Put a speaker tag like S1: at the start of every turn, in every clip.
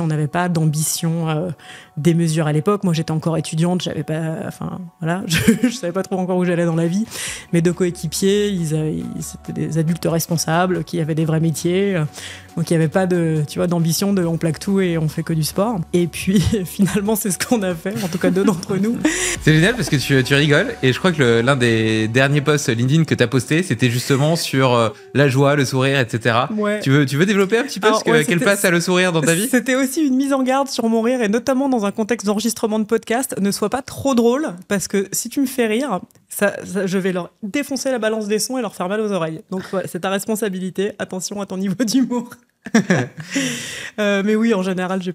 S1: si on n'avait pas d'ambition démesurée à l'époque. Moi, j'étais encore étudiante, j'avais pas, enfin voilà, je savais pas trop encore où j'allais dans la vie. Mes deux coéquipiers, c'était des adultes responsables qui avaient des vrais métiers, donc il y avait pas de, tu vois, d'ambition de on plaque tout et on fait que du sport. Et puis finalement, c'est ce qu'on a fait, en tout cas deux d'entre nous.
S2: C'est génial parce que tu rigoles et je crois que l'un des derniers posts LinkedIn que tu as posté, c'était justement sur la joie, le sourire, etc.
S1: Ouais.
S2: Tu veux développer un petit peu quelle place a le sourire dans ta vie?
S1: C'était aussi une mise en garde sur mon rire et notamment dans un contexte d'enregistrement de podcast. Ne sois pas trop drôle parce que si tu me fais rire, je vais leur défoncer la balance des sons et leur faire mal aux oreilles. Donc ouais, c'est ta responsabilité. Attention à ton niveau d'humour. Mais oui, en général, je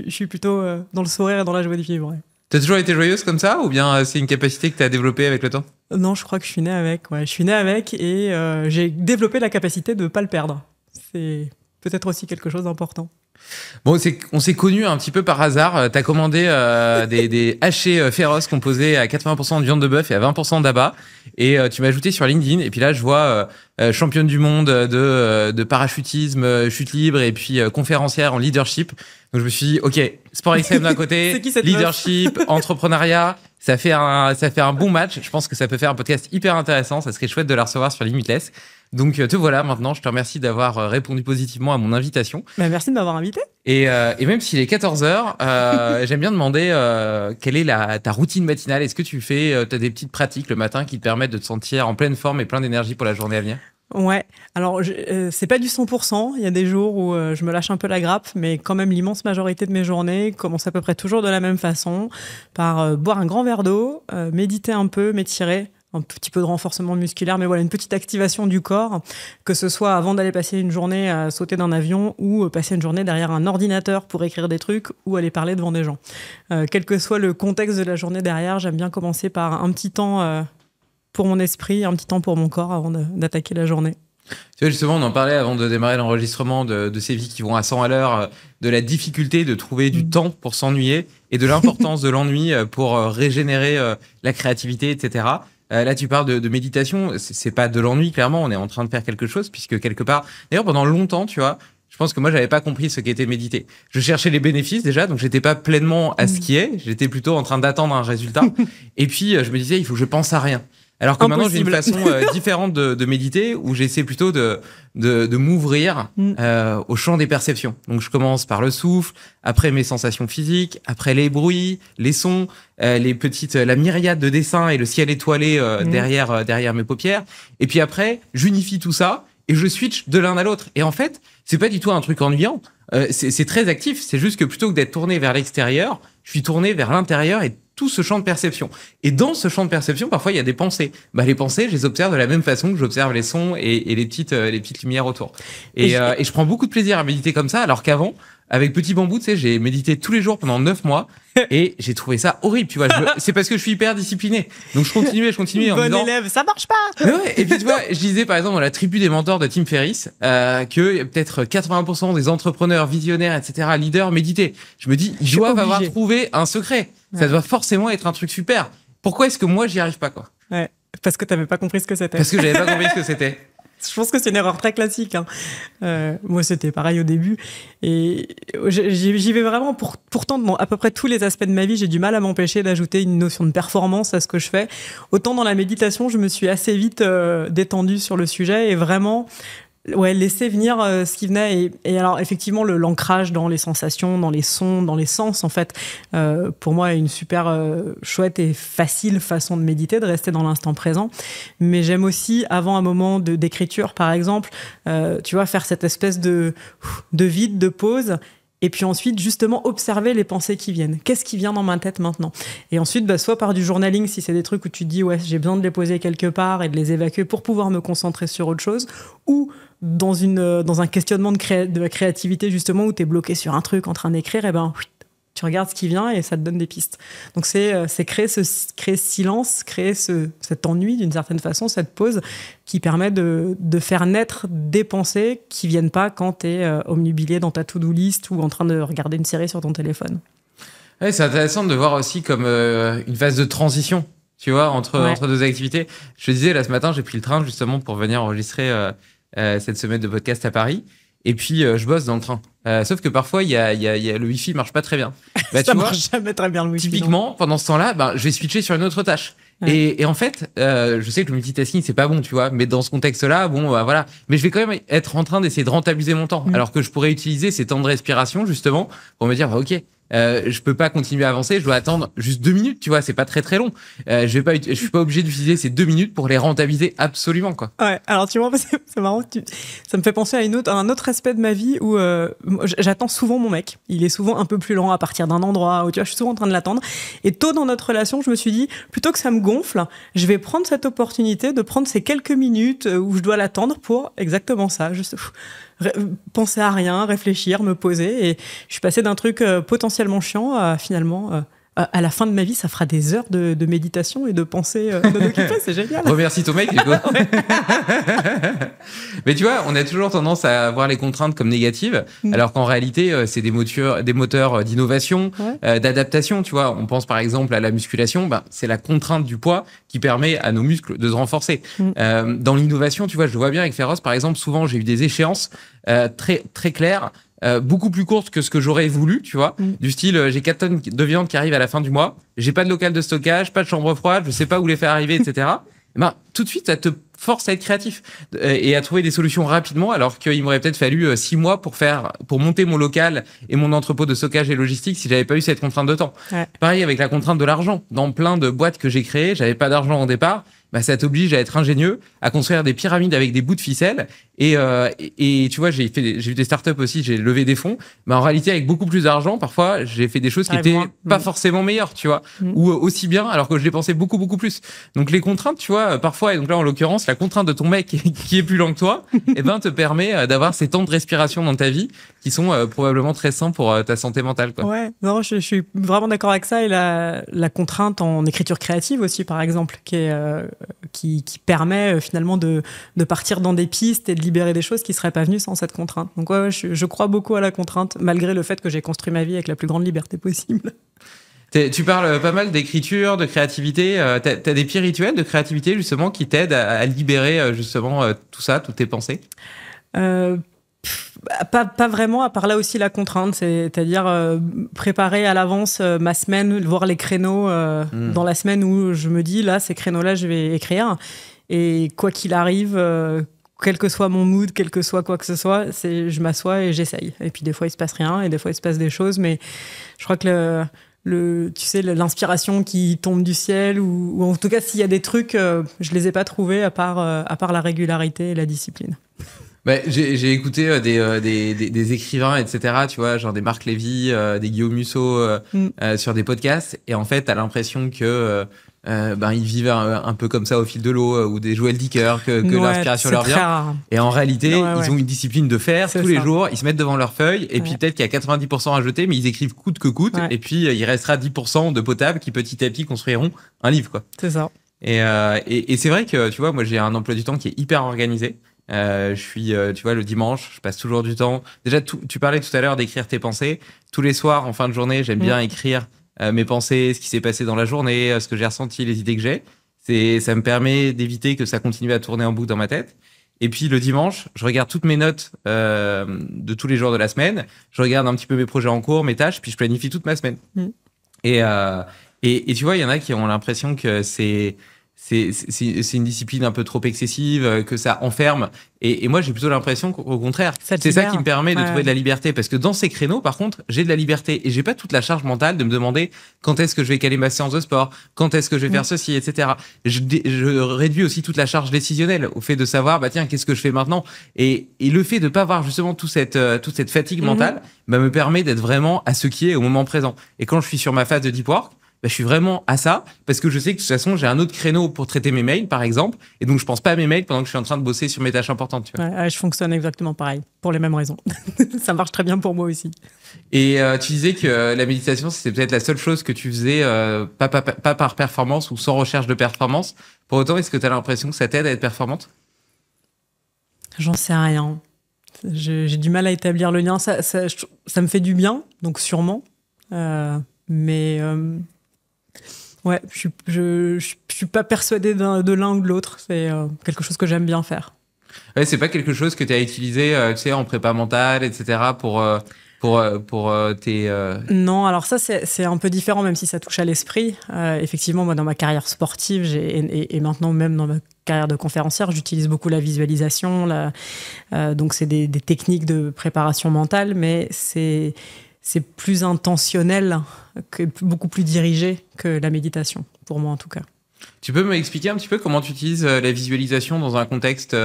S1: suis plutôt dans le sourire et dans la joie de vivre. Ouais.
S2: T'as toujours été joyeuse comme ça ou bien c'est une capacité que t'as développée avec le temps?
S1: Non, je crois que je suis née avec. Ouais. Je suis née avec et j'ai développé la capacité de ne pas le perdre. C'est peut-être aussi quelque chose d'important.
S2: Bon, on s'est connus un petit peu par hasard. T'as commandé des hachés féroces composés à 80% de viande de bœuf et à 20% d'abat. Et tu m'as ajouté sur LinkedIn. Et puis là, je vois championne du monde de parachutisme, chute libre et puis conférencière en leadership. Donc je me suis dit, ok, sport extrême d'un côté,
S1: c'est qui cette
S2: leadership, entrepreneuriat. Ça fait un bon match. Je pense que ça peut faire un podcast hyper intéressant. Ça serait chouette de la recevoir sur Limitless. Donc te voilà maintenant, je te remercie d'avoir répondu positivement à mon invitation.
S1: Bah, merci de m'avoir invité.
S2: Et même s'il est 14h, j'aime bien demander quelle est ta routine matinale. Est-ce que t'as des petites pratiques le matin qui te permettent de te sentir en pleine forme et plein d'énergie pour la journée à venir?
S1: Ouais, alors c'est pas du 100%, il y a des jours où je me lâche un peu la grappe, mais quand même l'immense majorité de mes journées commencent à peu près toujours de la même façon, par boire un grand verre d'eau, méditer un peu, m'étirer, un petit peu de renforcement musculaire, mais voilà, une petite activation du corps, que ce soit avant d'aller passer une journée à sauter d'un avion ou passer une journée derrière un ordinateur pour écrire des trucs ou aller parler devant des gens. Quel que soit le contexte de la journée derrière, j'aime bien commencer par un petit temps pour mon esprit, un petit temps pour mon corps avant d'attaquer la journée.
S2: Tu vois, justement, on en parlait avant de démarrer l'enregistrement de ces vies qui vont à 100 à l'heure, de la difficulté de trouver du temps pour s'ennuyer et de l'importance de l'ennui pour régénérer la créativité, etc. Là, tu parles de méditation. C'est pas de l'ennui, clairement. On est en train de faire quelque chose puisque quelque part... D'ailleurs, pendant longtemps, tu vois, je pense que moi, j'avais pas compris ce qu'était méditer. Je cherchais les bénéfices déjà, donc j'étais pas pleinement à ce qui est. J'étais plutôt en train d'attendre un résultat. Et puis, je me disais, il faut que je pense à rien. Alors que maintenant, j'ai une façon différente de méditer où j'essaie plutôt de m'ouvrir au champ des perceptions. Donc, je commence par le souffle, après mes sensations physiques, après les bruits, les sons, la myriade de dessins et le ciel étoilé derrière mes paupières. Et puis après, j'unifie tout ça et je switch de l'un à l'autre. Et en fait, c'est pas du tout un truc ennuyant. C'est très actif. C'est juste que plutôt que d'être tourné vers l'extérieur, je suis tourné vers l'intérieur et tout ce champ de perception. Et dans ce champ de perception, parfois, il y a des pensées. Bah, les pensées, je les observe de la même façon que j'observe les sons et les petites lumières autour. Et je prends beaucoup de plaisir à méditer comme ça, alors qu'avant, avec Petit Bambou, tu sais, j'ai médité tous les jours pendant 9 mois et j'ai trouvé ça horrible, tu vois. C'est parce que je suis hyper discipliné. Donc, je continuais en me disant...
S1: élève, ça marche pas!
S2: Mais ouais, et puis, tu vois, je disais, par exemple, dans la tribu des mentors de Tim Ferriss, que peut-être 80% des entrepreneurs, visionnaires, etc., leaders, méditaient. Je me dis, ils doivent avoir trouvé un secret. Ouais. Ça doit forcément être un truc super. Pourquoi est-ce que moi, j'y arrive pas, quoi?
S1: Ouais, parce que t'avais pas compris ce que c'était.
S2: Parce que j'avais pas compris ce que c'était.
S1: Je pense que c'est une erreur très classique. Hein. Moi, c'était pareil au début. Et j'y vais vraiment pourtant, dans à peu près tous les aspects de ma vie, j'ai du mal à m'empêcher d'ajouter une notion de performance à ce que je fais. Autant dans la méditation, je me suis assez vite détendue sur le sujet et vraiment... Ouais, laisser venir ce qui venait. Et alors, effectivement, l'ancrage dans les sensations, dans les sons, dans les sens, en fait, pour moi, est une super chouette et facile façon de méditer, de rester dans l'instant présent. Mais j'aime aussi, avant un moment d'écriture, par exemple, tu vois, faire cette espèce de vide, de pause. Et puis ensuite, justement, observer les pensées qui viennent. Qu'est-ce qui vient dans ma tête maintenant? Et ensuite, soit par du journaling, si c'est des trucs où tu te dis, ouais, j'ai besoin de les poser quelque part et de les évacuer pour pouvoir me concentrer sur autre chose, ou dans un questionnement de la créativité, justement, où tu es bloqué sur un truc en train d'écrire, et ben, tu regardes ce qui vient et ça te donne des pistes. Donc, c'est créer ce silence, créer cet ennui, d'une certaine façon, cette pause qui permet de faire naître des pensées qui viennent pas quand tu es omnubilé dans ta to-do list ou en train de regarder une série sur ton téléphone.
S2: Ouais, c'est intéressant de voir aussi comme une phase de transition, tu vois, entre deux activités. Je te disais, là, ce matin, j'ai pris le train justement pour venir enregistrer cette semaine de podcast à Paris. et puis je bosse dans le train. Sauf que parfois, le Wi-Fi marche pas très bien.
S1: Bah, ça marche jamais très bien le Wi-Fi.
S2: Typiquement, pendant ce temps-là, je vais switcher sur une autre tâche. Ouais. Et en fait, je sais que le multitasking, c'est pas bon, tu vois. Mais dans ce contexte-là, voilà. Mais je vais quand même être en train d'essayer de rentabiliser mon temps. Alors que je pourrais utiliser ces temps de respiration, justement, pour me dire, ok, je peux pas continuer à avancer, je dois attendre juste 2 minutes, tu vois, c'est pas très très long. Je suis pas obligé d'utiliser ces 2 minutes pour les rentabiliser absolument, quoi.
S1: Ouais, alors tu vois, c'est marrant, ça me fait penser à un autre aspect de ma vie où j'attends souvent mon mec. Il est souvent un peu plus lent à partir d'un endroit où, tu vois, je suis souvent en train de l'attendre. Et tôt dans notre relation, je me suis dit, plutôt que ça me gonfle, je vais prendre cette opportunité de prendre ces quelques minutes où je dois l'attendre pour exactement ça, juste penser à rien, réfléchir, me poser. Et je suis passée d'un truc potentiellement chiant à finalement... à la fin de ma vie, ça fera des heures de méditation et de pensée non occupée, c'est génial.
S2: Remercie ton mec, du coup. Mais tu vois, on a toujours tendance à voir les contraintes comme négatives, alors qu'en réalité, c'est des moteurs d'innovation, d'adaptation. Tu vois, on pense par exemple à la musculation, c'est la contrainte du poids qui permet à nos muscles de se renforcer. Dans l'innovation, tu vois, je le vois bien avec Féroce, par exemple, souvent j'ai eu des échéances très très claires. Beaucoup plus courte que ce que j'aurais voulu, tu vois. Du style, j'ai 4 tonnes de viande qui arrivent à la fin du mois, j'ai pas de local de stockage, pas de chambre froide, je sais pas où les faire arriver, etc. Tout de suite, ça te force à être créatif et à trouver des solutions rapidement, alors qu'il m'aurait peut-être fallu 6 mois pour monter mon local et mon entrepôt de stockage et logistique si j'avais pas eu cette contrainte de temps. Ouais. Pareil avec la contrainte de l'argent. Dans plein de boîtes que j'ai créées, j'avais pas d'argent au départ. Ça t'oblige à être ingénieux, à construire des pyramides avec des bouts de ficelle. Et tu vois, j'ai eu des startups aussi, j'ai levé des fonds. En réalité, avec beaucoup plus d'argent, parfois, j'ai fait des choses qui étaient pas forcément meilleures, tu vois, ou aussi bien, alors que je dépensais beaucoup, beaucoup plus. Donc, les contraintes, tu vois, parfois, et donc là, en l'occurrence, la contrainte de ton mec qui est plus lent que toi, te permet d'avoir ces temps de respiration dans ta vie qui sont probablement très sains pour ta santé mentale, quoi.
S1: Ouais, non, je suis vraiment d'accord avec ça. Et la contrainte en écriture créative aussi, par exemple, qui permet finalement de partir dans des pistes et de libérer des choses qui seraient pas venues sans cette contrainte. Donc ouais, je crois beaucoup à la contrainte, malgré le fait que j'ai construit ma vie avec la plus grande liberté possible.
S2: Tu parles pas mal d'écriture, de créativité. T'as des petits rituels de créativité justement qui t'aident à libérer justement tout ça, toutes tes pensées?
S1: Pas vraiment, à part là aussi la contrainte, c'est-à-dire préparer à l'avance ma semaine, voir les créneaux dans la semaine où je me dis, là, ces créneaux-là, je vais écrire. Et quoi qu'il arrive, quel que soit mon mood, quel que soit quoi que ce soit, je m'assois et j'essaye. Et puis des fois, il se passe rien et des fois, il se passe des choses. Mais je crois que tu sais, l'inspiration qui tombe du ciel, ou en tout cas, s'il y a des trucs, je les ai pas trouvés à part la régularité et la discipline.
S2: J'ai écouté des écrivains, etc., tu vois, genre des Marc Lévy, des Guillaume Musso sur des podcasts. Et en fait, t'as l'impression que ils vivent un peu comme ça au fil de l'eau, ou des Joël Dicker, que l'inspiration leur vient. Rare. Et en réalité, ils ont une discipline de faire tous les jours. Ils se mettent devant leur feuille et puis peut-être qu'il y a 90% à jeter, mais ils écrivent coûte que coûte. Et puis, il restera 10% de potables qui petit à petit construiront un livre, quoi.
S1: C'est ça.
S2: Et c'est vrai que, tu vois, moi, j'ai un emploi du temps qui est hyper organisé. Je suis, tu vois, le dimanche, je passe toujours du temps. Déjà, tu parlais tout à l'heure d'écrire tes pensées. Tous les soirs, en fin de journée, j'aime bien écrire mes pensées, ce qui s'est passé dans la journée, ce que j'ai ressenti, les idées que j'ai. Ça me permet d'éviter que ça continue à tourner en boucle dans ma tête. Et puis le dimanche, je regarde toutes mes notes de tous les jours de la semaine. Je regarde un petit peu mes projets en cours, mes tâches, puis je planifie toute ma semaine. Et tu vois, il y en a qui ont l'impression que c'est une discipline un peu trop excessive, que ça enferme. Et moi, j'ai plutôt l'impression qu'au contraire, c'est ça qui me permet de trouver de la liberté. Parce que dans ces créneaux, par contre, j'ai de la liberté. Et j'ai pas toute la charge mentale de me demander quand est-ce que je vais caler ma séance de sport, quand est-ce que je vais faire ceci, etc. Je réduis aussi toute la charge décisionnelle au fait de savoir, tiens, qu'est-ce que je fais maintenant? Et le fait de pas avoir justement toute cette fatigue mentale, me permet d'être vraiment à ce qui est au moment présent. Et quand je suis sur ma phase de deep work, je suis vraiment à ça, parce que je sais que de toute façon, j'ai un autre créneau pour traiter mes mails, par exemple, et donc je pense pas à mes mails pendant que je suis en train de bosser sur mes tâches importantes. Tu vois.
S1: Ouais, je fonctionne exactement pareil, pour les mêmes raisons. Ça marche très bien pour moi aussi.
S2: Et tu disais que la méditation, c'était peut-être la seule chose que tu faisais, pas par performance ou sans recherche de performance. Pour autant, est-ce que tu as l'impression que ça t'aide à être performante?
S1: J'en sais rien. J'ai du mal à établir le lien. Ça me fait du bien, donc sûrement. Mais... ouais, je suis pas persuadée de l'un ou de l'autre. C'est quelque chose que j'aime bien faire.
S2: Ouais, c'est pas quelque chose que tu as utilisé, tu sais, en prépa mentale, etc. pour tes...
S1: Non, alors ça, c'est un peu différent, même si ça touche à l'esprit. Effectivement, moi, dans ma carrière sportive, et maintenant même dans ma carrière de conférencière, j'utilise beaucoup la visualisation. Donc, c'est des techniques de préparation mentale, mais c'est plus intentionnel, beaucoup plus dirigé que la méditation, pour moi en tout cas.
S2: Tu peux m'expliquer un petit peu comment tu utilises la visualisation dans un contexte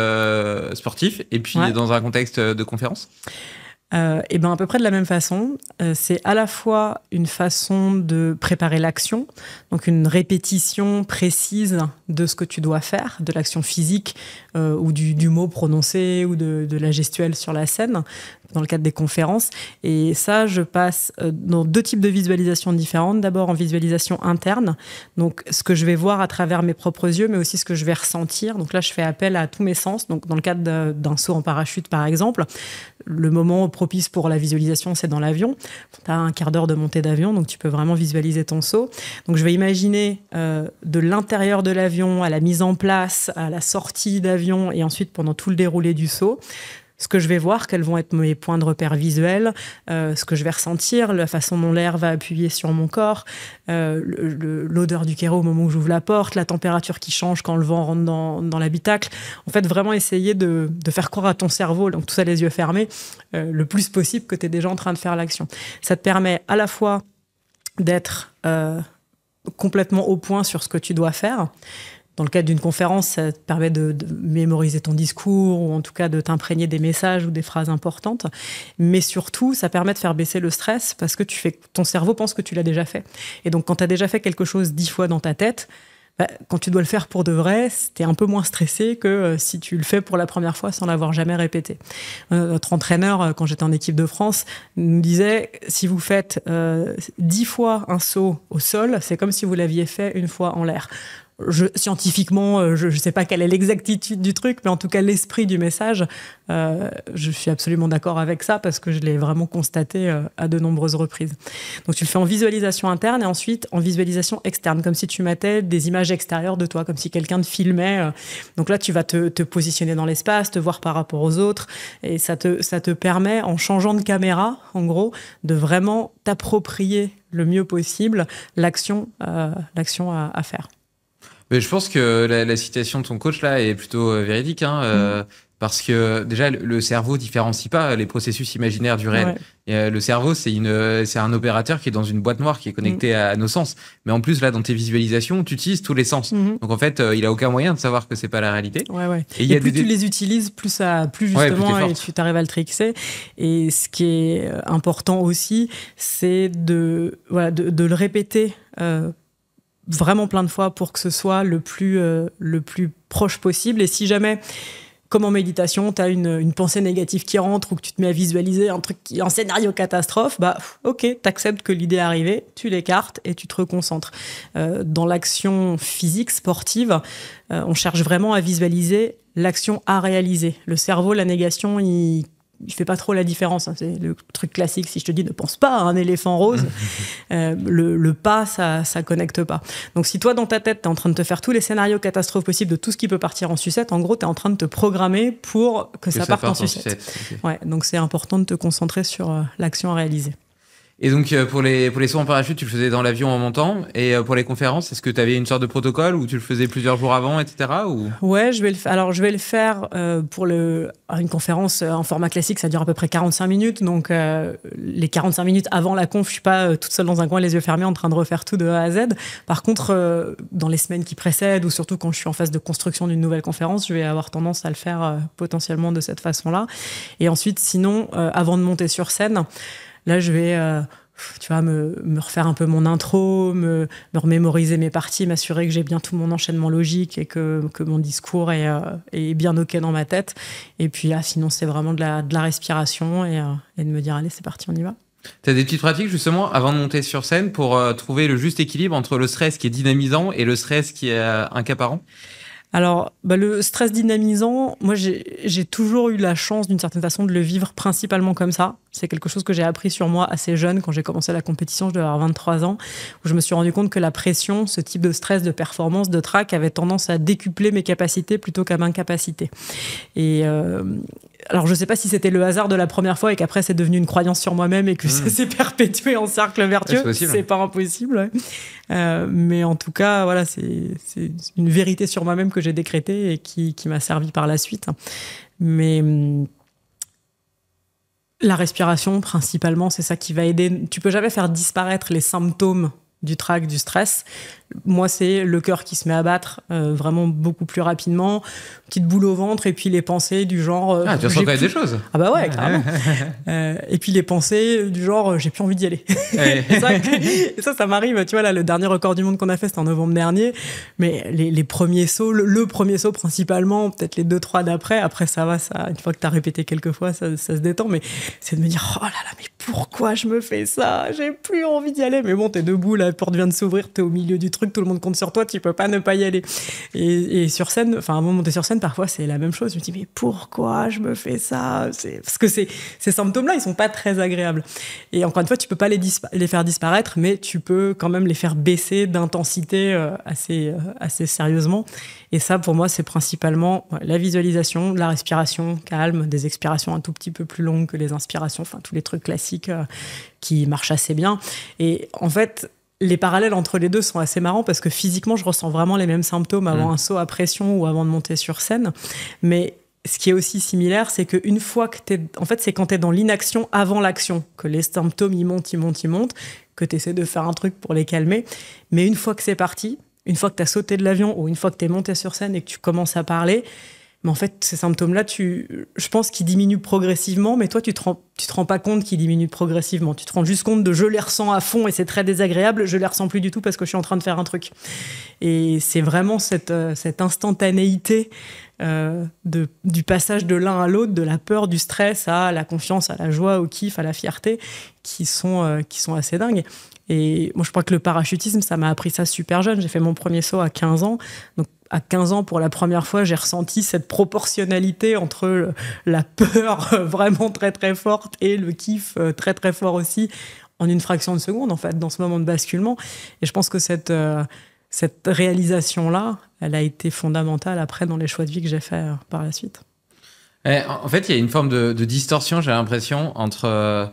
S2: sportif et puis dans un contexte de conférence?
S1: Et ben à peu près de la même façon. C'est à la fois une façon de préparer l'action, donc une répétition précise de ce que tu dois faire, de l'action physique ou du mot prononcé ou de la gestuelle sur la scène, dans le cadre des conférences. Et ça, je passe dans 2 types de visualisations différentes. D'abord en visualisation interne, donc ce que je vais voir à travers mes propres yeux, mais aussi ce que je vais ressentir. Donc là, je fais appel à tous mes sens. Donc dans le cadre d'un saut en parachute, par exemple, le moment propice pour la visualisation, c'est dans l'avion. Tu as un quart d'heure de montée d'avion, donc tu peux vraiment visualiser ton saut. Donc je vais imaginer de l'intérieur de l'avion à la mise en place, à la sortie d'avion et ensuite pendant tout le déroulé du saut. Ce que je vais voir, quels vont être mes points de repère visuels, ce que je vais ressentir, la façon dont l'air va appuyer sur mon corps, l'odeur du kéro au moment où j'ouvre la porte, la température qui change quand le vent rentre dans l'habitacle. En fait, vraiment essayer de faire croire à ton cerveau, donc tout ça les yeux fermés, le plus possible que tu es déjà en train de faire l'action. Ça te permet à la fois d'être complètement au point sur ce que tu dois faire. Dans le cadre d'une conférence, ça te permet de mémoriser ton discours ou en tout cas de t'imprégner des messages ou des phrases importantes. Mais surtout, ça permet de faire baisser le stress parce que ton cerveau pense que tu l'as déjà fait. Et donc, quand tu as déjà fait quelque chose 10 fois dans ta tête, quand tu dois le faire pour de vrai, t'es un peu moins stressé que si tu le fais pour la première fois sans l'avoir jamais répété. Notre entraîneur, quand j'étais en équipe de France, nous disait, si vous faites 10 fois un saut au sol, c'est comme si vous l'aviez fait une fois en l'air. Scientifiquement, je ne sais pas quelle est l'exactitude du truc, mais en tout cas, l'esprit du message, je suis absolument d'accord avec ça parce que je l'ai vraiment constaté à de nombreuses reprises. Donc, tu le fais en visualisation interne et ensuite en visualisation externe, comme si tu mettais des images extérieures de toi, comme si quelqu'un te filmait. Donc là, tu vas te positionner dans l'espace, te voir par rapport aux autres et ça te permet, en changeant de caméra, en gros, de vraiment t'approprier le mieux possible l'action à faire.
S2: Mais je pense que la citation de ton coach là est plutôt véridique, parce que déjà le cerveau différencie pas les processus imaginaires du réel. Ouais. Et, le cerveau c'est un opérateur qui est dans une boîte noire qui est connecté à nos sens. Mais en plus là dans tes visualisations tu utilises tous les sens. Donc en fait il a aucun moyen de savoir que c'est pas la réalité.
S1: Ouais. Et plus tu les utilises, plus justement plus tu arrives à le trixer. Et ce qui est important aussi, c'est de le répéter. Vraiment plein de fois pour que ce soit le plus proche possible. Et si jamais, comme en méditation, tu as une pensée négative qui rentre ou que tu te mets à visualiser un truc qui est en scénario catastrophe, ok, t'acceptes que l'idée est arrivée, tu l'écartes et tu te reconcentres. Dans l'action physique, sportive, on cherche vraiment à visualiser l'action à réaliser. Le cerveau, la négation, il fait pas trop la différence. C'est le truc classique. Si je te dis ne pense pas à un éléphant rose, le pas, ça connecte pas. Donc si toi, dans ta tête, t'es en train de te faire tous les scénarios catastrophes possibles de tout ce qui peut partir en sucette, en gros, t'es en train de te programmer pour que ça parte en sucette. Okay. Ouais, donc c'est important de te concentrer sur l'action à réaliser.
S2: Et donc, pour les sauts en parachute, tu le faisais dans l'avion en montant. Et pour les conférences, est-ce que tu avais une sorte de protocole où tu le faisais plusieurs jours avant, etc. ou...
S1: Ouais, je vais le faire pour une conférence en format classique, ça dure à peu près 45 minutes. Donc, les 45 minutes avant la conf, je suis pas toute seule dans un coin, les yeux fermés, en train de refaire tout de A à Z. Par contre, dans les semaines qui précèdent, ou surtout quand je suis en phase de construction d'une nouvelle conférence, je vais avoir tendance à le faire potentiellement de cette façon-là. Et ensuite, sinon, avant de monter sur scène, là, je vais, me refaire un peu mon intro, me remémoriser mes parties, m'assurer que j'ai bien tout mon enchaînement logique et que mon discours est bien OK dans ma tête. Et puis là, sinon, c'est vraiment de la respiration et de me dire, allez, c'est parti, on y va.
S2: Tu as des petites pratiques, justement, avant de monter sur scène pour trouver le juste équilibre entre le stress qui est dynamisant et le stress qui est accaparant?
S1: Alors, le stress dynamisant, moi, j'ai toujours eu la chance, d'une certaine façon, de le vivre principalement comme ça. C'est quelque chose que j'ai appris sur moi assez jeune, quand j'ai commencé la compétition, je devais avoir 23 ans, où je me suis rendu compte que la pression, ce type de stress, de performance, de trac, avait tendance à décupler mes capacités plutôt qu'à m'incapaciter. Et alors, je ne sais pas si c'était le hasard de la première fois et qu'après, c'est devenu une croyance sur moi-même et que ça s'est perpétué en cercle vertueux. C'est pas impossible. Ouais. Mais en tout cas, voilà, c'est une vérité sur moi-même que j'ai décrétée et qui m'a servi par la suite. Mais la respiration, principalement, c'est ça qui va aider. Tu peux jamais faire disparaître les symptômes du trac, du stress. Moi, c'est le cœur qui se met à battre vraiment beaucoup plus rapidement, petite boule au ventre, et puis les pensées du genre...
S2: tu ressens quand même des choses.
S1: Ah bah ouais, carrément. Et puis les pensées du genre, j'ai plus envie d'y aller. Et ça m'arrive. Tu vois, là, le dernier record du monde qu'on a fait, c'était en novembre dernier. Mais les premiers sauts, le premier saut principalement, peut-être les 2-3 d'après, après ça va, une fois que t'as répété quelques fois, ça se détend. Mais c'est de me dire, oh là là, mais pourquoi je me fais ça? J'ai plus envie d'y aller. Mais bon, t'es debout, la porte vient de s'ouvrir, t'es au milieu du truc, tout le monde compte sur toi, tu peux pas ne pas y aller. Et sur scène, enfin, avant de monter sur scène, parfois c'est la même chose. Je me dis, mais pourquoi je me fais ça? Parce que ces symptômes-là, ils sont pas très agréables. Et encore une fois, tu peux pas les faire disparaître, mais tu peux quand même les faire baisser d'intensité assez sérieusement. Et ça, pour moi, c'est principalement la visualisation, la respiration calme, des expirations un tout petit peu plus longues que les inspirations, enfin, tous les trucs classiques qui marchent assez bien. Et en fait, les parallèles entre les deux sont assez marrants parce que physiquement, je ressens vraiment les mêmes symptômes avant un saut à pression ou avant de monter sur scène. Mais ce qui est aussi similaire, c'est qu'une fois que en fait, c'est quand t'es dans l'inaction avant l'action que les symptômes, ils montent, que t'essaies de faire un truc pour les calmer. Mais une fois que c'est parti, une fois que t'as sauté de l'avion ou une fois que t'es monté sur scène et que tu commences à parler, mais en fait, ces symptômes-là, je pense qu'ils diminuent progressivement, mais toi, tu te rends pas compte qu'ils diminuent progressivement. Tu te rends juste compte de je les ressens à fond et c'est très désagréable, je les ressens plus du tout parce que je suis en train de faire un truc. Et c'est vraiment cette instantanéité du passage de l'un à l'autre, de la peur, du stress à la confiance, à la joie, au kiff, à la fierté, qui sont assez dingues. Et moi, je crois que le parachutisme, ça m'a appris ça super jeune. J'ai fait mon premier saut à 15 ans. Donc, à 15 ans, pour la première fois, j'ai ressenti cette proportionnalité entre la peur vraiment très, très forte et le kiff très, très fort aussi, en une fraction de seconde, en fait, dans ce moment de basculement. Et je pense que cette réalisation-là, elle a été fondamentale après dans les choix de vie que j'ai faits par la suite.
S2: En fait, il y a une forme de distorsion, j'ai l'impression, entre...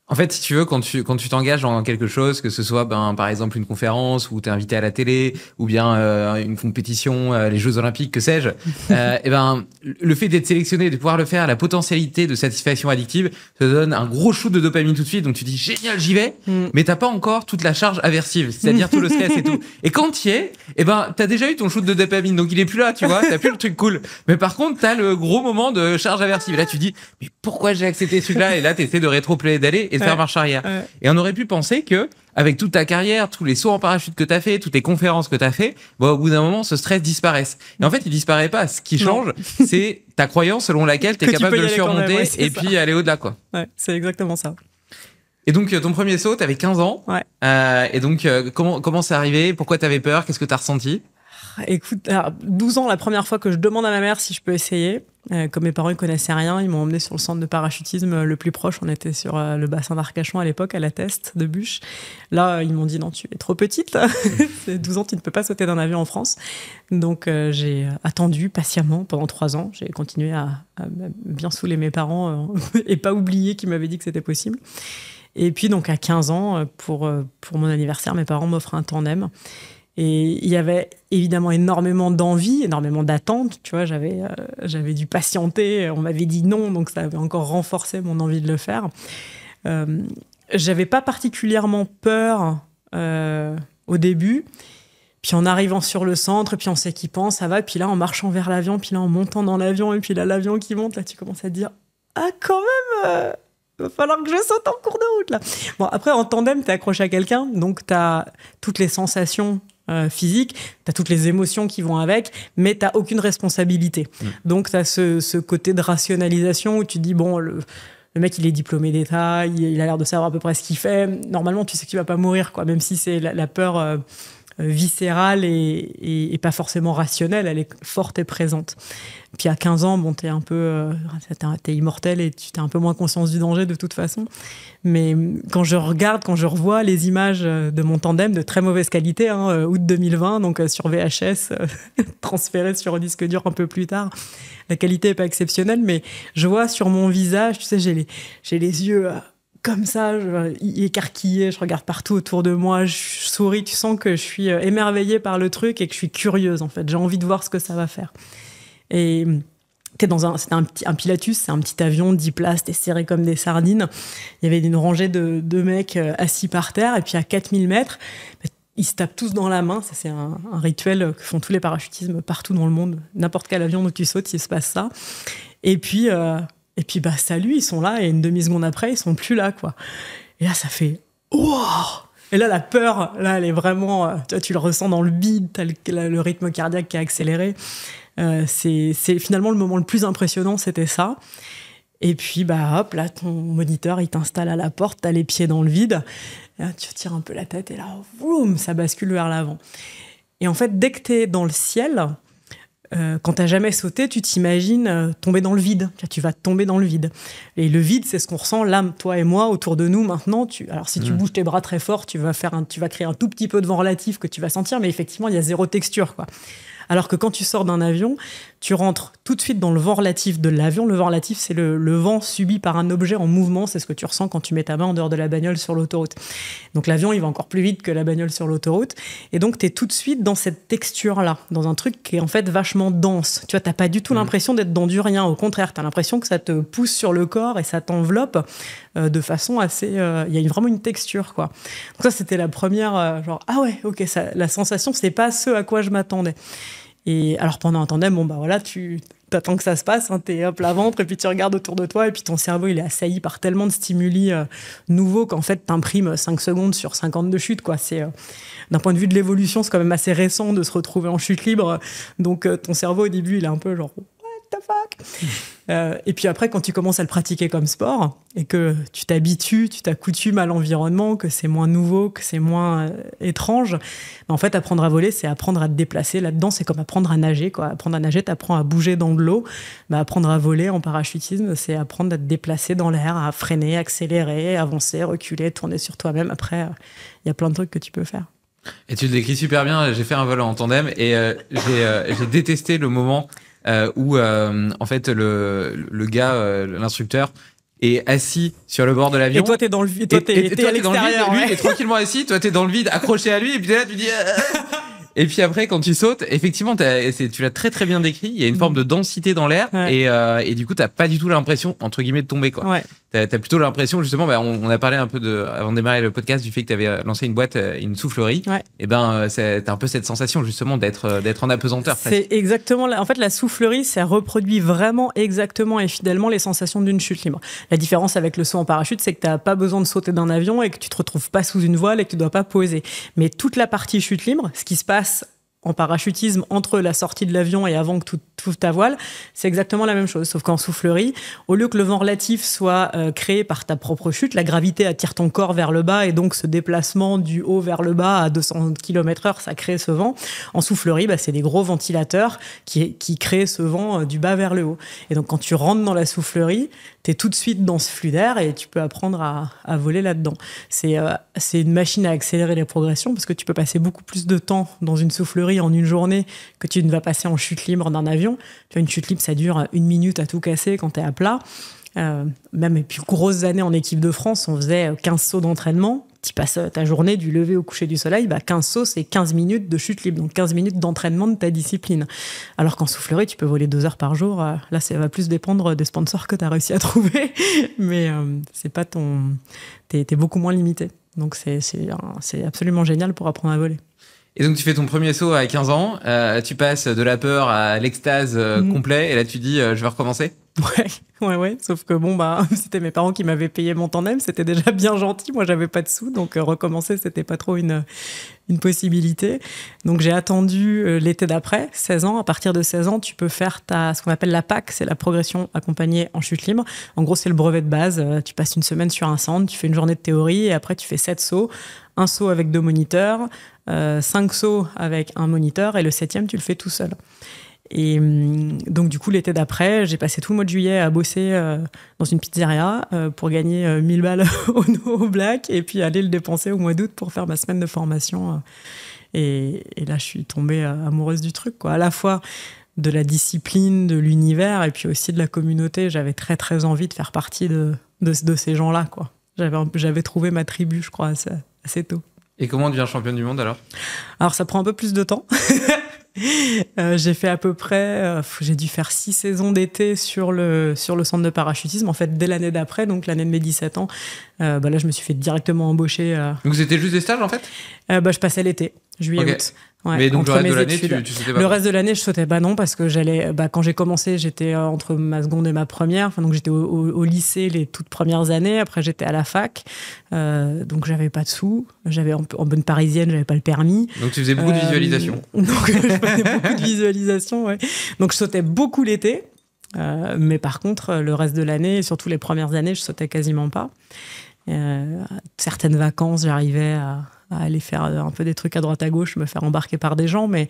S2: En fait, si tu veux, quand tu t'engages dans quelque chose, que ce soit par exemple une conférence où tu es invité à la télé, ou bien une compétition, les Jeux Olympiques, que sais-je, et le fait d'être sélectionné, de pouvoir le faire, la potentialité de satisfaction addictive, te donne un gros shoot de dopamine tout de suite. Donc tu dis génial, j'y vais, mais t'as pas encore toute la charge aversive, c'est-à-dire tout le stress et tout. Et quand tu y es, t'as déjà eu ton shoot de dopamine, donc il est plus là, tu vois, t'as plus le truc cool. Mais par contre, t'as le gros moment de charge aversive. Et là, tu dis, mais pourquoi j'ai accepté ce truc-là? Et là, t'essaies de rétro-pédaler et de faire marche arrière. Et on aurait pu penser que, avec toute ta carrière, tous les sauts en parachute que t'as fait, toutes les conférences que t'as fait, au bout d'un moment, ce stress disparaisse. Et en fait, il disparaît pas. Ce qui change, c'est ta croyance selon laquelle t'es capable de le surmonter et puis aller au-delà, quoi.
S1: Ouais, c'est exactement ça.
S2: Et donc, ton premier saut, t'avais 15 ans.
S1: Ouais.
S2: Et donc, comment c'est arrivé? Pourquoi t'avais peur? Qu'est-ce que t'as ressenti?
S1: Écoute, alors, 12 ans, la première fois que je demande à ma mère si je peux essayer. Comme mes parents ne connaissaient rien, ils m'ont emmené sur le centre de parachutisme le plus proche. On était sur le bassin d'Arcachon à l'époque, à la Teste de Buche. Là, ils m'ont dit non, tu es trop petite. C'est 12 ans, tu ne peux pas sauter d'un avion en France. Donc, j'ai attendu patiemment pendant 3 ans. J'ai continué à bien saouler mes parents et pas oublier qu'ils m'avaient dit que c'était possible. Et puis, donc, à 15 ans, pour mon anniversaire, mes parents m'offrent un tandem. Et il y avait évidemment énormément d'envie, énormément d'attentes. Tu vois, j'avais dû patienter. On m'avait dit non, donc ça avait encore renforcé mon envie de le faire. J'avais pas particulièrement peur au début. Puis en arrivant sur le centre, puis en s'équipant, ça va. Puis là, en marchant vers l'avion, puis là, en montant dans l'avion, et puis là, l'avion qui monte, là, tu commences à te dire « Ah, quand même va falloir que je saute en cours de route, là !» Bon, après, en tandem, t'es accroché à quelqu'un, donc t'as toutes les sensations physique, tu as toutes les émotions qui vont avec, mais tu n'as aucune responsabilité. Donc, tu as ce côté de rationalisation où tu te dis, bon, le mec, il est diplômé d'État, il a l'air de savoir à peu près ce qu'il fait. Normalement, tu sais que tu vas pas mourir, quoi, même si c'est la peur viscérale et pas forcément rationnelle, elle est forte et présente. Puis à 15 ans, bon, t'es un peu, t'es immortel et tu t'as un peu moins conscience du danger de toute façon. Mais quand je revois les images de mon tandem de très mauvaise qualité, août 2020, donc sur VHS, transféré sur disque dur un peu plus tard, la qualité est pas exceptionnelle, mais je vois sur mon visage, tu sais, j'ai les yeux comme ça, écarquillés, je regarde partout autour de moi, je souris, tu sens que je suis émerveillée par le truc et que je suis curieuse, en fait. J'ai envie de voir ce que ça va faire. Et c'était un Pilatus, c'est un petit avion, 10 places, t'es serré comme des sardines. Il y avait une rangée de mecs assis par terre, et puis à 4000 mètres, ils se tapent tous dans la main. Ça, c'est un rituel que font tous les parachutismes partout dans le monde. N'importe quel avion où tu sautes, il se passe ça. Et puis salut, ils sont là, et une demi-seconde après, ils sont plus là, quoi. Et là, ça fait « Wow !» Et là, la peur, là, elle est vraiment... tu le ressens dans le bide, t'as le rythme cardiaque qui a accéléré. C'est finalement le moment le plus impressionnant, c'était ça. Et puis, hop, là, ton moniteur, il t'installe à la porte, t'as les pieds dans le vide. Là, tu tires un peu la tête, et là, boum, ça bascule vers l'avant. Et en fait, dès que t'es dans le ciel... quand t'as jamais sauté, tu t'imagines tomber dans le vide. Tu vas tomber dans le vide. Et le vide, c'est ce qu'on ressent là, toi et moi, autour de nous maintenant. Alors, si tu bouges tes bras très fort, tu vas créer un tout petit peu de vent relatif que tu vas sentir, mais effectivement, il y a zéro texture, quoi. Alors que quand tu sors d'un avion, tu rentres tout de suite dans le vent relatif de l'avion. Le vent relatif, c'est le vent subi par un objet en mouvement. C'est ce que tu ressens quand tu mets ta main en dehors de la bagnole sur l'autoroute. Donc l'avion, il va encore plus vite que la bagnole sur l'autoroute. Et donc, tu es tout de suite dans cette texture-là, dans un truc qui est en fait vachement dense. Tu vois, t'as pas du tout l'impression d'être dans du rien. Au contraire, tu as l'impression que ça te pousse sur le corps et ça t'enveloppe de façon assez... Il y a vraiment une texture, quoi. Donc ça, c'était la première... genre, ah ouais, ok, la sensation, c'est pas ce à quoi je m'attendais. Et alors pendant un tandem, voilà, tu t'attends que ça se passe, t'es à plat ventre et puis tu regardes autour de toi et puis ton cerveau il est assailli par tellement de stimuli nouveaux qu'en fait t'imprimes 5 secondes sur 50 de chute, quoi. C'est d'un point de vue de l'évolution, c'est quand même assez récent de se retrouver en chute libre. Donc ton cerveau au début il est un peu genre what the fuck. Et puis après, quand tu commences à le pratiquer comme sport et que tu t'habitues, tu t'accoutumes à l'environnement, que c'est moins nouveau, que c'est moins étrange, en fait, apprendre à voler, c'est apprendre à te déplacer. Là-dedans, c'est comme apprendre à nager, quoi. Apprendre à nager, t'apprends à bouger dans de l'eau. Apprendre à voler en parachutisme, c'est apprendre à te déplacer dans l'air, à freiner, accélérer, avancer, reculer, tourner sur toi-même. Après, il y a plein de trucs que tu peux faire.
S2: Et tu le décris super bien. J'ai fait un vol en tandem et j'ai détesté le moment où en fait le gars, l'instructeur, est assis sur le bord de l'avion.
S1: Et toi, t'es dans le vide. Toi, t'es à l'extérieur.
S2: Lui, il est tranquillement assis. Toi, t'es dans le vide, accroché à lui. Et puis là, tu dis... Et puis après, quand tu sautes, effectivement, tu l'as très très bien décrit. Il y a une forme de densité dans l'air, et du coup, t'as pas du tout l'impression, entre guillemets, de tomber, quoi. Ouais. T'as plutôt l'impression, justement, on a parlé un peu avant de démarrer le podcast du fait que t'avais lancé une boîte, une soufflerie. Ouais. Et t'as un peu cette sensation, justement, d'être en apesanteur.
S1: C'est exactement en fait, la soufflerie, ça reproduit vraiment exactement et fidèlement les sensations d'une chute libre. La différence avec le saut en parachute, c'est que t'as pas besoin de sauter d'un avion et que tu te retrouves pas sous une voile et que tu dois pas poser. Mais toute la partie chute libre, ce qui se passe en parachutisme entre la sortie de l'avion et avant que tu ouvres ta voile, c'est exactement la même chose. Sauf qu'en soufflerie, au lieu que le vent relatif soit créé par ta propre chute, la gravité attire ton corps vers le bas et donc ce déplacement du haut vers le bas à 200 km/h, ça crée ce vent. En soufflerie, c'est des gros ventilateurs qui créent ce vent du bas vers le haut. Et donc quand tu rentres dans la soufflerie, tu es tout de suite dans ce flux d'air et tu peux apprendre à voler là-dedans. C'est une machine à accélérer les progressions parce que tu peux passer beaucoup plus de temps dans une soufflerie en une journée que tu ne vas passer en chute libre d'un avion. Tu vois, une chute libre, ça dure 1 minute à tout casser quand tu es à plat. Même, et puis, grosses années en équipe de France, on faisait 15 sauts d'entraînement. Tu passes ta journée du lever au coucher du soleil, 15 sauts, c'est 15 minutes de chute libre, donc 15 minutes d'entraînement de ta discipline. Alors qu'en soufflerie, tu peux voler 2 heures par jour. Là, ça va plus dépendre des sponsors que tu as réussi à trouver, mais c'est pas t'es beaucoup moins limité. Donc, c'est absolument génial pour apprendre à voler.
S2: Et donc, tu fais ton premier saut à 15 ans, tu passes de la peur à l'extase complet, et là, tu dis, je vais recommencer ?
S1: Ouais. Sauf que c'était mes parents qui m'avaient payé mon tandem, c'était déjà bien gentil. Moi, j'avais pas de sous, donc recommencer, c'était pas trop une possibilité. Donc, j'ai attendu l'été d'après, 16 ans. À partir de 16 ans, tu peux faire ce qu'on appelle la PAC, c'est la progression accompagnée en chute libre. En gros, c'est le brevet de base. Tu passes une semaine sur un centre, tu fais une journée de théorie et après, tu fais 7 sauts. Un saut avec 2 moniteurs, 5 sauts avec un moniteur et le 7e, tu le fais tout seul. Et donc, du coup, l'été d'après, j'ai passé tout le mois de juillet à bosser dans une pizzeria pour gagner 1000 balles au black et puis aller le dépenser au mois d'août pour faire ma semaine de formation. Et là, je suis tombée amoureuse du truc, quoi. À la fois de la discipline, de l'univers et puis aussi de la communauté. J'avais très, très envie de faire partie de ces gens-là, quoi. J'avais trouvé ma tribu, je crois, assez tôt.
S2: Et comment on devient championne du monde alors ?
S1: Alors, ça prend un peu plus de temps. J'ai fait à peu près, j'ai dû faire 6 saisons d'été sur le centre de parachutisme. En fait, dès l'année d'après, donc l'année de mes 17 ans, là, je me suis fait directement embaucher.
S2: Donc, c'était juste des stages, en fait ?
S1: Je passais l'été, juillet-août.
S2: Ouais, mais donc, le reste de l'année, tu sautais pas ?
S1: Le reste de l'année, je sautais pas, non, parce que quand j'ai commencé, j'étais entre ma seconde et ma première. Enfin, donc, j'étais au lycée les toutes premières années. Après, j'étais à la fac. Donc, j'avais pas de sous. En bonne parisienne, j'avais pas le permis.
S2: Donc, tu faisais beaucoup de visualisation.
S1: Donc, je faisais beaucoup de visualisation, ouais. Donc, je sautais beaucoup l'été. Mais par contre, le reste de l'année, et surtout les premières années, je sautais quasiment pas. Certaines vacances, j'arrivais à aller faire un peu des trucs à droite à gauche, me faire embarquer par des gens, mais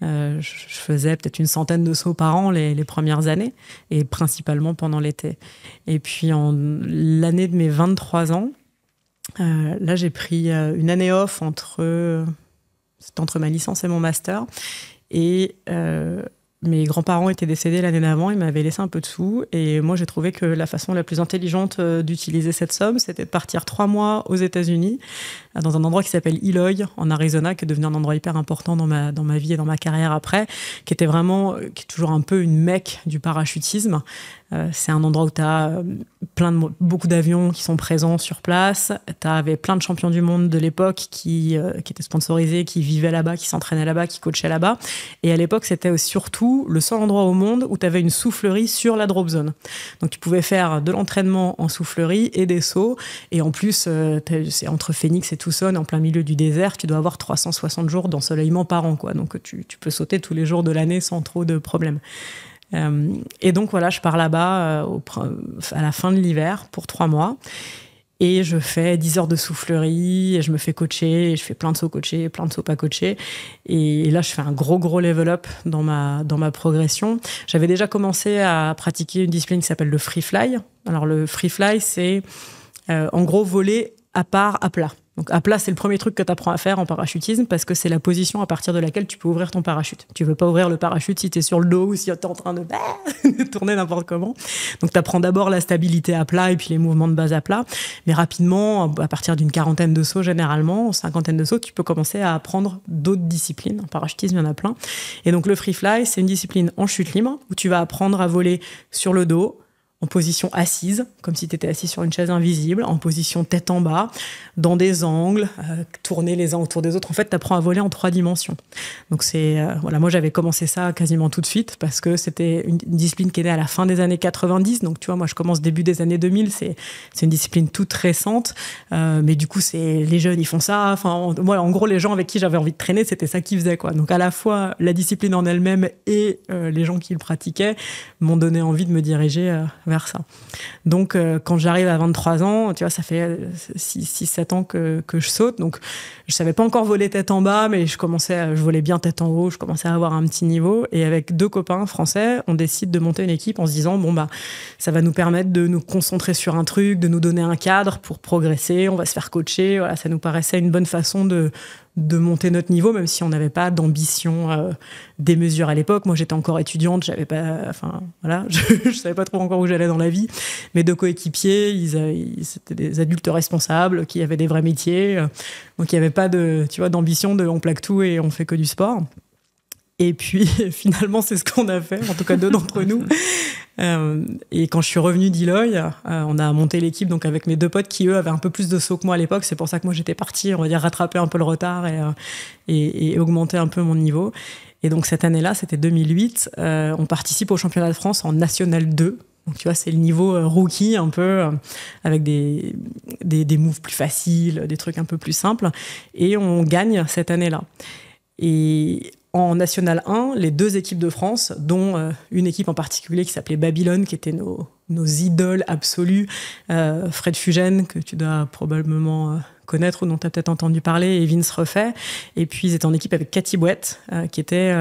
S1: je faisais peut-être une centaine de sauts par an les premières années, et principalement pendant l'été. Et puis, l'année de mes 23 ans, là, j'ai pris une année off entre ma licence et mon master, et mes grands-parents étaient décédés l'année d'avant, ils m'avaient laissé un peu de sous et moi j'ai trouvé que la façon la plus intelligente d'utiliser cette somme, c'était de partir 3 mois aux États-Unis, dans un endroit qui s'appelle Eloy, en Arizona, qui est devenu un endroit hyper important dans ma vie et dans ma carrière après, qui est toujours un peu une mecque du parachutisme. C'est un endroit où tu as beaucoup d'avions qui sont présents sur place. Tu avais plein de champions du monde de l'époque qui étaient sponsorisés, qui vivaient là-bas, qui s'entraînaient là-bas, qui coachaient là-bas. Et à l'époque, c'était surtout le seul endroit au monde où tu avais une soufflerie sur la drop zone. Donc, tu pouvais faire de l'entraînement en soufflerie et des sauts. Et en plus, c'est entre Phoenix et Tucson, en plein milieu du désert, tu dois avoir 360 jours d'ensoleillement par an, quoi. Donc, tu peux sauter tous les jours de l'année sans trop de problèmes. Et donc voilà, je pars là-bas à la fin de l'hiver pour 3 mois et je fais 10 heures de soufflerie et je me fais coacher et je fais plein de sauts coachés, plein de sauts pas coachés et là je fais un gros level up dans ma progression. J'avais déjà commencé à pratiquer une discipline qui s'appelle le free fly. Alors le free fly, c'est en gros voler à part à plat. Donc à plat, c'est le premier truc que tu apprends à faire en parachutisme parce que c'est la position à partir de laquelle tu peux ouvrir ton parachute. Tu veux pas ouvrir le parachute si tu es sur le dos ou si tu es en train de tourner n'importe comment. Donc tu apprends d'abord la stabilité à plat et puis les mouvements de base à plat. Mais rapidement, à partir d'une 40aine de sauts généralement, 50aine de sauts, tu peux commencer à apprendre d'autres disciplines. En parachutisme, il y en a plein. Et donc le free fly, c'est une discipline en chute libre où tu vas apprendre à voler sur le dos, en position assise, comme si tu étais assis sur une chaise invisible, en position tête en bas, dans des angles, tournés les uns autour des autres. En fait, tu apprends à voler en 3 dimensions. Donc, moi, j'avais commencé ça quasiment tout de suite parce que c'était une discipline qui est née à la fin des années 90. Donc, tu vois, moi, je commence début des années 2000. C'est une discipline toute récente. Mais du coup, les jeunes, ils font ça. Enfin, moi, en gros, les gens avec qui j'avais envie de traîner, c'était ça qu'ils faisaient, quoi. Donc, à la fois, la discipline en elle-même et les gens qui le pratiquaient m'ont donné envie de me diriger vers ça. Donc, quand j'arrive à 23 ans, tu vois, ça fait 6-7 ans que je saute. Donc, je savais pas encore voler tête en bas, mais je volais bien tête en haut. Je commençais à avoir un petit niveau. Et avec 2 copains français, on décide de monter une équipe en se disant, ça va nous permettre de nous concentrer sur un truc, de nous donner un cadre pour progresser. On va se faire coacher. Voilà, ça nous paraissait une bonne façon de monter notre niveau, même si on n'avait pas d'ambition démesurée à l'époque. Moi, j'étais encore étudiante, je savais pas trop encore où j'allais dans la vie. Mes 2 coéquipiers, c'était des adultes responsables qui avaient des vrais métiers. Donc, il n'y avait pas d'ambition de on plaque tout et on fait que du sport. Et puis, finalement, c'est ce qu'on a fait, en tout cas 2 d'entre nous. Et quand je suis revenue d'Eloy, on a monté l'équipe donc avec mes 2 potes qui, eux, avaient un peu plus de sauts que moi à l'époque. C'est pour ça que moi, j'étais partie, on va dire, rattraper un peu le retard et augmenter un peu mon niveau. Et donc, cette année-là, c'était 2008, on participe au championnat de France en National 2. Donc, tu vois, c'est le niveau rookie, un peu, avec des moves plus faciles, des trucs un peu plus simples. Et on gagne cette année-là. Et en National 1, les 2 équipes de France, dont une équipe en particulier qui s'appelait Babylone, qui était nos idoles absolues, Fred Fugen, que tu dois probablement connaître ou dont tu as peut-être entendu parler, et Vince Refait. Et puis, ils étaient en équipe avec Cathy Bouette, qui était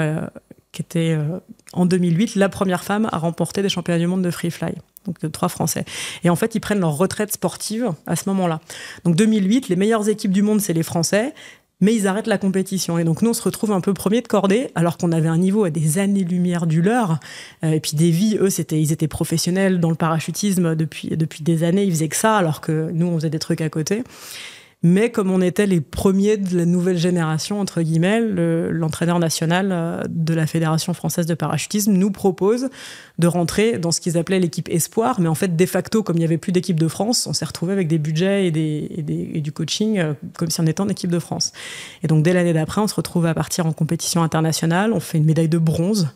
S1: en 2008 la première femme à remporter des championnats du monde de free fly. Donc, de 3 Français. Et en fait, ils prennent leur retraite sportive à ce moment-là. Donc, 2008, les meilleures équipes du monde, c'est les Français. Mais ils arrêtent la compétition. Et donc, nous, on se retrouve un peu premier de cordée, alors qu'on avait un niveau à des années-lumière du leur. Et puis, Davy, eux, ils étaient professionnels dans le parachutisme depuis des années. Ils faisaient que ça, alors que nous, on faisait des trucs à côté. Mais comme on était les premiers de la nouvelle génération, entre guillemets, l'entraîneur national de la Fédération française de parachutisme nous propose de rentrer dans ce qu'ils appelaient l'équipe espoir. Mais en fait, de facto, comme il n'y avait plus d'équipe de France, on s'est retrouvé avec des budgets et du coaching comme si on était en équipe de France. Et donc, dès l'année d'après, on se retrouve à partir en compétition internationale. On fait une médaille de bronze,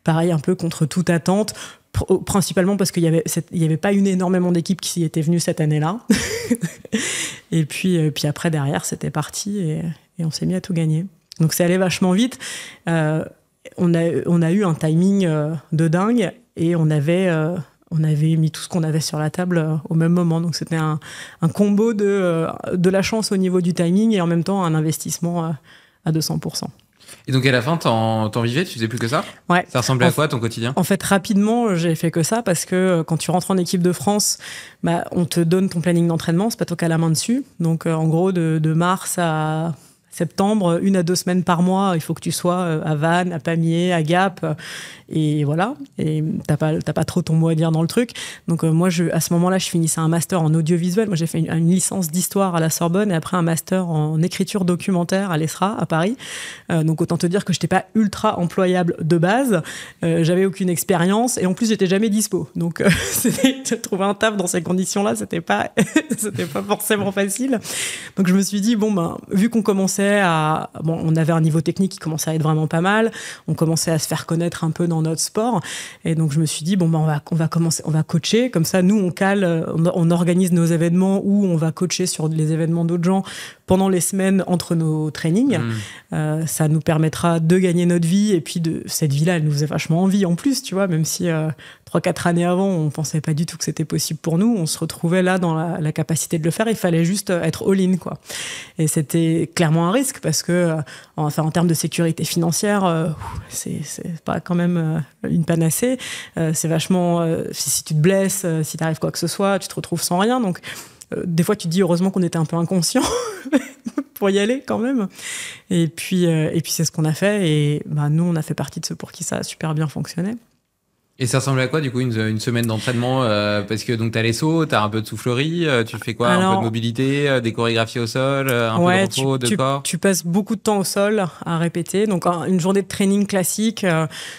S1: pareil, un peu contre toute attente. Principalement parce qu'il y avait pas énormément d'équipes qui étaient venues cette année-là. Et puis après, derrière, c'était parti et on s'est mis à tout gagner. Donc, c'est allé vachement vite. On a eu un timing de dingue et on avait mis tout ce qu'on avait sur la table au même moment. Donc, c'était un combo de la chance au niveau du timing et en même temps un investissement à 200%.
S2: Et donc, à la fin, t'en vivais, tu faisais plus que ça?
S1: Ouais.
S2: Ça ressemblait à quoi, ton quotidien?
S1: En fait, rapidement, j'ai fait que ça parce que quand tu rentres en équipe de France, on te donne ton planning d'entraînement, c'est pas toi qui as la main dessus. Donc, en gros, de mars à septembre, 1 à 2 semaines par mois, il faut que tu sois à Vannes, à Pamiers, à Gap, et voilà. Et t'as pas trop ton mot à dire dans le truc. Donc moi, à ce moment-là, je finissais un master en audiovisuel. Moi, j'ai fait une licence d'histoire à la Sorbonne et après un master en écriture documentaire à l'ESRA, à Paris. Donc autant te dire que j'étais pas ultra employable de base. J'avais aucune expérience et en plus, j'étais jamais dispo. Donc trouver un taf dans ces conditions-là, c'était pas forcément facile. Donc je me suis dit, vu qu'on commençait on avait un niveau technique qui commençait à être vraiment pas mal. On commençait à se faire connaître un peu dans notre sport. Et donc, je me suis dit, on va coacher. Comme ça, nous, on organise nos événements où on va coacher sur les événements d'autres gens pendant les semaines entre nos trainings. Ça nous permettra de gagner notre vie. Et puis, cette vie-là, elle nous faisait vachement envie en plus, tu vois, même si 3-4 années avant, on pensait pas du tout que c'était possible pour nous. On se retrouvait là dans la capacité de le faire. Il fallait juste être all-in, quoi. Et c'était clairement un risque parce que, en termes de sécurité financière, c'est pas quand même une panacée. C'est vachement, si tu te blesses, si t'arrive quoi que ce soit, tu te retrouves sans rien. Donc, des fois, tu te dis heureusement qu'on était un peu inconscient pour y aller quand même. Et puis c'est ce qu'on a fait. Et nous, on a fait partie de ceux pour qui ça a super bien fonctionné.
S2: Et ça ressemble à quoi, du coup, une semaine d'entraînement parce que donc t'as les sauts, t'as un peu de soufflerie, tu fais quoi? Un peu de mobilité, des chorégraphies au sol, un peu de repos, de corps?
S1: Tu passes beaucoup de temps au sol à répéter. Donc, une journée de training classique,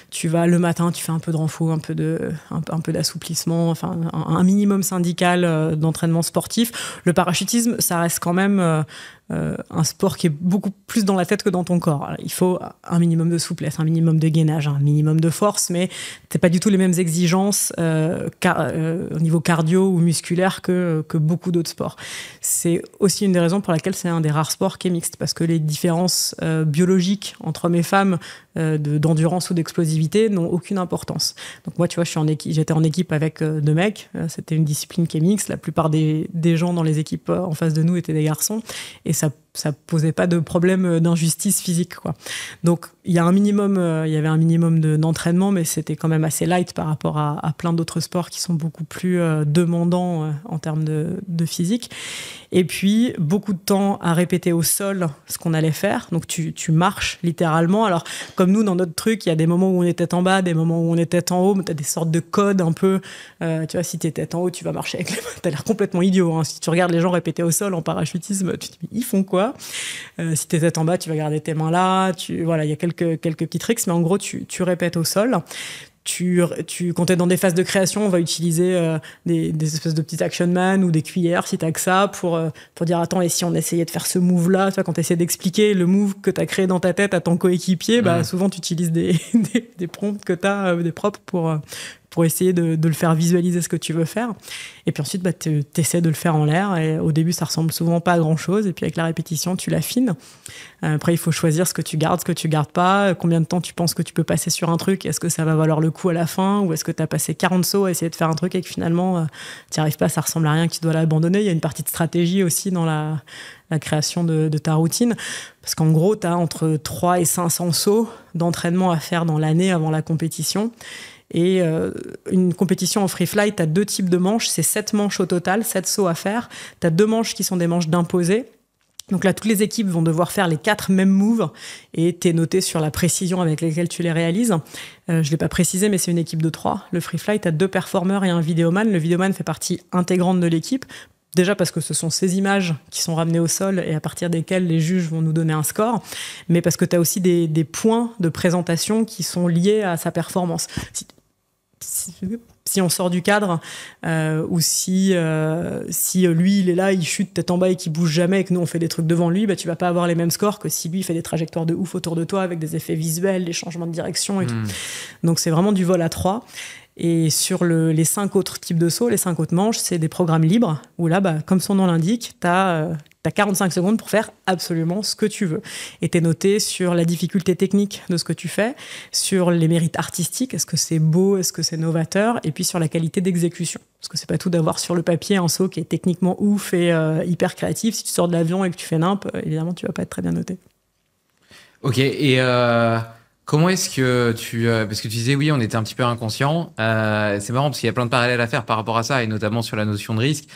S1: tu vas le matin, tu fais un peu de renfo, un peu d'assouplissement, enfin, un minimum syndical d'entraînement sportif. Le parachutisme, ça reste quand même un sport qui est beaucoup plus dans la tête que dans ton corps. Alors, il faut un minimum de souplesse, un minimum de gainage, un minimum de force, mais t'as pas du tout les mêmes exigences au niveau cardio ou musculaire que beaucoup d'autres sports. C'est aussi une des raisons pour laquelle c'est un des rares sports qui est mixte, parce que les différences biologiques entre hommes et femmes d'endurance ou d'explosivité n'ont aucune importance. Donc moi, tu vois, j'étais en équipe avec 2 mecs. C'était une discipline qui est mixte. La plupart des gens dans les équipes en face de nous étaient des garçons. Et ça posait pas de problème d'injustice physique, quoi. Donc il y avait un minimum d'entraînement, mais c'était quand même assez light par rapport à plein d'autres sports qui sont beaucoup plus demandants en termes de physique. Et puis beaucoup de temps à répéter au sol ce qu'on allait faire. Donc tu marches littéralement. Alors comme nous dans notre truc, il y a des moments où on est tête en bas, des moments où on est tête en haut, mais t'as des sortes de codes un peu. Tu vois, si t'es tête en haut, tu vas marcher avec les mains. T'as l'air complètement idiot, hein. Si tu regardes les gens répéter au sol en parachutisme, tu te dis ils font quoi? Si t'es tête en bas, tu vas garder tes mains là. Voilà, il y a quelques petits tricks, mais en gros, tu répètes au sol. Quand t'es dans des phases de création, on va utiliser des espèces de petits action man ou des cuillères, si t'as que ça, pour dire attends, et si on essayait de faire ce move-là, tu vois, quand t'essaies d'expliquer le move que t'as créé dans ta tête à ton coéquipier, souvent tu utilises des prompts que t'as, des props pour essayer de le faire visualiser ce que tu veux faire. Et puis ensuite, tu essaies de le faire en l'air. Et au début, ça ressemble souvent pas à grand-chose. Et puis avec la répétition, tu l'affines. Après, il faut choisir ce que tu gardes pas, combien de temps tu penses que tu peux passer sur un truc. Est-ce que ça va valoir le coup à la fin, ou est-ce que tu as passé 40 sauts à essayer de faire un truc et que finalement, tu n'y arrives pas, ça ressemble à rien, que tu dois l'abandonner. Il y a une partie de stratégie aussi dans la création de ta routine. Parce qu'en gros, tu as entre 3 et 500 sauts d'entraînement à faire dans l'année avant la compétition. Et une compétition en free fly, tu as 2 types de manches. C'est 7 manches au total, 7 sauts à faire. Tu as 2 manches qui sont des manches d'imposés. Donc là, toutes les équipes vont devoir faire les 4 mêmes moves et t'es noté sur la précision avec laquelle tu les réalises. Je ne l'ai pas précisé, mais c'est une équipe de 3. Le free fly, tu as 2 performeurs et un vidéoman. Le vidéoman fait partie intégrante de l'équipe. Déjà parce que ce sont ces images qui sont ramenées au sol et à partir desquelles les juges vont nous donner un score, mais parce que tu as aussi des points de présentation qui sont liés à sa performance. Si on sort du cadre, ou si lui, il est là, il chute tête en bas et qu'il bouge jamais et que nous, on fait des trucs devant lui, tu vas pas avoir les mêmes scores que si lui, il fait des trajectoires de ouf autour de toi avec des effets visuels, des changements de direction et tout. Donc, c'est vraiment du vol à 3. Et sur les 5 autres types de sauts, les 5 autres manches, c'est des programmes libres où là, comme son nom l'indique, t'as 45 secondes pour faire absolument ce que tu veux. Et t'es noté sur la difficulté technique de ce que tu fais, sur les mérites artistiques, est-ce que c'est beau, est-ce que c'est novateur, et puis sur la qualité d'exécution. Parce que c'est pas tout d'avoir sur le papier un saut qui est techniquement ouf et hyper créatif. Si tu sors de l'avion et que tu fais nimp, évidemment, tu vas pas être très bien noté.
S2: Ok, et comment est-ce que parce que tu disais oui, on était un petit peu inconscient. C'est marrant parce qu'il y a plein de parallèles à faire par rapport à ça et notamment sur la notion de risque.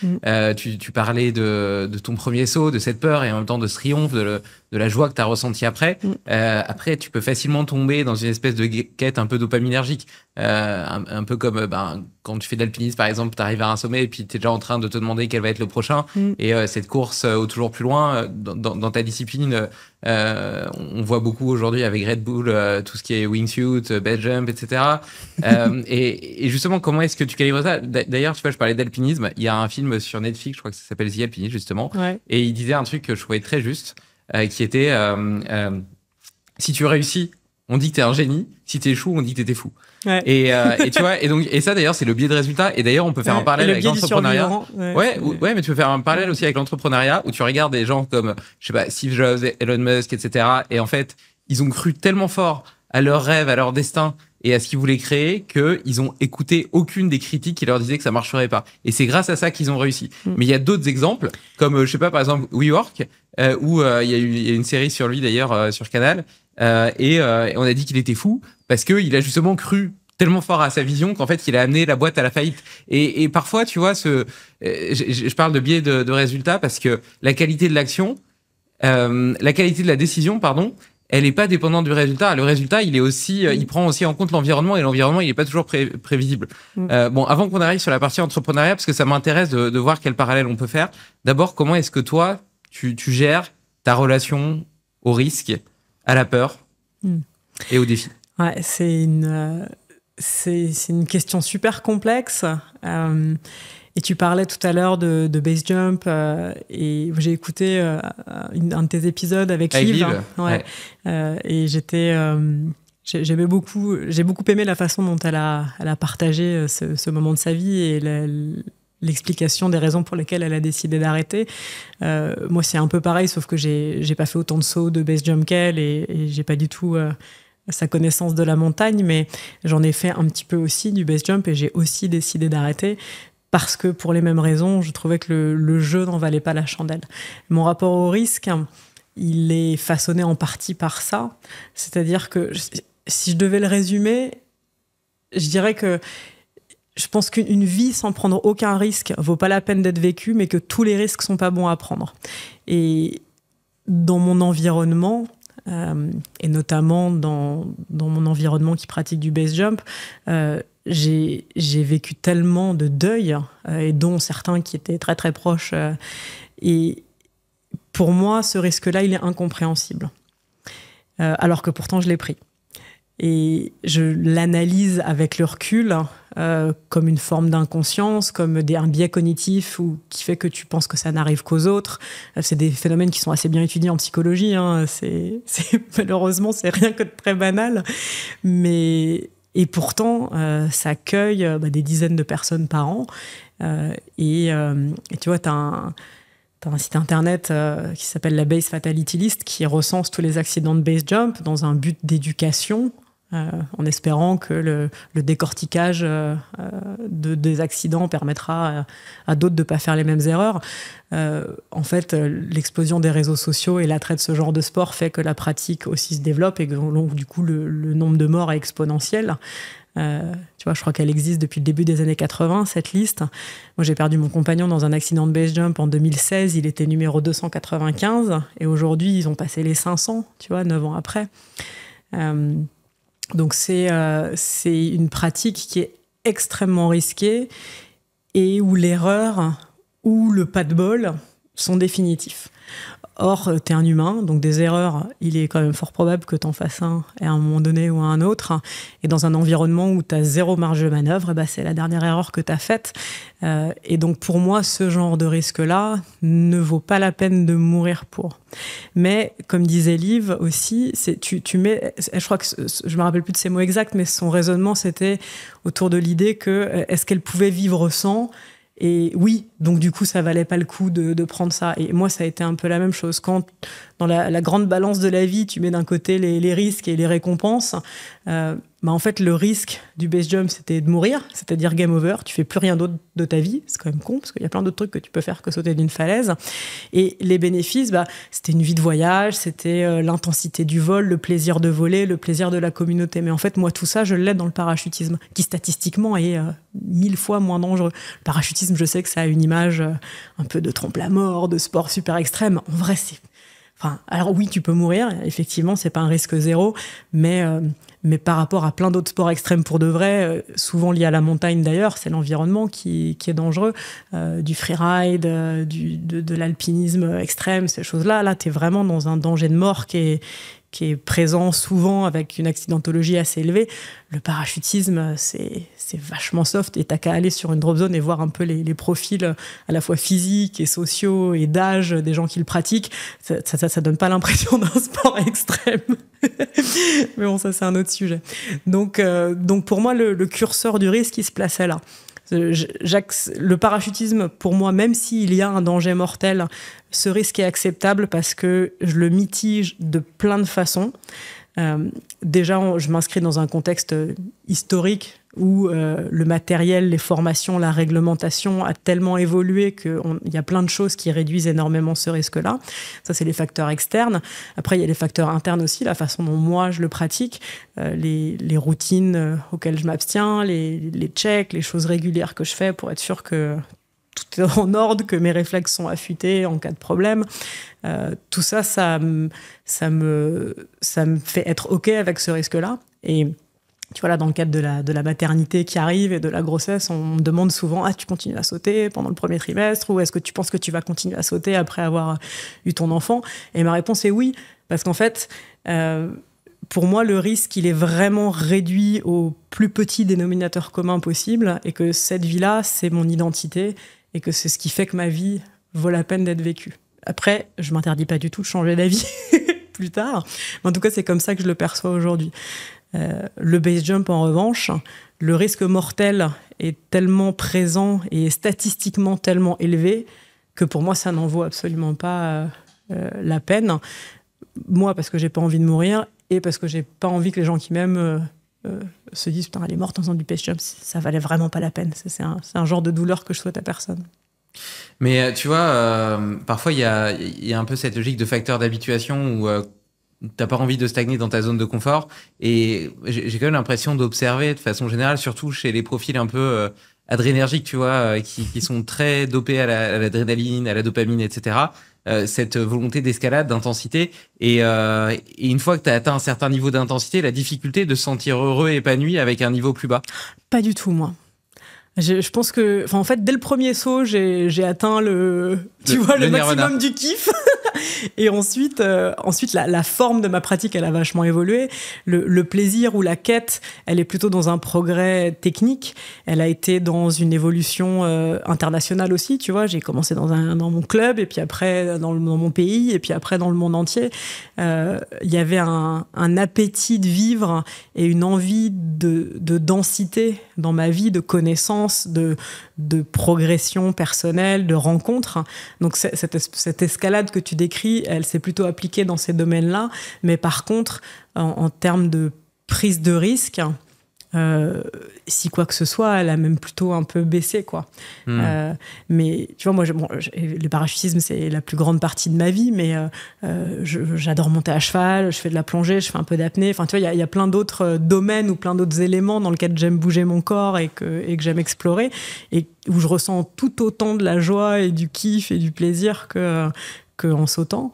S2: Tu parlais de ton premier saut, de cette peur et en même temps de ce triomphe, de la joie que tu as ressenti après. Après, tu peux facilement tomber dans une espèce de quête un peu dopaminergique. Un peu comme quand tu fais de l'alpinisme, par exemple, tu arrives à un sommet et puis tu es déjà en train de te demander quel va être le prochain. Et cette course au toujours plus loin, dans ta discipline, on voit beaucoup aujourd'hui avec Red Bull, tout ce qui est wingsuit, base jump, etc. Et justement, comment est-ce que tu calibres ça? D'ailleurs, tu vois, je parlais d'alpinisme. Il y a un film sur Netflix, je crois que ça s'appelle The Alpinist, justement. Ouais. Et il disait un truc que je trouvais très juste, qui était si tu réussis, on dit que t'es un génie. Si t'échoues, on dit que t'étais fou. Ouais. Et tu vois, et ça d'ailleurs, c'est le biais de résultat. Et d'ailleurs, on peut faire un parallèle avec l'entrepreneuriat. Ouais, mais tu peux faire un parallèle aussi avec l'entrepreneuriat où tu regardes des gens comme, je sais pas, Steve Jobs, Elon Musk, etc. Et en fait, ils ont cru tellement fort à leurs rêves, à leur destin et à ce qu'ils voulaient créer qu'ils ont écouté aucune des critiques qui leur disaient que ça marcherait pas. Et c'est grâce à ça qu'ils ont réussi. Mais il y a d'autres exemples, comme, je sais pas, par exemple, WeWork, où il y a une série sur lui d'ailleurs sur Canal. Et on a dit qu'il était fou parce qu'il a justement cru tellement fort à sa vision qu'en fait il a amené la boîte à la faillite. Et parfois, tu vois, je parle de biais de résultat parce que la qualité de l'action, la qualité de la décision, pardon, elle n'est pas dépendante du résultat. Le résultat, il est aussi, il prend aussi en compte l'environnement et l'environnement, il n'est pas toujours prévisible. Bon, avant qu'on arrive sur la partie entrepreneuriat, parce que ça m'intéresse de voir quel parallèle on peut faire. D'abord, comment est-ce que toi, tu gères ta relation au risque, à la peur et au défi?
S1: Ouais, c'est une question super complexe. Et tu parlais tout à l'heure de base jump et j'ai écouté un de tes épisodes avec Liv. Ouais. Et j'ai beaucoup aimé la façon dont elle a partagé ce moment de sa vie et l'explication des raisons pour lesquelles elle a décidé d'arrêter. Moi, c'est un peu pareil, sauf que j'ai pas fait autant de sauts de base jump qu'elle et j'ai pas du tout sa connaissance de la montagne, mais j'en ai fait un petit peu aussi du base jump et j'ai aussi décidé d'arrêter parce que pour les mêmes raisons, je trouvais que le jeu n'en valait pas la chandelle. Mon rapport au risque, il est façonné en partie par ça. C'est-à-dire que si je devais le résumer, je dirais que je pense qu'une vie sans prendre aucun risque vaut pas la peine d'être vécue, mais que tous les risques sont pas bons à prendre. Et dans mon environnement, et notamment dans mon environnement qui pratique du base jump, j'ai vécu tellement de deuils, et dont certains qui étaient très très proches. Et pour moi, ce risque-là, il est incompréhensible. Alors que pourtant, je l'ai pris. Et je l'analyse avec le recul comme une forme d'inconscience, comme un biais cognitif qui fait que tu penses que ça n'arrive qu'aux autres. C'est des phénomènes qui sont assez bien étudiés en psychologie. Malheureusement, c'est rien que de très banal. Mais Et pourtant, ça accueille des dizaines de personnes par an. Et tu vois, tu as un site internet qui s'appelle la Base Fatality List qui recense tous les accidents de base jump dans un but d'éducation, en espérant que le décortiquage des accidents permettra à d'autres de ne pas faire les mêmes erreurs. En fait, l'explosion des réseaux sociaux et l'attrait de ce genre de sport fait que la pratique aussi se développe et que donc, du coup, le nombre de morts est exponentiel. Tu vois, je crois qu'elle existe depuis le début des années 80, cette liste. Moi, j'ai perdu mon compagnon dans un accident de base jump en 2016. Il était numéro 295. Et aujourd'hui, ils ont passé les 500, tu vois, 9 ans après. Donc, c'est une pratique qui est extrêmement risquée et où l'erreur ou le pas de bol sont définitifs. Or, tu es un humain, donc des erreurs, il est quand même fort probable que tu en fasses un à un moment donné ou à un autre. Et dans un environnement où tu as zéro marge de manœuvre, c'est la dernière erreur que tu as faite. Et donc, pour moi, ce genre de risque-là ne vaut pas la peine de mourir pour. Mais, comme disait Liv aussi, tu mets, je crois que je me rappelle plus de ses mots exacts, mais son raisonnement, c'était autour de l'idée que est-ce qu'elle pouvait vivre sans ? Et oui, donc du coup, ça valait pas le coup de prendre ça. Et moi, ça a été un peu la même chose. Quand, dans la grande balance de la vie, tu mets d'un côté les risques et les récompenses, en fait, le risque du base jump, c'était de mourir, c'est-à-dire game over. Tu fais plus rien d'autre de ta vie. C'est quand même con, parce qu'il y a plein d'autres trucs que tu peux faire que sauter d'une falaise. Et les bénéfices, c'était une vie de voyage, c'était l'intensité du vol, le plaisir de voler, le plaisir de la communauté. Mais en fait, moi, tout ça, je l'ai dans le parachutisme, qui statistiquement est 1000 fois moins dangereux. Le parachutisme, je sais que ça a une image un peu de trompe-la-mort, de sport super extrême. En vrai, alors oui, tu peux mourir, effectivement, c'est pas un risque zéro, mais par rapport à plein d'autres sports extrêmes pour de vrai, souvent liés à la montagne d'ailleurs, c'est l'environnement qui est dangereux, du freeride, de l'alpinisme extrême, ces choses-là. Là, tu es vraiment dans un danger de mort qui est présent souvent avec une accidentologie assez élevée. Le parachutisme, c'est vachement soft et t'as qu'à aller sur une drop zone et voir un peu les profils à la fois physiques et sociaux et d'âge des gens qui le pratiquent. Ça donne pas l'impression d'un sport extrême. Mais bon, ça, c'est un autre sujet. Donc pour moi, le curseur du risque, il se plaçait là. Le parachutisme, pour moi, même s'il y a un danger mortel, ce risque est acceptable parce que je le mitige de plein de façons. Déjà, je m'inscris dans un contexte historique où le matériel, les formations, la réglementation a tellement évolué qu'il y a plein de choses qui réduisent énormément ce risque-là. Ça, c'est les facteurs externes. Après, il y a les facteurs internes aussi, la façon dont moi, je le pratique, les routines auxquelles je m'abstiens, les checks, les choses régulières que je fais pour être sûr que tout est en ordre, que mes réflexes sont affûtés en cas de problème. Tout ça, ça me fait être OK avec ce risque-là. Et tu vois, là, dans le cadre de la maternité qui arrive et de la grossesse, on me demande souvent « Ah, tu continues à sauter pendant le premier trimestre ou est-ce que tu penses que tu vas continuer à sauter après avoir eu ton enfant ?» Et ma réponse est oui, parce qu'en fait, pour moi, le risque, il est vraiment réduit au plus petit dénominateur commun possible et que cette vie-là, c'est mon identité et que c'est ce qui fait que ma vie vaut la peine d'être vécue. Après, je ne m'interdis pas du tout de changer d'avis plus tard, mais en tout cas, c'est comme ça que je le perçois aujourd'hui. Le base jump, en revanche, le risque mortel est tellement présent et statistiquement tellement élevé que pour moi, ça n'en vaut absolument pas la peine. Moi, parce que j'ai pas envie de mourir et parce que j'ai pas envie que les gens qui m'aiment se disent « Putain, elle est morte en faisant du base jump, ça valait vraiment pas la peine. » C'est un genre de douleur que je souhaite à personne.
S2: Mais tu vois, parfois, il y a un peu cette logique de facteur d'habituation où t'as pas envie de stagner dans ta zone de confort. Et j'ai quand même l'impression d'observer de façon générale, surtout chez les profils un peu adrénergiques, tu vois, qui sont très dopés à l'adrénaline, à la dopamine, etc. Cette volonté d'escalade, d'intensité. Et une fois que tu as atteint un certain niveau d'intensité, la difficulté de se sentir heureux et épanoui avec un niveau plus bas.
S1: Pas du tout, moi. Je pense que, en fait, dès le premier saut, j'ai atteint le maximum du kiff. Et ensuite, la forme de ma pratique, elle a vachement évolué. Le plaisir ou la quête, elle est plutôt dans un progrès technique. Elle a été dans une évolution internationale aussi, tu vois. J'ai commencé dans mon club, et puis après dans mon pays, et puis après dans le monde entier. Il y avait un appétit de vivre et une envie de densité dans ma vie, de connaissances, de progression personnelle, de rencontres. Donc cette escalade que tu décris, elle s'est plutôt appliquée dans ces domaines-là. Mais par contre, en termes de prise de risque, si quoi que ce soit, elle a même plutôt un peu baissé, quoi. Mais tu vois, moi, le parachutisme, c'est la plus grande partie de ma vie, mais j'adore monter à cheval, je fais de la plongée, je fais un peu d'apnée. Enfin, tu vois, il y a plein d'autres domaines ou plein d'autres éléments dans lesquels j'aime bouger mon corps et que j'aime explorer, et où je ressens tout autant de la joie et du kiff et du plaisir qu'en sautant.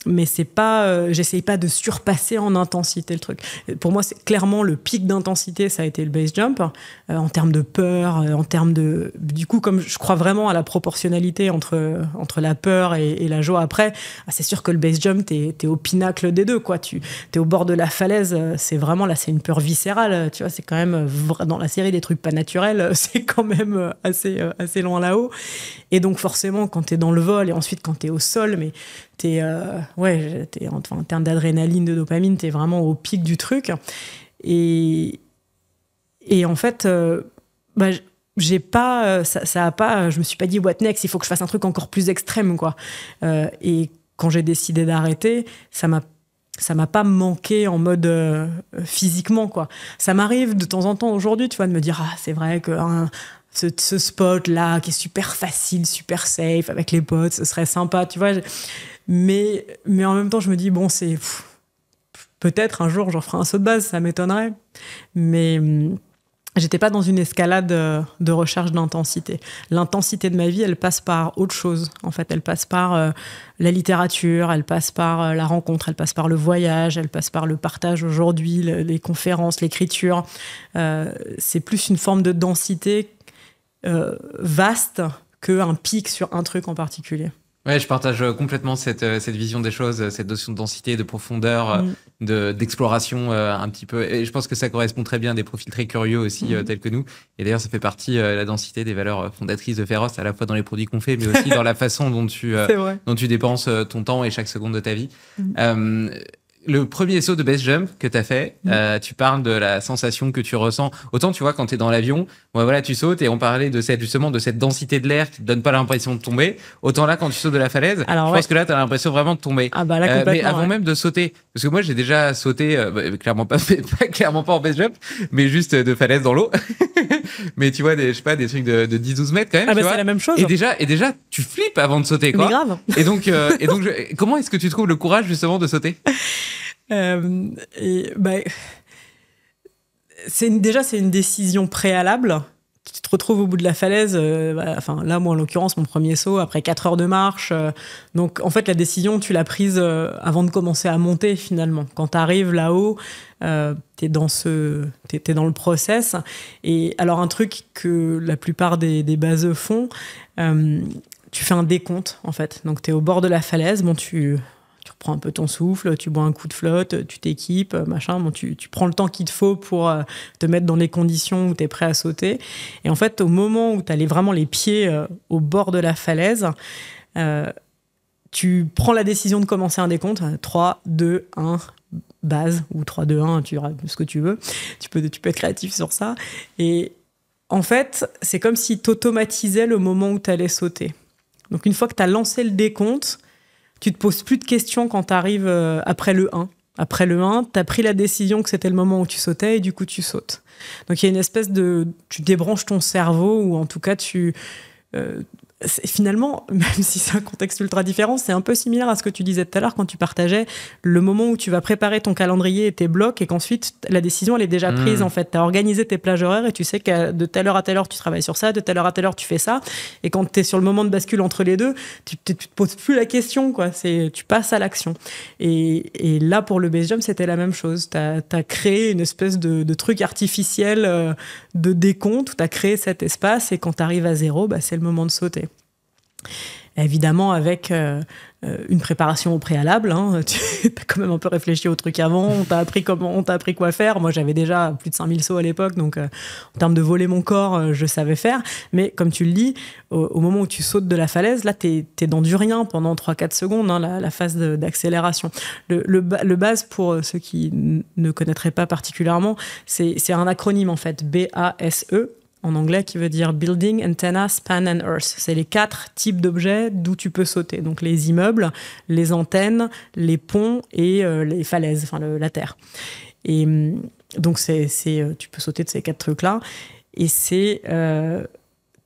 S1: Mais c'est pas, j'essaye pas de surpasser en intensité le truc. Pour moi, c'est clairement le pic d'intensité, ça a été le base jump, en termes de peur, en termes de... Du coup, comme je crois vraiment à la proportionnalité entre la peur et la joie après, c'est sûr que le base jump, t'es au pinacle des deux, quoi. T'es au bord de la falaise, c'est vraiment, là, c'est une peur viscérale, tu vois, c'est quand même, dans la série des trucs pas naturels, c'est quand même assez loin là-haut. Et donc, forcément, quand t'es dans le vol et ensuite quand t'es au sol, mais en termes d'adrénaline, de dopamine, t'es vraiment au pic du truc. Et en fait, j'ai pas, ça a pas, je me suis pas dit what next, il faut que je fasse un truc encore plus extrême, quoi. Et quand j'ai décidé d'arrêter, ça m'a pas manqué en mode physiquement, quoi. Ça m'arrive de temps en temps aujourd'hui, tu vois, de me dire, c'est vrai que ce spot-là, qui est super facile, super safe, avec les potes, ce serait sympa, tu vois. Mais en même temps, je me dis, bon, peut-être un jour, j'en ferai un saut de base, ça m'étonnerait. Mais j'étais pas dans une escalade de recherche d'intensité. L'intensité de ma vie, elle passe par autre chose. En fait, elle passe par la littérature, elle passe par la rencontre, elle passe par le voyage, elle passe par le partage aujourd'hui, les conférences, l'écriture. C'est plus une forme de densité vaste qu'un pic sur un truc en particulier.
S2: Ouais, je partage complètement cette vision des choses, cette notion de densité, de profondeur, d'exploration un petit peu. Et je pense que ça correspond très bien à des profils très curieux aussi, tels que nous. Et d'ailleurs, ça fait partie, la densité, des valeurs fondatrices de Pharos, à la fois dans les produits qu'on fait, mais aussi dans la façon dont tu dépenses ton temps et chaque seconde de ta vie. Le premier saut de base jump que tu as fait, tu parles de la sensation que tu ressens. Autant, tu vois, quand tu es dans l'avion, voilà, tu sautes et on parlait de cette densité de l'air qui te donne pas l'impression de tomber. Autant là, quand tu sautes de la falaise, je pense que là, tu as l'impression vraiment de tomber.
S1: Ah bah là, complètement,
S2: mais avant même de sauter, parce que moi, j'ai déjà sauté, clairement pas en base jump, mais juste de falaise dans l'eau. Mais tu vois, des trucs de 10-12 mètres quand même.
S1: Ah bah c'est la même chose.
S2: Et déjà, tu flippes avant de sauter, quoi.
S1: Mais grave.
S2: Et donc, comment est-ce que tu trouves le courage justement de sauter?
S1: C'est une décision préalable. Tu te retrouves au bout de la falaise, là, moi, en l'occurrence, mon premier saut, après 4 heures de marche. Donc, en fait, la décision, tu l'as prise avant de commencer à monter, finalement. Quand tu arrives là-haut, t'es dans le process. Et alors, un truc que la plupart des baseux font, tu fais un décompte, en fait. Donc, t'es au bord de la falaise, tu reprends un peu ton souffle, tu bois un coup de flotte, tu t'équipes, machin. Bon, tu prends le temps qu'il te faut pour te mettre dans les conditions où tu es prêt à sauter. Et en fait, au moment où tu as vraiment les pieds au bord de la falaise, tu prends la décision de commencer un décompte. 3, 2, 1, base, ou 3, 2, 1, tu diras ce que tu veux. Tu peux être créatif sur ça. Et en fait, c'est comme si tu automatisais le moment où tu allais sauter. Donc, une fois que tu as lancé le décompte, tu te poses plus de questions quand tu arrives après le 1. Après le 1, tu as pris la décision que c'était le moment où tu sautais et du coup, tu sautes. Donc, il y a une espèce de... Tu débranches ton cerveau ou en tout cas, finalement, même si c'est un contexte ultra différent, c'est un peu similaire à ce que tu disais tout à l'heure quand tu partageais le moment où tu vas préparer ton calendrier et tes blocs et qu'ensuite la décision elle est déjà prise en fait. Tu as organisé tes plages horaires et tu sais que de telle heure à telle heure tu travailles sur ça, de telle heure à telle heure tu fais ça, et quand tu es sur le moment de bascule entre les deux, tu te poses plus la question, quoi. Tu passes à l'action. Et là pour le base jump c'était la même chose. Tu as créé une espèce de truc artificiel de décompte où tu as créé cet espace et quand tu arrives à 0, c'est le moment de sauter. évidemment avec une préparation au préalable. Hein. Tu as quand même un peu réfléchi au truc avant, on t'a appris quoi faire. Moi, j'avais déjà plus de 5000 sauts à l'époque, donc en termes de voler mon corps, je savais faire. Mais comme tu le dis, au moment où tu sautes de la falaise, là, t'es dans du rien pendant 3-4 secondes, hein, la phase d'accélération. Le base, pour ceux qui ne connaîtraient pas particulièrement, c'est un acronyme en fait, BASE, en anglais, qui veut dire Building, Antenna, Span and Earth. C'est les 4 types d'objets d'où tu peux sauter. Donc les immeubles, les antennes, les ponts et les falaises, enfin la terre. Et donc tu peux sauter de ces 4 trucs-là. Et c'est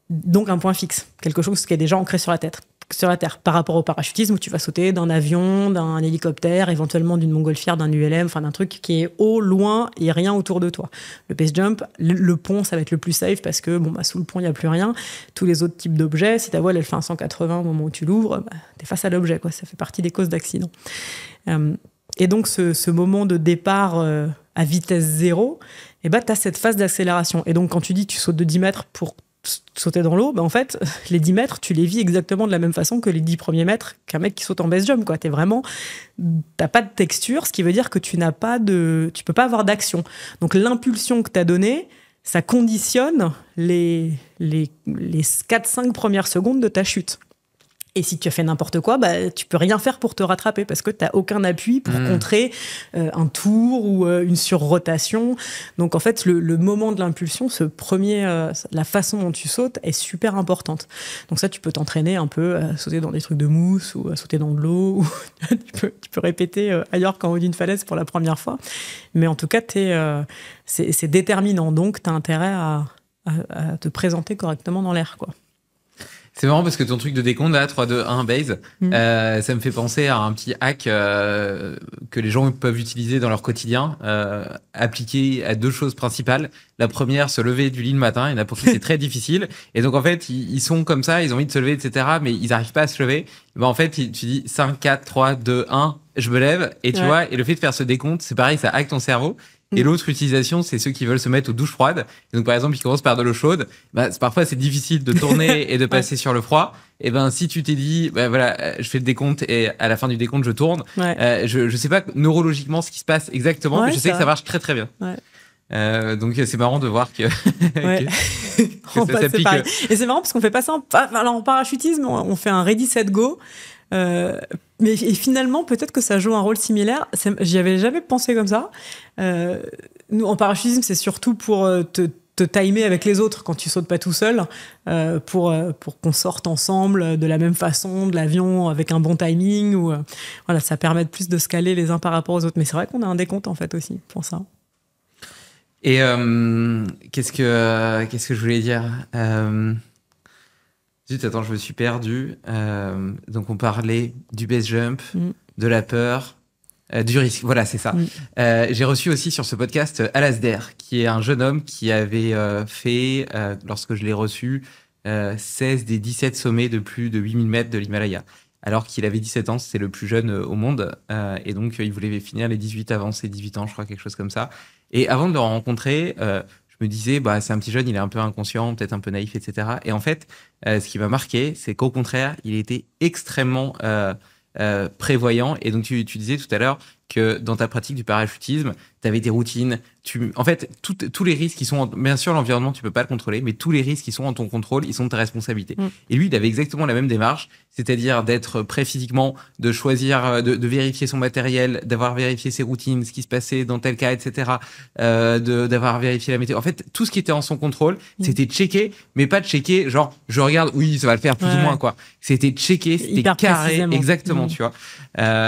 S1: donc un point fixe, quelque chose qui est déjà ancré sur la Terre, par rapport au parachutisme où tu vas sauter d'un avion, d'un hélicoptère, éventuellement d'une montgolfière, d'un ULM, enfin d'un truc qui est haut, loin et rien autour de toi. Le base jump, le pont, ça va être le plus safe parce que sous le pont, il n'y a plus rien. Tous les autres types d'objets, si ta voile elle fait un 180 au moment où tu l'ouvres, t'es face à l'objet, quoi. Ça fait partie des causes d'accident. Et donc ce moment de départ à vitesse zéro, t'as cette phase d'accélération. Et donc quand tu dis tu sautes de 10 mètres pour sauter dans l'eau, en fait, les 10 mètres, tu les vis exactement de la même façon que les 10 premiers mètres qu'un mec qui saute en base jump, quoi. T'as pas de texture, ce qui veut dire que tu peux pas avoir d'action. Donc l'impulsion que t'as donnée, ça conditionne les 4-5 premières secondes de ta chute. Et si tu as fait n'importe quoi, tu peux rien faire pour te rattraper parce que tu n'as aucun appui pour contrer un tour ou une surrotation. Donc en fait, le moment de l'impulsion, la façon dont tu sautes est super importante. Donc ça, tu peux t'entraîner un peu à sauter dans des trucs de mousse ou à sauter dans de l'eau. Ou tu peux répéter ailleurs qu'en haut d'une falaise pour la première fois. Mais en tout cas, c'est déterminant. Donc tu as intérêt à te présenter correctement dans l'air, quoi.
S2: C'est marrant parce que ton truc de décompte, là, 3, 2, 1, base, ça me fait penser à un petit hack que les gens peuvent utiliser dans leur quotidien, appliqué à 2 choses principales. La première, se lever du lit le matin. Il y en a pour qui c'est très difficile. Et donc, en fait, ils sont comme ça, ils ont envie de se lever, etc., mais ils n'arrivent pas à se lever. En fait, tu dis 5, 4, 3, 2, 1, je me lève. Et tu vois, et le fait de faire ce décompte, c'est pareil, ça hack ton cerveau. Et l'autre utilisation, c'est ceux qui veulent se mettre aux douches froides. Et donc, par exemple, ils commencent par de l'eau chaude. Parfois, c'est difficile de tourner et de passer sur le froid. Et si tu t'es dit, voilà, je fais le décompte et à la fin du décompte, je tourne. Je sais pas neurologiquement ce qui se passe exactement, mais je sais que ça marche très, très bien. Donc, c'est marrant de voir que, que ça s'applique.
S1: Et c'est marrant parce qu'on fait pas ça en parachutisme, on fait un ready, set, go. Mais finalement, peut-être que ça joue un rôle similaire. J'y avais jamais pensé comme ça. Nous, en parachutisme, c'est surtout pour te timer avec les autres quand tu sautes pas tout seul, pour qu'on sorte ensemble de la même façon de l'avion avec un bon timing. Voilà, ça permet plus de se caler les uns par rapport aux autres. Mais c'est vrai qu'on a un décompte en fait aussi pour ça.
S2: Et qu'est-ce que je voulais dire? Attends, je me suis perdu. Donc, on parlait du base jump, de la peur, du risque. Voilà, c'est ça. J'ai reçu aussi sur ce podcast Alasdair, qui est un jeune homme qui avait fait, lorsque je l'ai reçu, 16 des 17 sommets de plus de 8000 mètres de l'Himalaya. Alors qu'il avait 17 ans, c'est le plus jeune au monde. Et donc, il voulait finir les 18 avant ses 18 ans, je crois, quelque chose comme ça. Et avant de le rencontrer, je me disais, c'est un petit jeune, il est un peu inconscient, peut-être un peu naïf, etc. Et en fait, ce qui m'a marqué, c'est qu'au contraire, il était extrêmement prévoyant. Et donc, tu disais tout à l'heure que dans ta pratique du parachutisme, tu avais des routines. En fait, tous les risques qui sont... Bien sûr, l'environnement, tu peux pas le contrôler, mais tous les risques qui sont en ton contrôle, ils sont de ta responsabilité. Et lui, il avait exactement la même démarche, c'est-à-dire d'être prêt physiquement, de choisir, de vérifier son matériel, d'avoir vérifié ses routines, ce qui se passait dans tel cas, etc., d'avoir vérifié la météo. En fait, tout ce qui était en son contrôle, c'était checké, mais pas checké, genre, je regarde, oui, ça va le faire plus ou moins, quoi. C'était checké, c'était carré, exactement, tu vois.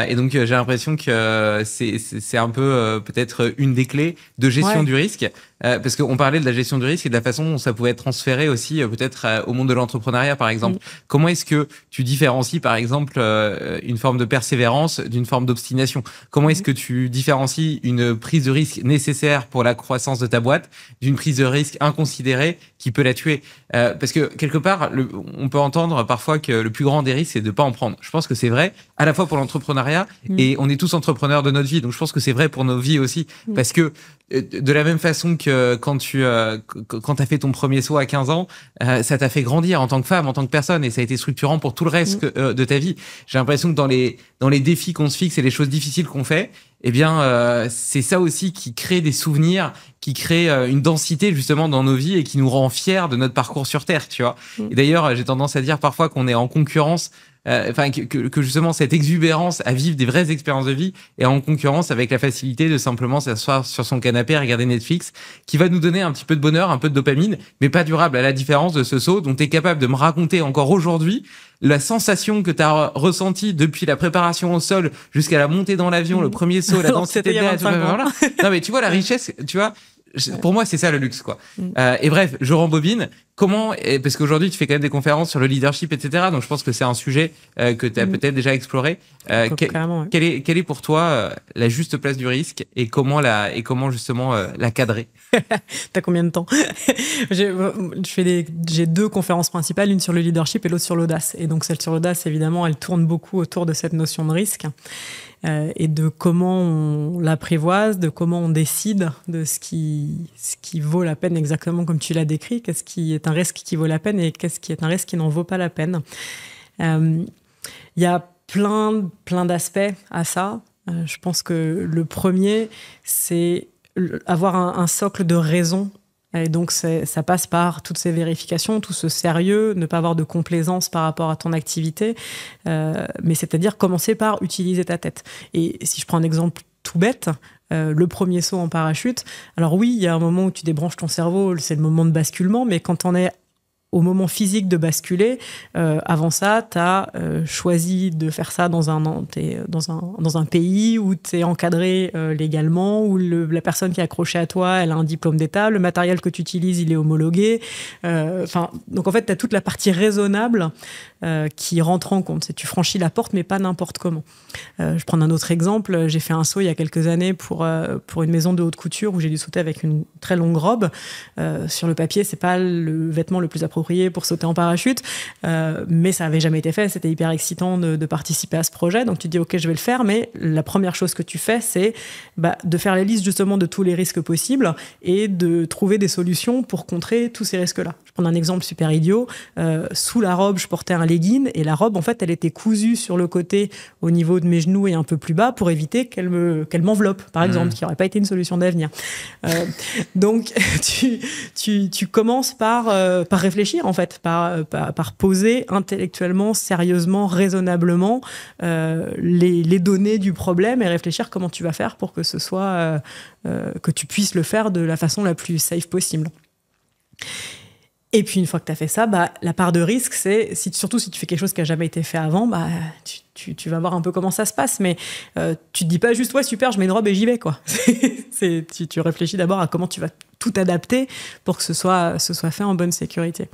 S2: Et donc, j'ai l'impression que c'est un peu peut-être une des clés de gestion du risque, parce qu'on parlait de la gestion du risque et de la façon dont ça pouvait être transféré aussi peut-être au monde de l'entrepreneuriat, par exemple. Comment est-ce que tu différencies, par exemple, une forme de persévérance d'une forme d'obstination? Comment est-ce que tu différencies une prise de risque nécessaire pour la croissance de ta boîte d'une prise de risque inconsidérée qui peut la tuer? Parce que quelque part, on peut entendre parfois que le plus grand des risques, c'est de pas en prendre. Je pense que c'est vrai, à la fois pour l'entrepreneuriat, et on est tous entrepreneurs entrepreneurs de notre vie. Donc je pense que c'est vrai pour nos vies aussi, parce que de la même façon que quand t'as fait ton premier saut à 15 ans, ça t'a fait grandir en tant que femme, en tant que personne, et ça a été structurant pour tout le reste de ta vie. J'ai l'impression que dans les défis qu'on se fixe et les choses difficiles qu'on fait, eh bien, c'est ça aussi qui crée des souvenirs, qui crée une densité justement dans nos vies et qui nous rend fiers de notre parcours sur Terre, tu vois. Et d'ailleurs, j'ai tendance à dire parfois qu'on est en concurrence, que justement cette exubérance à vivre des vraies expériences de vie est en concurrence avec la facilité de simplement s'asseoir sur son canapé et regarder Netflix, qui va nous donner un petit peu de bonheur, un peu de dopamine, mais pas durable, à la différence de ce saut dont tu es capable de me raconter encore aujourd'hui la sensation que tu as ressentie depuis la préparation au sol jusqu'à la montée dans l'avion, le premier saut, la densité de l'air. Non mais tu vois la richesse, tu vois. Pour moi, c'est ça le luxe, quoi. Et bref, je rembobine. Parce qu'aujourd'hui, tu fais quand même des conférences sur le leadership, etc. Donc, je pense que c'est un sujet que tu as peut-être déjà exploré. Quelle est pour toi la juste place du risque et comment justement la cadrer?
S1: T'as combien de temps? J'ai 2 conférences principales, une sur le leadership et l'autre sur l'audace. Et donc, celle sur l'audace, évidemment, elle tourne beaucoup autour de cette notion de risque. Et de comment on l'apprivoise, de comment on décide de ce qui vaut la peine exactement comme tu l'as décrit, qu'est-ce qui est un risque qui vaut la peine et qu'est-ce qui est un risque qui n'en vaut pas la peine. Il y a plein d'aspects à ça. Je pense que le premier, c'est avoir un socle de raison. Et donc, ça passe par toutes ces vérifications, tout ce sérieux, ne pas avoir de complaisance par rapport à ton activité, mais c'est-à-dire commencer par utiliser ta tête. Et si je prends un exemple tout bête, le premier saut en parachute, alors oui, il y a un moment où tu débranches ton cerveau, c'est le moment de basculement, mais quand on est au moment physique de basculer, avant ça, tu as choisi de faire ça dans un pays où tu es encadré légalement, où la personne qui est accrochée à toi, elle a un diplôme d'État, le matériel que tu utilises, il est homologué. Donc en fait, tu as toute la partie raisonnable qui rentre en compte. Tu franchis la porte, mais pas n'importe comment. Je prends un autre exemple. J'ai fait un saut il y a quelques années pour une maison de haute couture où j'ai dû sauter avec une très longue robe. Sur le papier, c'est pas le vêtement le plus approprié pour sauter en parachute, mais ça avait jamais été fait. C'était hyper excitant de participer à ce projet. Donc tu te dis ok, je vais le faire, mais la première chose que tu fais, c'est de faire la liste justement de tous les risques possibles et de trouver des solutions pour contrer tous ces risques-là. Je prends un exemple super idiot. Sous la robe, je portais un legging et la robe, en fait, elle était cousue sur le côté au niveau de mes genoux et un peu plus bas pour éviter qu'elle m'enveloppe, par exemple, qui n'aurait pas été une solution d'avenir. Donc tu commences par réfléchir, en fait, par poser intellectuellement, sérieusement, raisonnablement les données du problème et réfléchir comment tu vas faire pour que ce soit que tu puisses le faire de la façon la plus safe possible. Et puis, une fois que tu as fait ça, la part de risque, c'est, surtout si tu fais quelque chose qui n'a jamais été fait avant, tu vas voir un peu comment ça se passe. Mais tu te dis pas juste, ouais, super, je mets une robe et j'y vais, quoi. Tu réfléchis d'abord à comment tu vas tout adapter pour que ce soit fait en bonne sécurité.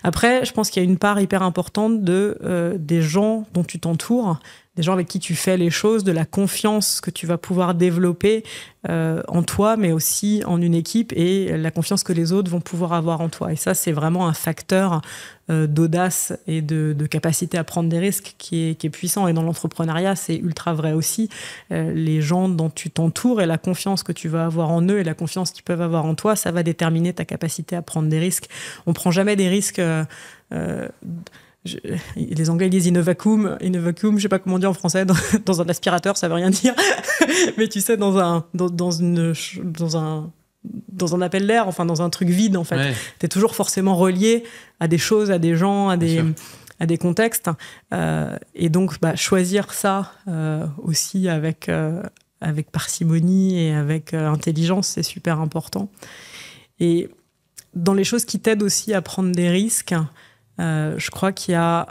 S1: Après, je pense qu'il y a une part hyper importante des gens dont tu t'entoures, des gens avec qui tu fais les choses, de la confiance que tu vas pouvoir développer en toi, mais aussi en une équipe, et la confiance que les autres vont pouvoir avoir en toi. Et ça, c'est vraiment un facteur d'audace et de capacité à prendre des risques qui est puissant. Et dans l'entrepreneuriat, c'est ultra vrai aussi. Les gens dont tu t'entoures et la confiance que tu vas avoir en eux et la confiance qu'ils peuvent avoir en toi, ça va déterminer ta capacité à prendre des risques. On prend jamais des risques... les Anglais disent in a vacuum, je sais pas comment on dit en français, dans un aspirateur, ça veut rien dire, mais tu sais, dans un appel d'air, enfin dans un truc vide, en fait. Ouais. T'es toujours forcément relié à des choses, à des gens, à des contextes, et donc choisir ça aussi avec parcimonie et avec intelligence, c'est super important. Et dans les choses qui t'aident aussi à prendre des risques, je crois qu'il y a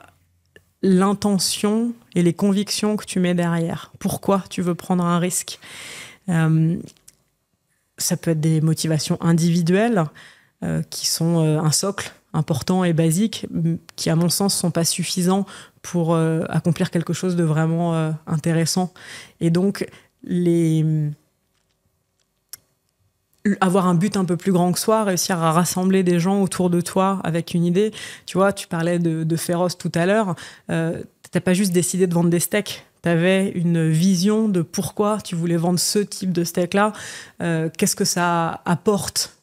S1: l'intention et les convictions que tu mets derrière. Pourquoi tu veux prendre un risque ? Ça peut être des motivations individuelles qui sont un socle important et basique, qui à mon sens ne sont pas suffisants pour accomplir quelque chose de vraiment intéressant. Et donc, avoir un but un peu plus grand que soi, réussir à rassembler des gens autour de toi avec une idée. Tu vois, tu parlais de féroce tout à l'heure. T'as pas juste décidé de vendre des steaks tu avais une vision de pourquoi tu voulais vendre ce type de steak-là, qu'est-ce que ça apporte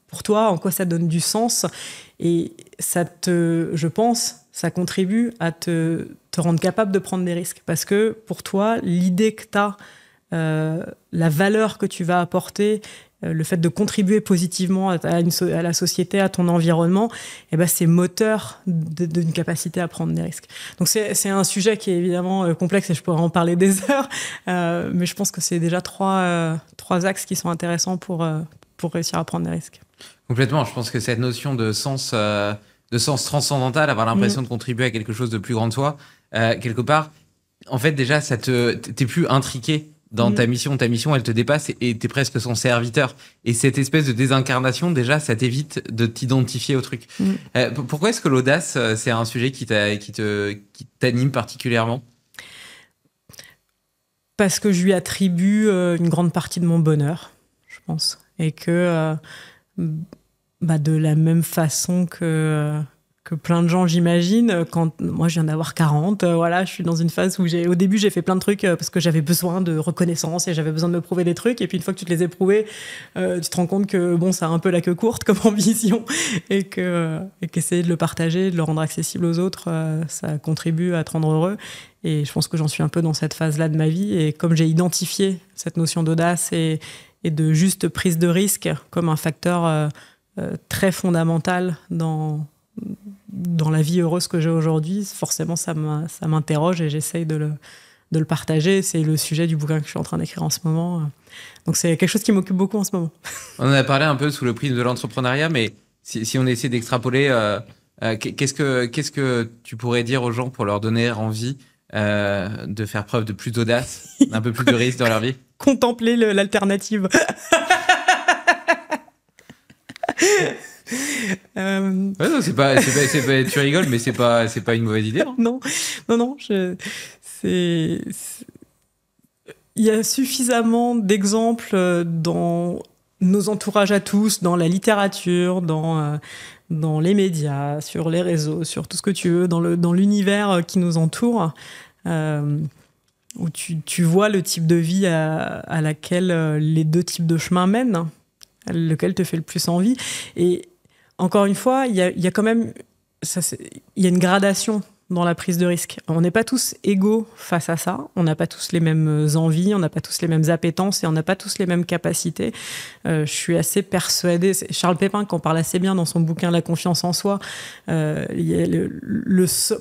S1: pour toi, en quoi ça donne du sens. Et je pense, ça contribue à te rendre capable de prendre des risques. Parce que pour toi, l'idée que tu as, la valeur que tu vas apporter, le fait de contribuer positivement à la société, à ton environnement, eh ben, c'est moteur d'une capacité à prendre des risques. Donc c'est un sujet qui est évidemment complexe et je pourrais en parler des heures, mais je pense que c'est déjà trois axes qui sont intéressants pour réussir à prendre des risques.
S2: Complètement, je pense que cette notion de sens transcendantal, avoir l'impression de contribuer à quelque chose de plus grand que soi, quelque part, en fait déjà, t'es plus intriqué dans ta mission. Ta mission, elle te dépasse et t'es presque son serviteur. Et cette espèce de désincarnation, déjà, ça t'évite de t'identifier au truc. Pourquoi est-ce que l'audace, c'est un sujet qui t'anime particulièrement ?
S1: Parce que je lui attribue une grande partie de mon bonheur, je pense. Et que de la même façon que plein de gens, j'imagine, quand moi je viens d'avoir 40, voilà, je suis dans une phase où au début j'ai fait plein de trucs parce que j'avais besoin de reconnaissance et j'avais besoin de me prouver des trucs, et puis une fois que tu te les as prouvés, tu te rends compte que bon, ça a un peu la queue courte comme ambition, et qu'essayer de le partager, de le rendre accessible aux autres, ça contribue à te rendre heureux. Et je pense que j'en suis un peu dans cette phase-là de ma vie, et comme j'ai identifié cette notion d'audace et de juste prise de risque comme un facteur très fondamental dans la vie heureuse que j'ai aujourd'hui, forcément ça m'interroge et j'essaye de le partager. C'est le sujet du bouquin que je suis en train d'écrire en ce moment. Donc c'est quelque chose qui m'occupe beaucoup en ce moment.
S2: On en a parlé un peu sous le prisme de l'entrepreneuriat, mais si on essaie d'extrapoler, qu'est-ce que tu pourrais dire aux gens pour leur donner envie de faire preuve de plus d'audace, d'un peu plus de risque dans leur vie ?
S1: Contempler l'alternative.
S2: Ouais, non, tu rigoles, mais c'est pas une mauvaise idée. Hein.
S1: Non. Il y a suffisamment d'exemples dans nos entourages à tous, dans la littérature, dans les médias, sur les réseaux, sur tout ce que tu veux, dans l'univers qui nous entoure, où tu vois le type de vie à laquelle les deux types de chemins mènent, lequel te fait le plus envie. Et encore une fois, il y a quand même il y a une gradation dans la prise de risque. On n'est pas tous égaux face à ça. On n'a pas tous les mêmes envies, on n'a pas tous les mêmes appétences et on n'a pas tous les mêmes capacités. Je suis assez persuadée, c'est Charles Pépin qui en parle assez bien dans son bouquin La confiance en soi. Il y a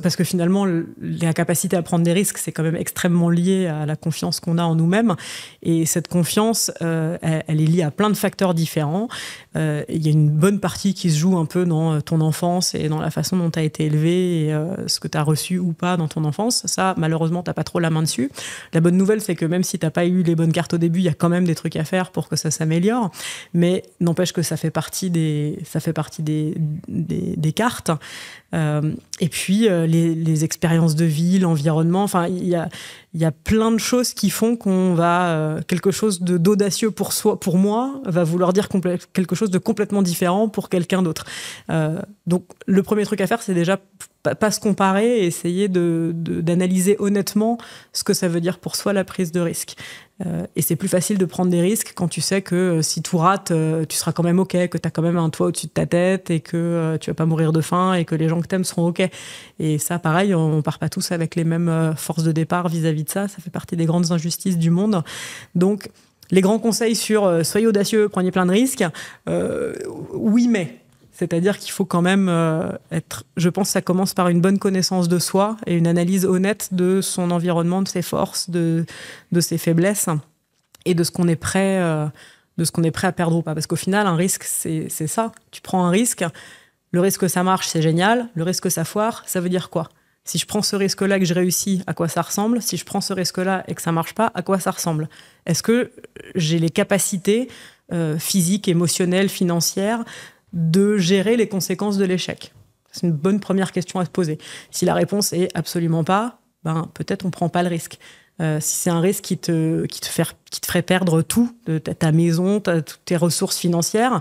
S1: parce que finalement, la capacité à prendre des risques, c'est quand même extrêmement lié à la confiance qu'on a en nous-mêmes. Et cette confiance, elle est liée à plein de facteurs différents. Il y a une bonne partie qui se joue un peu dans ton enfance et dans la façon dont tu as été élevé et ce que tu as reçu ou pas dans ton enfance. Ça, malheureusement, tu n'as pas trop la main dessus. La bonne nouvelle, c'est que même si tu n'as pas eu les bonnes cartes au début, il y a quand même des trucs à faire pour que ça s'améliore. Mais n'empêche que ça fait partie des cartes. Et puis, les expériences de vie, l'environnement, enfin, il y a plein de choses qui font qu'on va... quelque chose d'audacieux pour moi va vouloir dire quelque chose de complètement différent pour quelqu'un d'autre. Donc, le premier truc à faire, c'est déjà pas se comparer et essayer d'analyser honnêtement ce que ça veut dire pour soi la prise de risque. Et c'est plus facile de prendre des risques quand tu sais que si tout rate, tu seras quand même OK, que tu as quand même un toit au-dessus de ta tête et que tu vas pas mourir de faim et que les gens que t'aimes seront OK. Et ça, pareil, on part pas tous avec les mêmes forces de départ vis-à-vis de ça. Ça fait partie des grandes injustices du monde. Donc, les grands conseils sur soyez audacieux, prenez plein de risques, oui, mais... C'est-à-dire qu'il faut quand même être... Je pense que ça commence par une bonne connaissance de soi et une analyse honnête de son environnement, de ses forces, de ses faiblesses et de ce qu'on est prêt à perdre ou pas. Parce qu'au final, un risque, c'est ça. Tu prends un risque, le risque que ça marche, c'est génial. Le risque que ça foire, ça veut dire quoi ? Si je prends ce risque-là et que je réussis, à quoi ça ressemble ? Si je prends ce risque-là et que ça marche pas, à quoi ça ressemble ? Est-ce que j'ai les capacités physiques, émotionnelles, financières de gérer les conséquences de l'échec ? C'est une bonne première question à se poser. Si la réponse est absolument pas, peut-être on prend pas le risque. Si c'est un risque qui te ferait perdre tout, ta maison, toutes tes ressources financières,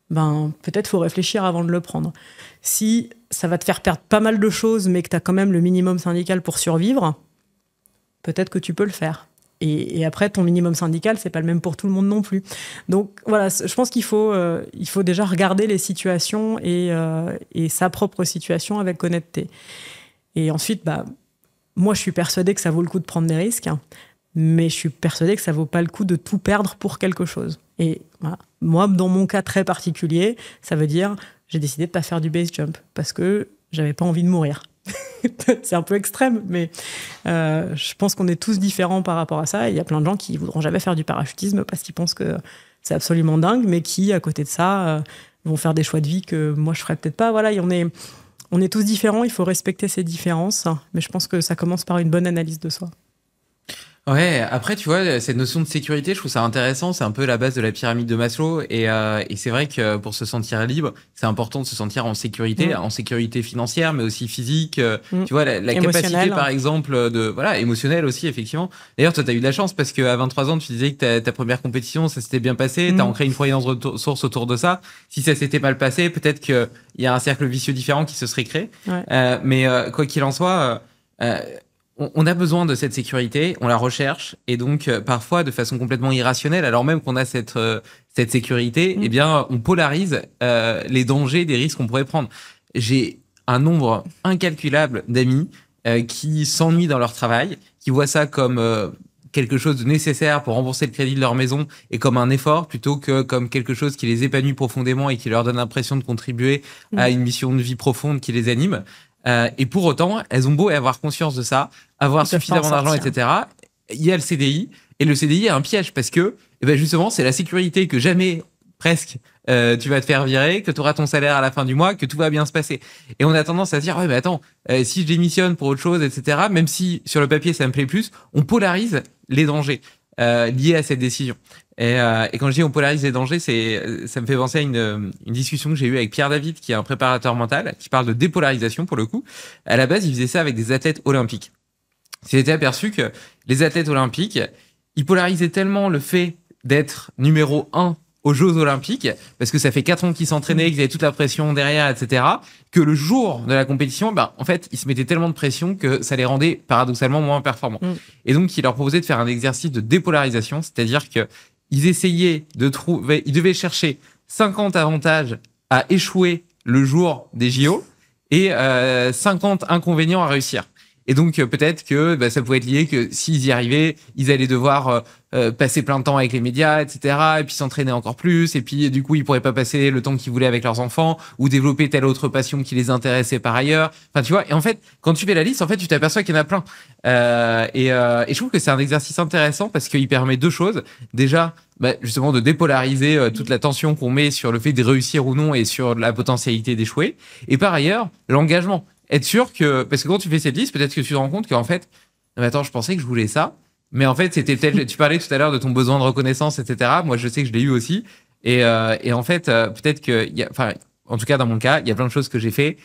S1: peut-être faut réfléchir avant de le prendre. Si ça va te faire perdre pas mal de choses, mais que tu as quand même le minimum syndical pour survivre, peut-être que tu peux le faire. Et après, ton minimum syndical, c'est pas le même pour tout le monde non plus. Donc voilà, je pense qu'il faut déjà regarder les situations et sa propre situation avec honnêteté. Et ensuite, moi, je suis persuadée que ça vaut le coup de prendre des risques, hein, mais je suis persuadée que ça vaut pas le coup de tout perdre pour quelque chose. Et voilà. Moi, dans mon cas très particulier, ça veut dire j'ai décidé de pas faire du base jump parce que j'avais pas envie de mourir. C'est un peu extrême, mais je pense qu'on est tous différents par rapport à ça. Et il y a plein de gens qui voudront jamais faire du parachutisme parce qu'ils pensent que c'est absolument dingue, mais qui, à côté de ça, vont faire des choix de vie que moi, je ferais peut-être pas. Voilà, on est tous différents, il faut respecter ces différences, mais je pense que ça commence par une bonne analyse de soi.
S2: Ouais, après, tu vois, cette notion de sécurité, je trouve ça intéressant. C'est un peu la base de la pyramide de Maslow. Et c'est vrai que pour se sentir libre, c'est important de se sentir en sécurité financière, mais aussi physique. Tu vois, la capacité, par exemple, émotionnelle aussi, effectivement. D'ailleurs, toi, t'as eu de la chance parce qu'à 23 ans, tu disais que ta première compétition, ça s'était bien passé. T'as ancré une croyance ressource autour de ça. Si ça s'était mal passé, peut-être qu'il y a un cercle vicieux différent qui se serait créé. Ouais. Mais quoi qu'il en soit, on a besoin de cette sécurité, on la recherche, et donc parfois de façon complètement irrationnelle, alors même qu'on a cette sécurité, eh bien on polarise les dangers des risques qu'on pourrait prendre. J'ai un nombre incalculable d'amis qui s'ennuient dans leur travail, qui voient ça comme quelque chose de nécessaire pour rembourser le crédit de leur maison et comme un effort plutôt que comme quelque chose qui les épanouit profondément et qui leur donne l'impression de contribuer à une mission de vie profonde qui les anime. Et pour autant, elles ont beau avoir conscience de ça, avoir suffisamment d'argent, etc. Il y a le CDI, et le CDI est un piège parce que, justement, c'est la sécurité que jamais, presque, tu vas te faire virer, que tu auras ton salaire à la fin du mois, que tout va bien se passer. Et on a tendance à se dire, ouais, mais attends, si je démissionne pour autre chose, etc., même si sur le papier ça me plaît plus, on polarise les dangers liés à cette décision. Et quand je dis on polarise les dangers, ça me fait penser à une discussion que j'ai eue avec Pierre David, qui est un préparateur mental, qui parle de dépolarisation pour le coup. À la base, il faisait ça avec des athlètes olympiques. Il s'était aperçu que les athlètes olympiques, ils polarisaient tellement le fait d'être numéro 1 aux Jeux Olympiques, parce que ça fait 4 ans qu'ils s'entraînaient, qu'ils avaient toute la pression derrière, etc., que le jour de la compétition, en fait, ils se mettaient tellement de pression que ça les rendait paradoxalement moins performants. Et donc, il leur proposait de faire un exercice de dépolarisation, c'est-à-dire que ils essayaient ils devaient chercher 50 avantages à échouer le jour des JO et 50 inconvénients à réussir. Et donc peut-être que ça pouvait être lié que s'ils y arrivaient, ils allaient devoir passer plein de temps avec les médias, etc. Et puis s'entraîner encore plus. Et puis du coup, ils pourraient pas passer le temps qu'ils voulaient avec leurs enfants ou développer telle autre passion qui les intéressait par ailleurs. Enfin, tu vois. Et en fait, quand tu fais la liste, en fait, tu t'aperçois qu'il y en a plein. Et je trouve que c'est un exercice intéressant parce qu'il permet deux choses. Déjà, justement, de dépolariser toute la tension qu'on met sur le fait de réussir ou non et sur la potentialité d'échouer. Et par ailleurs, l'engagement. Être sûr que, parce que quand tu fais cette liste, peut-être que tu te rends compte qu'en fait, attends, je pensais que je voulais ça, mais en fait, c'était peut-être, tu parlais tout à l'heure de ton besoin de reconnaissance, etc. Moi, je sais que je l'ai eu aussi. Et en fait, peut-être que, en tout cas, dans mon cas, il y a plein de choses que j'ai fait,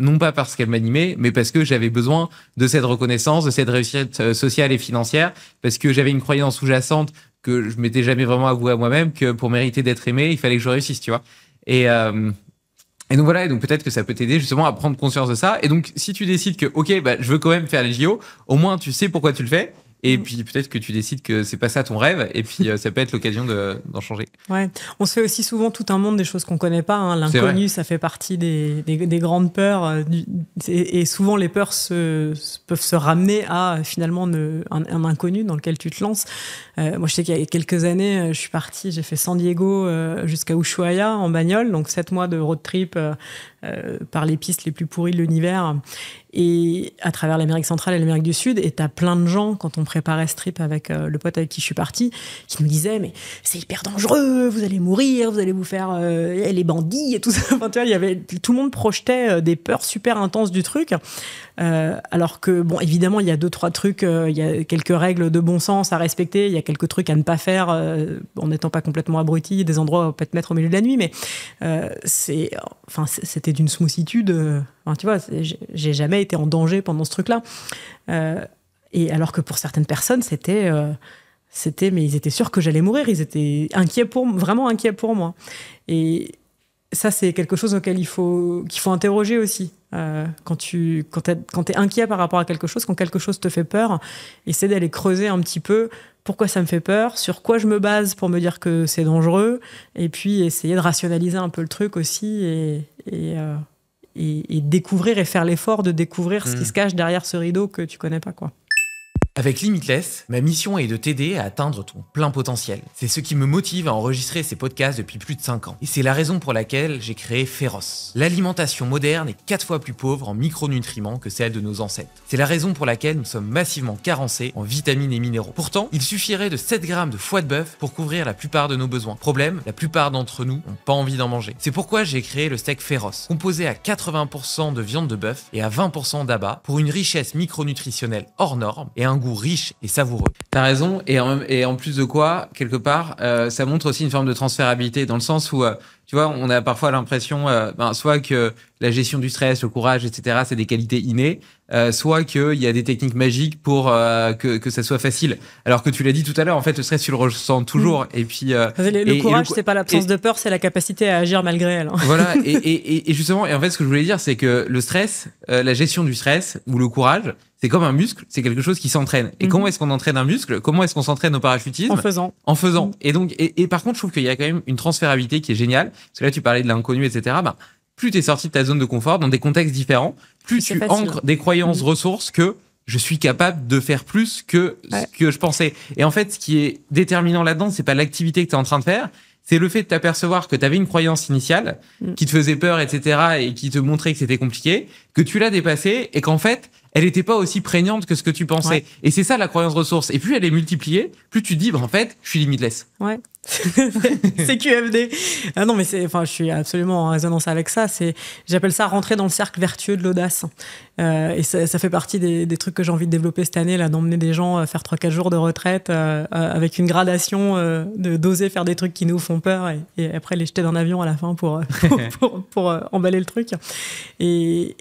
S2: non pas parce qu'elles m'animaient, mais parce que j'avais besoin de cette reconnaissance, de cette réussite sociale et financière, parce que j'avais une croyance sous-jacente que je m'étais jamais vraiment avoué à moi-même que pour mériter d'être aimé, il fallait que je réussisse, tu vois. Et donc voilà, et donc peut-être que ça peut t'aider justement à prendre conscience de ça. Et donc si tu décides que je veux quand même faire les JO, au moins tu sais pourquoi tu le fais. Et puis peut-être que tu décides que c'est pas ça ton rêve, et puis ça peut être l'occasion d'en changer.
S1: Ouais, on se fait aussi souvent tout un monde des choses qu'on connaît pas. Hein. L'inconnu, ça fait partie des grandes peurs. Et souvent les peurs peuvent se ramener à finalement un inconnu dans lequel tu te lances. Moi, je sais qu'il y a quelques années, je suis partie, j'ai fait San Diego jusqu'à Ushuaia en bagnole, donc 7 mois de road trip par les pistes les plus pourries de l'univers. Et à travers l'Amérique centrale et l'Amérique du Sud, et t'as plein de gens, quand on préparait ce trip avec le pote avec qui je suis partie, qui nous disaient mais c'est hyper dangereux, vous allez mourir, vous allez vous faire les bandits et tout ça. Enfin, tu vois, tout le monde projetait des peurs super intenses du truc, alors que bon, évidemment, il y a 2-3 trucs, il y a quelques règles de bon sens à respecter, il y a quelques trucs à ne pas faire en n'étant pas complètement abruti, des endroits où on peut te mettre au milieu de la nuit, mais c'était d'une smoothitude. Tu vois, j'ai jamais été en danger pendant ce truc-là. Et alors que pour certaines personnes, mais ils étaient sûrs que j'allais mourir. Ils étaient vraiment inquiets pour moi. Et ça, c'est quelque chose auquel qu'il faut interroger aussi. quand t'es inquiet par rapport à quelque chose, quand quelque chose te fait peur, essaie d'aller creuser un petit peu pourquoi ça me fait peur, sur quoi je me base pour me dire que c'est dangereux, et puis essayer de rationaliser un peu le truc aussi et découvrir et faire l'effort de découvrir ce qui se cache derrière ce rideau que tu connais pas, quoi.
S2: Avec Limitless, ma mission est de t'aider à atteindre ton plein potentiel. C'est ce qui me motive à enregistrer ces podcasts depuis plus de 5 ans. Et c'est la raison pour laquelle j'ai créé Féroce. L'alimentation moderne est 4 fois plus pauvre en micronutriments que celle de nos ancêtres. C'est la raison pour laquelle nous sommes massivement carencés en vitamines et minéraux. Pourtant, il suffirait de 7 grammes de foie de bœuf pour couvrir la plupart de nos besoins. Problème, la plupart d'entre nous n'ont pas envie d'en manger. C'est pourquoi j'ai créé le steak Féroce, composé à 80% de viande de bœuf et à 20% d'abats, pour une richesse micronutritionnelle hors norme et un goût riche et savoureux. T'as raison, et en plus de quoi, quelque part, ça montre aussi une forme de transférabilité, dans le sens où, tu vois, on a parfois l'impression, soit que la gestion du stress, le courage, etc., c'est des qualités innées, soit qu'il y a des techniques magiques pour que ça soit facile. Alors que tu l'as dit tout à l'heure, en fait, le stress, tu le ressens toujours. Et puis,
S1: le courage, c'est pas l'absence de peur, c'est la capacité à agir malgré elle.
S2: Voilà, et justement, et en fait, ce que je voulais dire, c'est que le stress, la gestion du stress ou le courage, c'est comme un muscle, c'est quelque chose qui s'entraîne. Et comment est-ce qu'on entraîne un muscle? Comment est-ce qu'on s'entraîne au parachutisme? En faisant. Et donc, et par contre, je trouve qu'il y a quand même une transférabilité qui est géniale. Parce que là, tu parlais de l'inconnu, etc. Plus t'es sorti de ta zone de confort dans des contextes différents, plus tu ancres des croyances ressources que je suis capable de faire plus que ce que je pensais. Et en fait, ce qui est déterminant là-dedans, c'est pas l'activité que tu es en train de faire, c'est le fait de t'apercevoir que tu avais une croyance initiale qui te faisait peur, etc., et qui te montrait que c'était compliqué, que tu l'as dépassée et qu'en fait, elle n'était pas aussi prégnante que ce que tu pensais. Ouais. Et c'est ça la croyance ressource. Et plus elle est multipliée, plus tu te dis, en fait, je suis limitless.
S1: Ouais. C'est QFD. Ah non, mais je suis absolument en résonance avec ça. J'appelle ça rentrer dans le cercle vertueux de l'audace. Et ça fait partie des trucs que j'ai envie de développer cette année, là, d'emmener des gens faire 3-4 jours de retraite avec une gradation d'oser faire des trucs qui nous font peur et après les jeter d'un avion à la fin pour emballer le truc. Et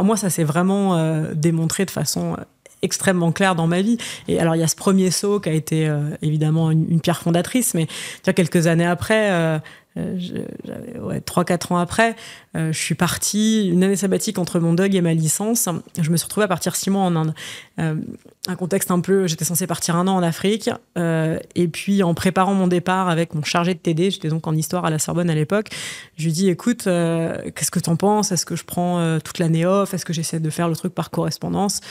S1: moi, ça s'est vraiment démontré de façon extrêmement clair dans ma vie. Et alors, il y a ce premier saut qui a été évidemment une pierre fondatrice, mais tu vois, quelques années après, 3-4 ans après, je suis partie, une année sabbatique entre mon DUG et ma licence. Je me suis retrouvée à partir 6 mois en Inde. Un contexte un peu, j'étais censée partir 1 an en Afrique, et puis en préparant mon départ avec mon chargé de TD, j'étais donc en histoire à la Sorbonne à l'époque, je lui dis, écoute, qu'est-ce que t'en penses? Est-ce que je prends toute l'année off? Est-ce que j'essaie de faire le truc par correspondance?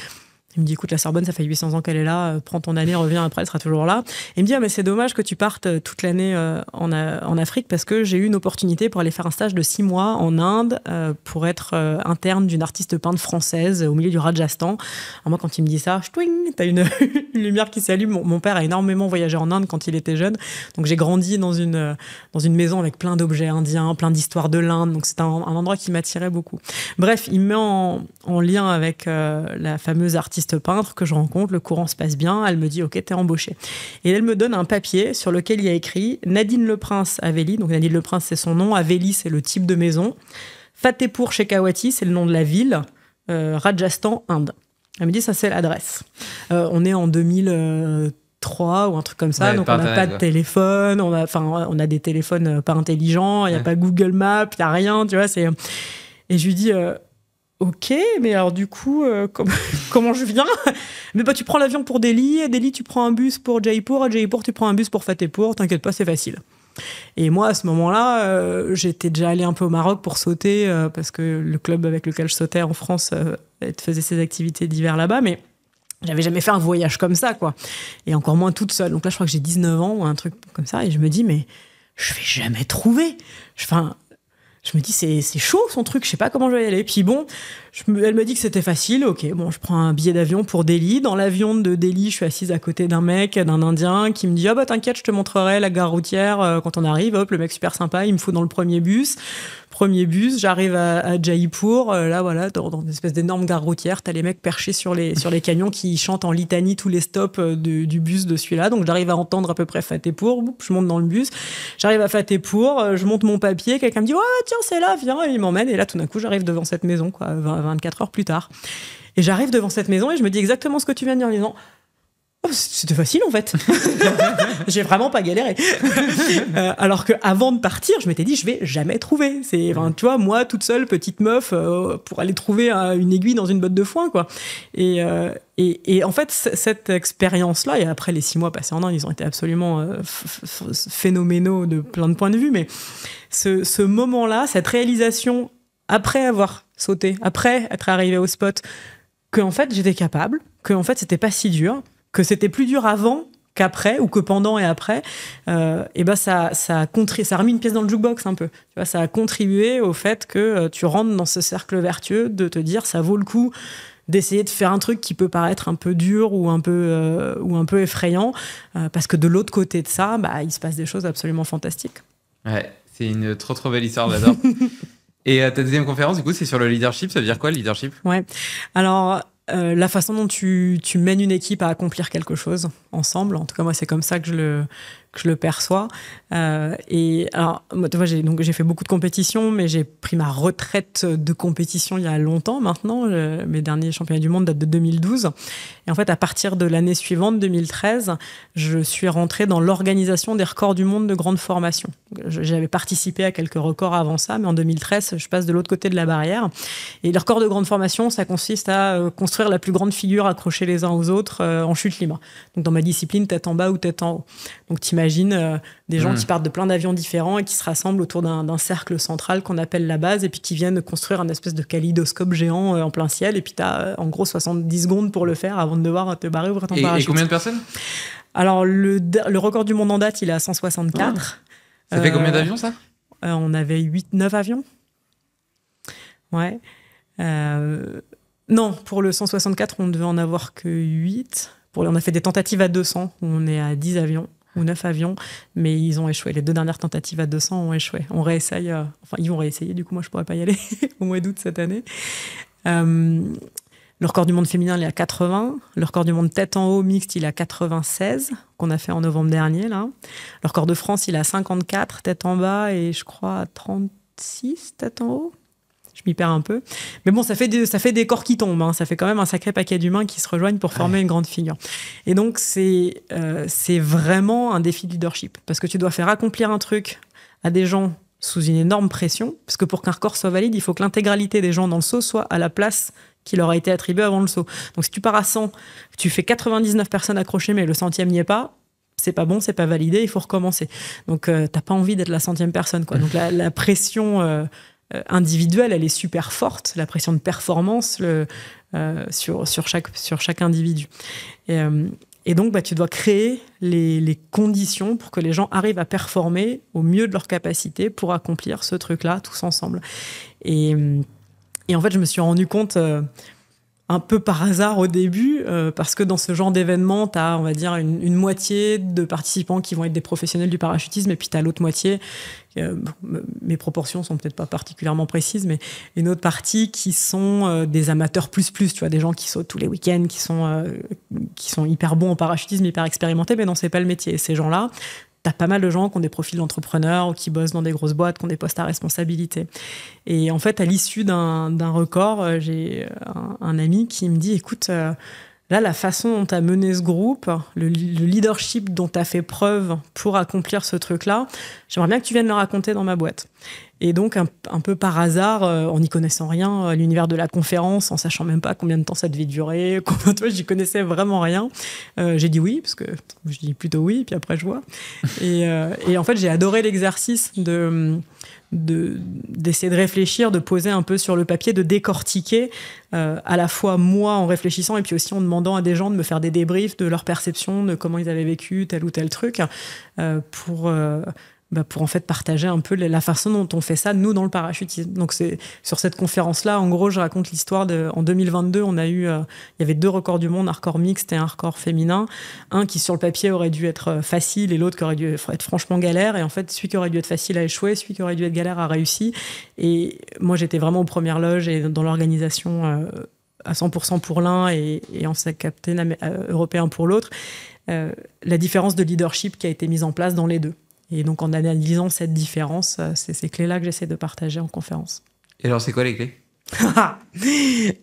S1: Il me dit, écoute, la Sorbonne, ça fait 800 ans qu'elle est là, prends ton année, reviens après, elle sera toujours là. Et il me dit, mais c'est dommage que tu partes toute l'année en Afrique, parce que j'ai eu une opportunité pour aller faire un stage de 6 mois en Inde pour être interne d'une artiste peintre française au milieu du Rajasthan. Alors moi, quand il me dit ça, t'as une lumière qui s'allume. Mon père a énormément voyagé en Inde quand il était jeune, donc j'ai grandi dans une maison avec plein d'objets indiens, plein d'histoires de l'Inde, donc c'est un endroit qui m'attirait beaucoup. Bref, il me met en lien avec la fameuse artiste peintre que je rencontre, le courant se passe bien, elle me dit ok, t'es embauchée. Et elle me donne un papier sur lequel il y a écrit Nadine Leprince à Véli, donc Nadine Leprince c'est son nom, à Véli c'est le type de maison, Fatehpur Shekhawati c'est le nom de la ville, Rajasthan, Inde. Elle me dit ça c'est l'adresse. On est en 2003 ou un truc comme ça, donc on n'a pas de téléphone, on a des téléphones pas intelligents, il n'y a pas Google Maps, il n'y a rien, tu vois, et je lui dis ok, mais alors du coup, comment je viens? Mais tu prends l'avion pour Delhi, à Delhi tu prends un bus pour Jaipur, à Jaipur tu prends un bus pour Fatehpur, t'inquiète pas, c'est facile. Et moi, à ce moment-là, j'étais déjà allée un peu au Maroc pour sauter, parce que le club avec lequel je sautais en France faisait ses activités d'hiver là-bas, mais j'avais jamais fait un voyage comme ça, quoi. Et encore moins toute seule. Donc là, je crois que j'ai 19 ans ou un truc comme ça, et je me dis, mais je vais jamais trouver. Je me dis, c'est chaud son truc, je sais pas comment je vais y aller. Puis bon, elle me dit que c'était facile. Ok, bon, je prends un billet d'avion pour Delhi. Dans l'avion de Delhi, je suis assise à côté d'un Indien qui me dit, t'inquiète, je te montrerai la gare routière quand on arrive. Hop, le mec super sympa, il me fout dans le premier bus, j'arrive à Jaipur, là voilà, dans une espèce d'énorme gare routière, t'as les mecs perchés sur les camions qui chantent en litanie tous les stops du bus de celui-là, donc j'arrive à entendre à peu près Fatehpur, je monte dans le bus, j'arrive à Fatehpur, je monte mon papier, quelqu'un me dit tiens c'est là, viens, et il m'emmène, et là tout d'un coup j'arrive devant cette maison, quoi, 24 heures plus tard, et j'arrive devant cette maison et je me dis exactement ce que tu viens de dire en disant C'était facile en fait. J'ai vraiment pas galéré. Alors qu'avant de partir, je m'étais dit, je vais jamais trouver. Enfin, tu vois, moi, toute seule, petite meuf, pour aller trouver une aiguille dans une botte de foin, quoi. Et en fait, cette expérience-là, et après les 6 mois passés en Inde, ils ont été absolument phénoménaux de plein de points de vue, mais ce moment-là, cette réalisation, après avoir sauté, après être arrivé au spot, que en fait, j'étais capable, que en fait, c'était pas si dur, que c'était plus dur avant qu'après, ou que pendant et après, et ben ça a remis une pièce dans le jukebox un peu. Tu vois, ça a contribué au fait que tu rentres dans ce cercle vertueux de te dire ça vaut le coup d'essayer de faire un truc qui peut paraître un peu dur ou un peu effrayant, parce que de l'autre côté de ça, bah, il se passe des choses absolument fantastiques.
S2: Ouais, c'est une trop belle histoire, j'adore. Et ta deuxième conférence, du coup, c'est sur le leadership. Ça veut dire quoi, le leadership ?
S1: Ouais. Alors, la façon dont tu mènes une équipe à accomplir quelque chose ensemble, en tout cas moi c'est comme ça que je le perçois. Et alors moi, tu vois, j'ai fait beaucoup de compétitions, mais j'ai pris ma retraite de compétition il y a longtemps maintenant. Mes derniers championnats du monde datent de 2012. Et en fait, à partir de l'année suivante, 2013, je suis rentrée dans l'organisation des records du monde de grande formation. J'avais participé à quelques records avant ça, mais en 2013, je passe de l'autre côté de la barrière. Et les records de grande formation, ça consiste à construire la plus grande figure accrochée les uns aux autres en chute libre. Donc dans ma discipline, tête en bas ou tête en haut. Donc t'imagines des gens qui partent de plein d'avions différents et qui se rassemblent autour d'un cercle central qu'on appelle la base, et puis qui viennent construire un espèce de kaléidoscope géant en plein ciel, et puis t'as en gros 70 secondes pour le faire avant de devoir te barrer, ouvrir ton parachute.
S2: Et combien de personnes ?
S1: Alors le record du monde en date, il est à 164.
S2: Ça fait combien d'avions, ça ?
S1: On avait 9 avions. Ouais. Non, pour le 164, on devait en avoir que 8. On a fait des tentatives à 200, où on est à 10 avions, ou 9 avions, mais ils ont échoué. Les 2 dernières tentatives à 200 ont échoué. On réessaye, ils vont réessayer, du coup, moi, je pourrais pas y aller au mois d'août cette année. Le record du monde féminin, il est à 80. Le record du monde tête en haut mixte, il est à 96, qu'on a fait en novembre dernier, là. Le record de France, il est à 54, tête en bas, et je crois à 36, tête en haut. Je m'y perds un peu. Mais bon, ça fait des corps qui tombent. Hein. Ça fait quand même un sacré paquet d'humains qui se rejoignent pour former une grande figure. Et donc, c'est vraiment un défi de leadership. Parce que tu dois faire accomplir un truc à des gens sous une énorme pression. Parce que pour qu'un record soit valide, il faut que l'intégralité des gens dans le saut soit à la place qui leur a été attribuée avant le saut. Donc, si tu pars à 100, tu fais 99 personnes accrochées, mais le 100e n'y est pas, c'est pas bon, c'est pas validé, il faut recommencer. Donc, t'as pas envie d'être la 100e personne, quoi. Donc, la pression individuelle, elle est super forte, la pression de performance sur chaque individu. Et donc, bah, tu dois créer les conditions pour que les gens arrivent à performer au mieux de leur capacité pour accomplir ce truc-là tous ensemble. Et en fait, je me suis rendu compte un peu par hasard au début, parce que dans ce genre d'événement, tu as, on va dire, une moitié de participants qui vont être des professionnels du parachutisme, et puis tu as l'autre moitié, mes proportions sont peut-être pas particulièrement précises, mais une autre partie qui sont des amateurs plus, tu vois, des gens qui sautent tous les week-ends, qui sont hyper bons en parachutisme, hyper expérimentés, mais non, c'est pas le métier. Et ces gens-là, t'as pas mal de gens qui ont des profils d'entrepreneurs ou qui bossent dans des grosses boîtes, qui ont des postes à responsabilité. Et en fait, à l'issue d'un record, j'ai un ami qui me dit, écoute, là, la façon dont tu as mené ce groupe, le leadership dont tu as fait preuve pour accomplir ce truc-là, j'aimerais bien que tu viennes le raconter dans ma boîte. Et donc, un peu par hasard, en n'y connaissant rien, à l'univers de la conférence, en sachant même pas combien de temps ça devait durer, j'y connaissais vraiment rien. J'ai dit oui, parce que je dis plutôt oui, puis après je vois. Et en fait, j'ai adoré l'exercice d'essayer de réfléchir, de poser un peu sur le papier, de décortiquer à la fois moi en réfléchissant et puis aussi en demandant à des gens de me faire des débriefs de leur perception, de comment ils avaient vécu tel ou tel truc, pour en fait partager un peu la façon dont on fait ça, nous, dans le parachutisme. Donc, c'est sur cette conférence-là, en gros, je raconte l'histoire en 2022, on a eu, il y avait 2 records du monde, un record mixte et un record féminin. Un qui, sur le papier, aurait dû être facile et l'autre qui aurait dû être franchement galère. Et en fait, celui qui aurait dû être facile a échoué, celui qui aurait dû être galère a réussi. Et moi, j'étais vraiment aux premières loges et dans l'organisation à 100% pour l'un et en capitaine européen pour l'autre. La différence de leadership qui a été mise en place dans les deux. Et donc, en analysant cette différence, c'est ces clés-là que j'essaie de partager en conférence.
S2: Et alors, c'est quoi les clés ?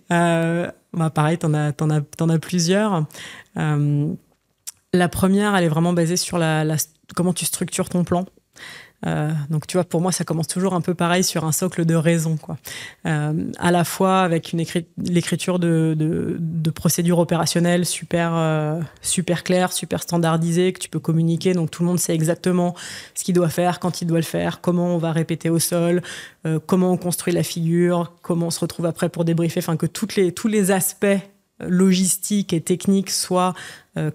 S1: Pareil, t'en as plusieurs. La première, elle est vraiment basée sur comment tu structures ton plan. Donc, tu vois, pour moi, ça commence toujours un peu pareil sur un socle de raison, quoi. À la fois avec l'écriture de procédures opérationnelles super claires, super standardisées, que tu peux communiquer. Donc, tout le monde sait exactement ce qu'il doit faire, quand il doit le faire, comment on va répéter au sol, comment on construit la figure, comment on se retrouve après pour débriefer. Enfin, que tous les aspects logistiques et techniques soient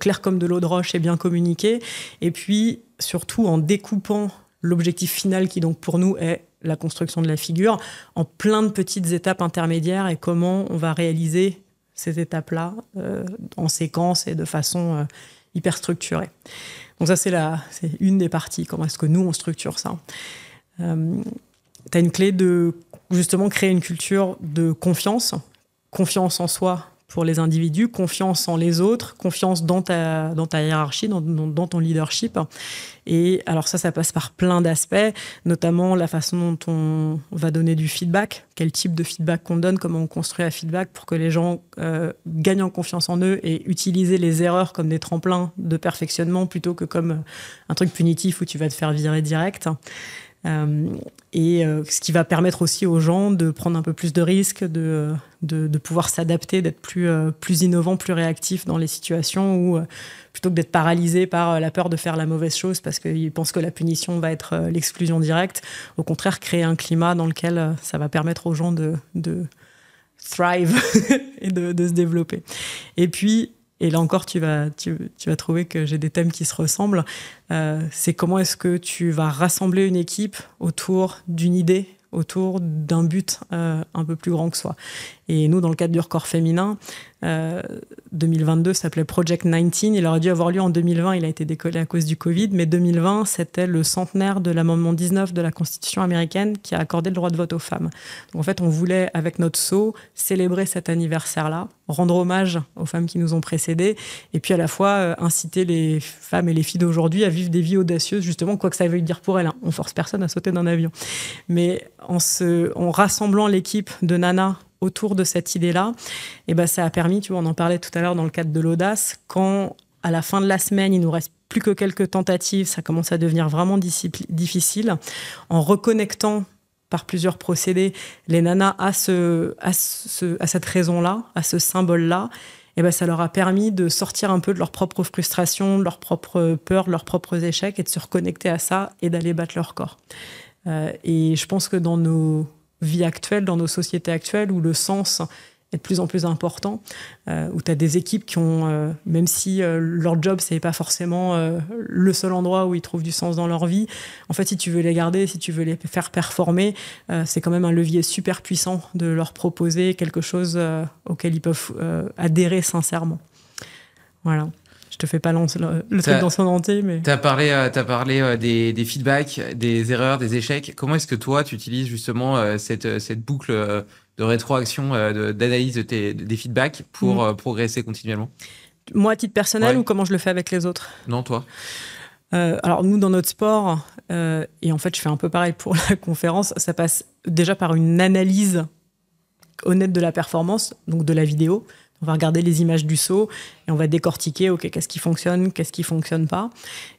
S1: clairs comme de l'eau de roche et bien communiqués. Et puis, surtout, en découpant l'objectif final qui, donc, pour nous, est la construction de la figure en plein de petites étapes intermédiaires et comment on va réaliser ces étapes-là en séquence et de façon hyper structurée. Donc ça, c'est une des parties. Comment est-ce que nous, on structure ça ? Tu as une clé de, justement, créer une culture de confiance en soi pour les individus, confiance en les autres, confiance dans ta hiérarchie, dans ton leadership. Et alors ça passe par plein d'aspects, notamment la façon dont on va donner du feedback, quel type de feedback qu'on donne, comment on construit un feedback pour que les gens gagnent en confiance en eux et utiliser les erreurs comme des tremplins de perfectionnement plutôt que comme un truc punitif où tu vas te faire virer direct. Ce qui va permettre aussi aux gens de prendre un peu plus de risques, de pouvoir s'adapter, d'être plus innovant, plus réactif dans les situations où, plutôt que d'être paralysé par la peur de faire la mauvaise chose parce qu'ils pensent que la punition va être l'exclusion directe, au contraire, créer un climat dans lequel ça va permettre aux gens de thrive et de se développer. Et puis, et là encore, tu vas trouver que j'ai des thèmes qui se ressemblent. C'est comment est-ce que tu vas rassembler une équipe autour d'une idée, autour d'un but un peu plus grand que soi. Et nous, dans le cadre du record féminin, 2022 s'appelait Project 19. Il aurait dû avoir lieu en 2020. Il a été décollé à cause du Covid. Mais 2020, c'était le centenaire de l'amendement 19 de la Constitution américaine qui a accordé le droit de vote aux femmes. Donc, en fait, on voulait, avec notre saut, célébrer cet anniversaire-là, rendre hommage aux femmes qui nous ont précédées, et puis à la fois inciter les femmes et les filles d'aujourd'hui à vivre des vies audacieuses, justement, quoi que ça veuille dire pour elles. Hein. On force personne à sauter d'un avion. Mais en rassemblant l'équipe de nanas autour de cette idée-là, et ben ça a permis, tu vois, on en parlait tout à l'heure dans le cadre de l'audace, quand à la fin de la semaine, il nous reste plus que quelques tentatives, ça commence à devenir vraiment difficile, en reconnectant par plusieurs procédés les nanas à cette raison-là, à ce symbole-là, et ben ça leur a permis de sortir un peu de leur propre frustration, de leur propre peur, de leurs propres échecs, et de se reconnecter à ça et d'aller battre leur corps. Et je pense que dans nos vies actuelles, dans nos sociétés actuelles, où le sens est de plus en plus important, où tu as des équipes qui ont, même si leur job, c'est pas forcément le seul endroit où ils trouvent du sens dans leur vie, en fait, si tu veux les garder, si tu veux les faire performer, c'est quand même un levier super puissant de leur proposer quelque chose auquel ils peuvent adhérer sincèrement. Voilà. Je te fais pas le truc dans son entier, mais...
S2: T'as parlé des feedbacks, des erreurs, des échecs. Comment est-ce que toi, tu utilises justement cette boucle de rétroaction, d'analyse des feedbacks pour progresser continuellement ?
S1: Moi, à titre personnel, ou comment je le fais avec les autres ?
S2: Non, toi.
S1: Alors, nous, dans notre sport, et en fait, je fais un peu pareil pour la conférence, ça passe déjà par une analyse honnête de la performance, donc de la vidéo. On va regarder les images du saut et on va décortiquer, OK, qu'est-ce qui fonctionne pas.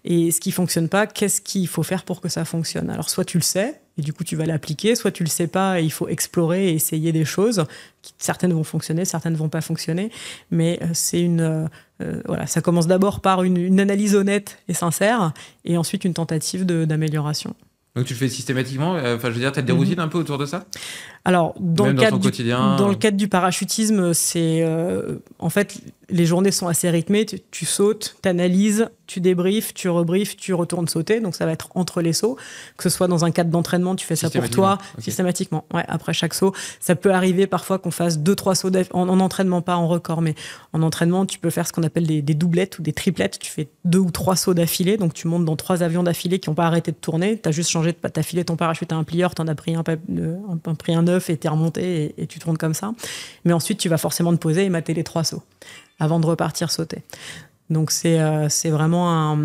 S1: Et ce qui fonctionne pas, qu'est-ce qu'il faut faire pour que ça fonctionne. Alors, soit tu le sais, et du coup, tu vas l'appliquer, soit tu le sais pas et il faut explorer et essayer des choses. Certaines vont fonctionner, certaines vont pas fonctionner. Mais c'est voilà, ça commence d'abord par une analyse honnête et sincère et ensuite une tentative d'amélioration.
S2: Donc tu le fais systématiquement, je veux dire, tu as des routines un peu autour de ça ?
S1: Alors, dans le cadre du parachutisme, c'est en fait, les journées sont assez rythmées. Tu sautes, tu analyses, tu débriefes, tu rebriefes, tu retournes sauter. Donc, ça va être entre les sauts. Que ce soit dans un cadre d'entraînement, tu fais ça pour toi, systématiquement. Ouais, après chaque saut. Ça peut arriver parfois qu'on fasse 2-3 sauts en entraînement, pas en record, mais en entraînement, tu peux faire ce qu'on appelle des doublettes ou des triplettes. Tu fais 2 ou 3 sauts d'affilée. Donc, tu montes dans 3 avions d'affilée qui n'ont pas arrêté de tourner. Tu as juste changé, t'as filé ton parachute à un plieur, tu en as pris un neuf et t'es remonté et tu tournes comme ça. Mais ensuite, tu vas forcément te poser et mater les 3 sauts avant de repartir sauter. Donc c'est vraiment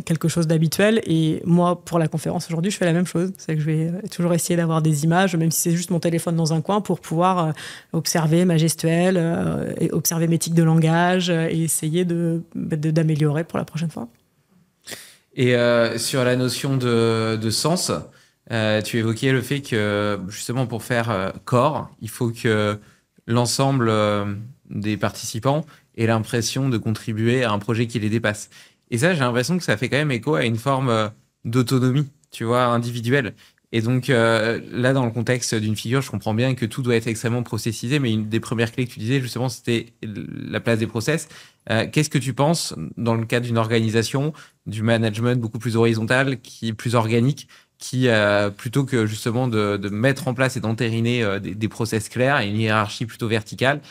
S1: quelque chose d'habituel. Et moi, pour la conférence aujourd'hui, je fais la même chose. C'est que je vais toujours essayer d'avoir des images, même si c'est juste mon téléphone dans un coin, pour pouvoir observer ma gestuelle, et observer mes tics de langage et essayer d'améliorer pour la prochaine fois.
S2: Et sur la notion de sens, tu évoquais le fait que justement pour faire corps, il faut que l'ensemble des participants aient l'impression de contribuer à un projet qui les dépasse. Et ça, j'ai l'impression que ça fait quand même écho à une forme d'autonomie, tu vois, individuelle. Et donc là, dans le contexte d'une figure, je comprends bien que tout doit être extrêmement processisé, mais une des premières clés que tu disais, justement, c'était la place des process. Qu'est-ce que tu penses, dans le cadre d'une organisation, du management beaucoup plus horizontal, qui est plus organique, qui, plutôt que justement de mettre en place et d'entériner des process clairs et une hiérarchie plutôt verticale,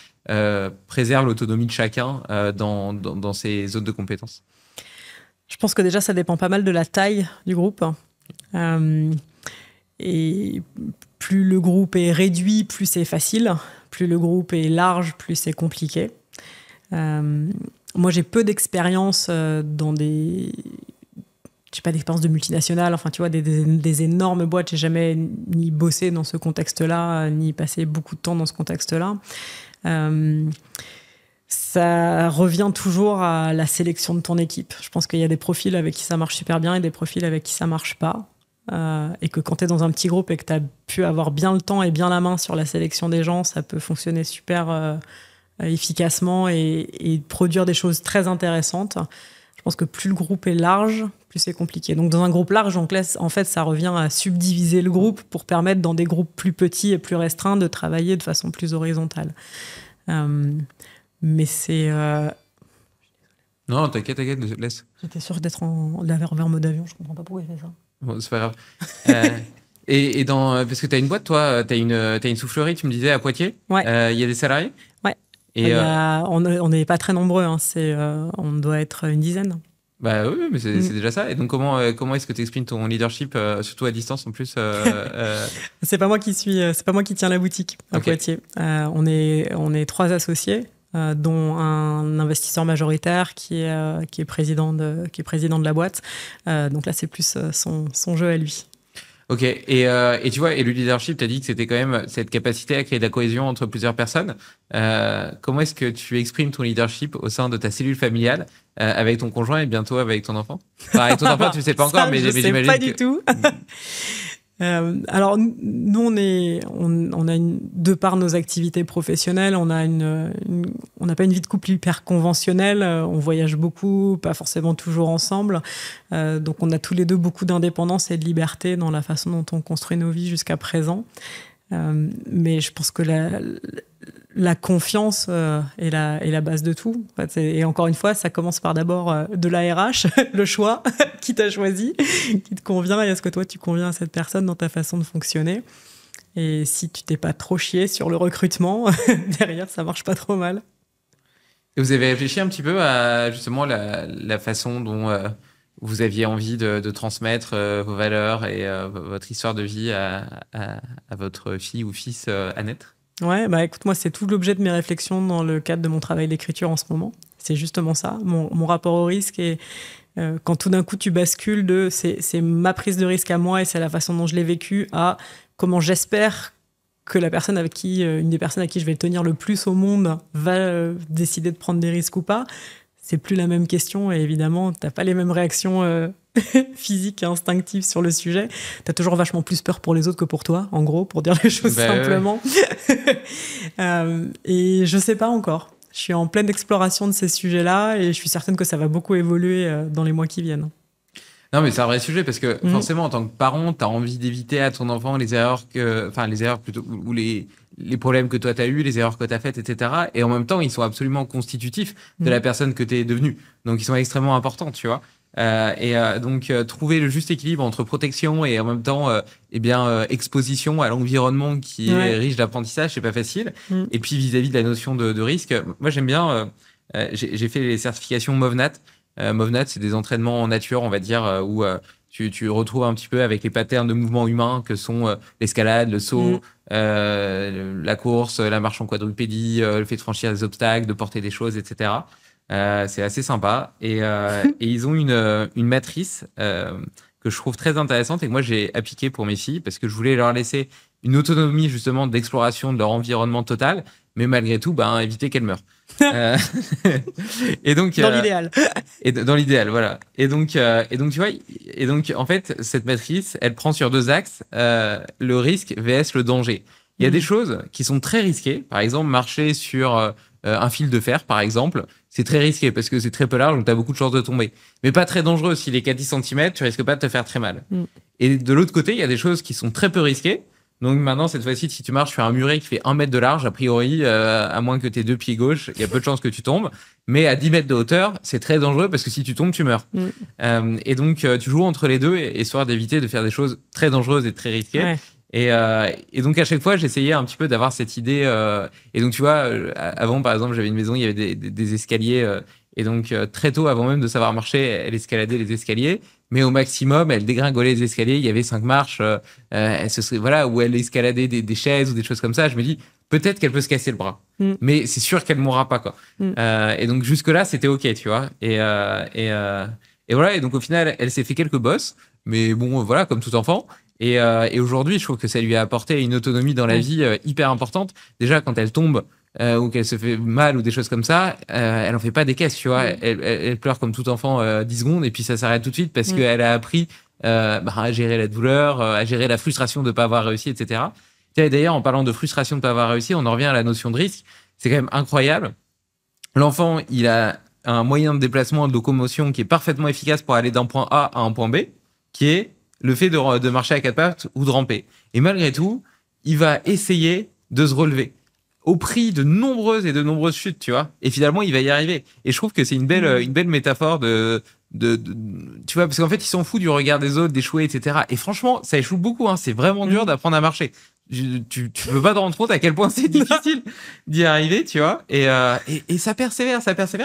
S2: préserve l'autonomie de chacun dans ses zones de compétences?
S1: Je pense que déjà, ça dépend pas mal de la taille du groupe. Et plus le groupe est réduit, plus c'est facile. Plus le groupe est large, plus c'est compliqué. Moi, j'ai peu d'expérience dans des... J'ai pas d'expérience de multinationales, enfin, tu vois, des énormes boîtes. J'ai jamais ni bossé dans ce contexte-là, ni passé beaucoup de temps dans ce contexte-là. Ça revient toujours à la sélection de ton équipe. Je pense qu'il y a des profils avec qui ça marche super bien et des profils avec qui ça marche pas. Et que quand tu es dans un petit groupe et que tu as pu avoir bien le temps et bien la main sur la sélection des gens, ça peut fonctionner super efficacement et produire des choses très intéressantes. Je pense que plus le groupe est large, plus c'est compliqué. Donc dans un groupe large, en fait, ça revient à subdiviser le groupe pour permettre dans des groupes plus petits et plus restreints de travailler de façon plus horizontale. Mais c'est...
S2: Non, t'inquiète, laisse.
S1: J'étais sûre d'avoir vers mode avion, je comprends pas pourquoi il fait ça.
S2: Bon, c'est pas grave. Et parce que tu as une boîte, toi, tu as une soufflerie, tu me disais, à Poitiers.
S1: Ouais.
S2: Y a des salariés?
S1: Ouais.
S2: Et
S1: on n'est pas très nombreux, hein, on doit être une dizaine.
S2: Bah oui, mais c'est déjà ça. Et donc, comment est-ce que tu exprimes ton leadership, surtout à distance en plus
S1: C'est pas moi qui tiens la boutique à Poitiers. On est 3 associés, dont un investisseur majoritaire qui est président de la boîte. Donc là, c'est plus son jeu à lui.
S2: Ok, et tu vois, et le leadership, tu as dit que c'était quand même cette capacité à créer de la cohésion entre plusieurs personnes. Comment est-ce que tu exprimes ton leadership au sein de ta cellule familiale, avec ton conjoint et bientôt avec ton enfant? Enfin, avec ton enfant, tu ne sais pas encore, mais j'imagine
S1: sais pas du tout. Alors, nous, on a de par nos activités professionnelles, on n'a pas une vie de couple hyper conventionnelle. On voyage beaucoup, pas forcément toujours ensemble. Donc, on a tous les deux beaucoup d'indépendance et de liberté dans la façon dont on construit nos vies jusqu'à présent. Mais je pense que la confiance est la base de tout. En fait, et encore une fois, ça commence par d'abord de l'ARH, le choix, qui t'a choisi, qui te convient, et est-ce que toi, tu conviens à cette personne dans ta façon de fonctionner. Et si tu t'es pas trop chié sur le recrutement, derrière, ça marche pas trop mal.
S2: Et vous avez réfléchi un petit peu à justement la façon dont vous aviez envie de transmettre vos valeurs et votre histoire de vie à votre fille ou fils à naître? Ouais,
S1: bah écoute, moi, c'est tout l'objet de mes réflexions dans le cadre de mon travail d'écriture en ce moment. C'est justement ça, mon rapport au risque. Et quand tout d'un coup, tu bascules c'est ma prise de risque à moi et c'est la façon dont je l'ai vécu, à comment j'espère que une des personnes avec qui je vais tenir le plus au monde va décider de prendre des risques ou pas. C'est plus la même question et évidemment, t'as pas les mêmes réactions physiques et instinctives sur le sujet. T'as toujours vachement plus peur pour les autres que pour toi, en gros, pour dire les choses simplement. Ouais. Et je sais pas encore. Je suis en pleine exploration de ces sujets-là et je suis certaine que ça va beaucoup évoluer dans les mois qui viennent.
S2: Non, mais c'est un vrai sujet parce que forcément, en tant que parent, tu as envie d'éviter à ton enfant les erreurs plutôt, ou les problèmes que toi tu as eu, les erreurs que tu as faites, etc. Et en même temps, ils sont absolument constitutifs de la personne que tu es devenue. Donc, ils sont extrêmement importants, tu vois. Donc, trouver le juste équilibre entre protection et en même temps, exposition à l'environnement qui est riche d'apprentissage, c'est pas facile. Et puis, vis-à-vis de la notion de risque, moi, j'aime bien, j'ai fait les certifications MOVNAT. MOVNAT, c'est des entraînements en nature, on va dire, où tu retrouves un petit peu avec les patterns de mouvement humain que sont l'escalade, le saut, la course, la marche en quadrupédie, le fait de franchir des obstacles, de porter des choses, etc. C'est assez sympa. Et ils ont une matrice que je trouve très intéressante et que moi j'ai appliquée pour mes filles parce que je voulais leur laisser une autonomie justement d'exploration de leur environnement total, mais malgré tout, éviter qu'elles meurent. Euh, et donc
S1: Dans l'idéal.
S2: et dans l'idéal, voilà. Et donc tu vois, et donc en fait cette matrice, elle prend sur deux axes le risque vs le danger. Il y a des choses qui sont très risquées, par exemple marcher sur un fil de fer, par exemple, c'est très risqué parce que c'est très peu large, donc tu as beaucoup de chances de tomber. Mais pas très dangereux, s'il est qu'à 10 cm, tu risques pas de te faire très mal. Et de l'autre côté, il y a des choses qui sont très peu risquées. Donc maintenant, cette fois-ci, si tu marches sur un muret qui fait 1 mètre de large, a priori, à moins que tu aies 2 pieds gauche, il y a peu de chances que tu tombes. Mais à 10 mètres de hauteur, c'est très dangereux parce que si tu tombes, tu meurs. Et donc, tu joues entre les deux, histoire d'éviter de faire des choses très dangereuses et très risquées.
S1: Ouais.
S2: Et donc, à chaque fois, j'essayais un petit peu d'avoir cette idée. Et donc, tu vois, avant, par exemple, j'avais une maison, il y avait des escaliers. Et donc, très tôt, avant même de savoir marcher, elle escaladait les escaliers. Mais au maximum, elle dégringolait les escaliers. Il y avait 5 marches. Elle se serait, voilà, où elle escaladait des chaises ou des choses comme ça. Je me dis, peut-être qu'elle peut se casser le bras. Mais c'est sûr qu'elle ne mourra pas, quoi. Et donc, jusque-là, c'était OK, tu vois. Et voilà. Et donc, au final, elle s'est fait quelques bosses. Mais bon, voilà, comme tout enfant. Et aujourd'hui, je trouve que ça lui a apporté une autonomie dans la vie hyper importante. Déjà, quand elle tombe ou qu'elle se fait mal ou des choses comme ça, elle en fait pas des caisses, tu vois. Elle pleure comme tout enfant 10 secondes et puis ça s'arrête tout de suite parce qu'elle a appris à gérer la douleur, à gérer la frustration de ne pas avoir réussi, etc. Et d'ailleurs, en parlant de frustration de ne pas avoir réussi, on en revient à la notion de risque. C'est quand même incroyable. L'enfant, il a un moyen de déplacement, de locomotion qui est parfaitement efficace pour aller d'un point A à un point B, qui est le fait de marcher à 4 pattes ou de ramper. Et malgré tout, il va essayer de se relever au prix de nombreuses chutes, tu vois. Et finalement, il va y arriver. Et je trouve que c'est une belle métaphore tu vois, parce qu'en fait, ils s'en foutent du regard des autres, d'échouer, etc. Et franchement, ça échoue beaucoup, hein. C'est vraiment dur d'apprendre à marcher. Tu peux pas te rendre compte à quel point c'est difficile d'y arriver, tu vois. Et ça persévère.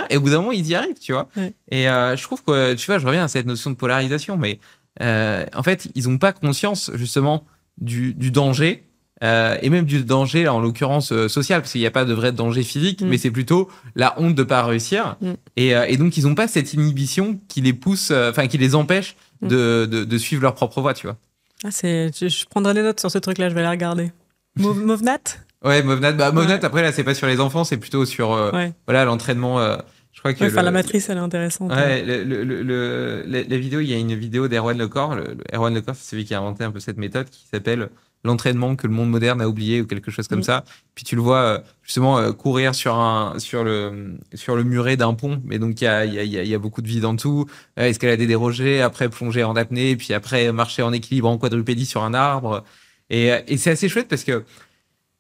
S2: Et au bout d'un moment, ils y arrivent, tu vois.
S1: Ouais.
S2: Et je trouve que, tu vois, je reviens à cette notion de polarisation, mais en fait, ils n'ont pas conscience justement du danger et même du danger, en l'occurrence social, parce qu'il n'y a pas de vrai danger physique, mais c'est plutôt la honte de ne pas réussir. Et donc, ils n'ont pas cette inhibition qui les pousse, qui les empêche de suivre leur propre voie, tu vois.
S1: Ah, je prendrai des notes sur ce truc-là, je vais la regarder. Movnat.
S2: Ouais, Movnat, après, là, c'est pas sur les enfants, c'est plutôt sur voilà, l'entraînement. Je crois que
S1: la matrice, elle est intéressante.
S2: Ouais, la vidéo, il y a une vidéo d'Erwan Lecor. Erwan Lecor, c'est celui qui a inventé un peu cette méthode qui s'appelle l'entraînement que le monde moderne a oublié ou quelque chose comme ça. Puis tu le vois justement courir sur le muret d'un pont, mais donc il y a beaucoup de vide en dessous, escalader des rochers, après plonger en apnée, puis après marcher en équilibre en quadrupédie sur un arbre. Et c'est assez chouette parce que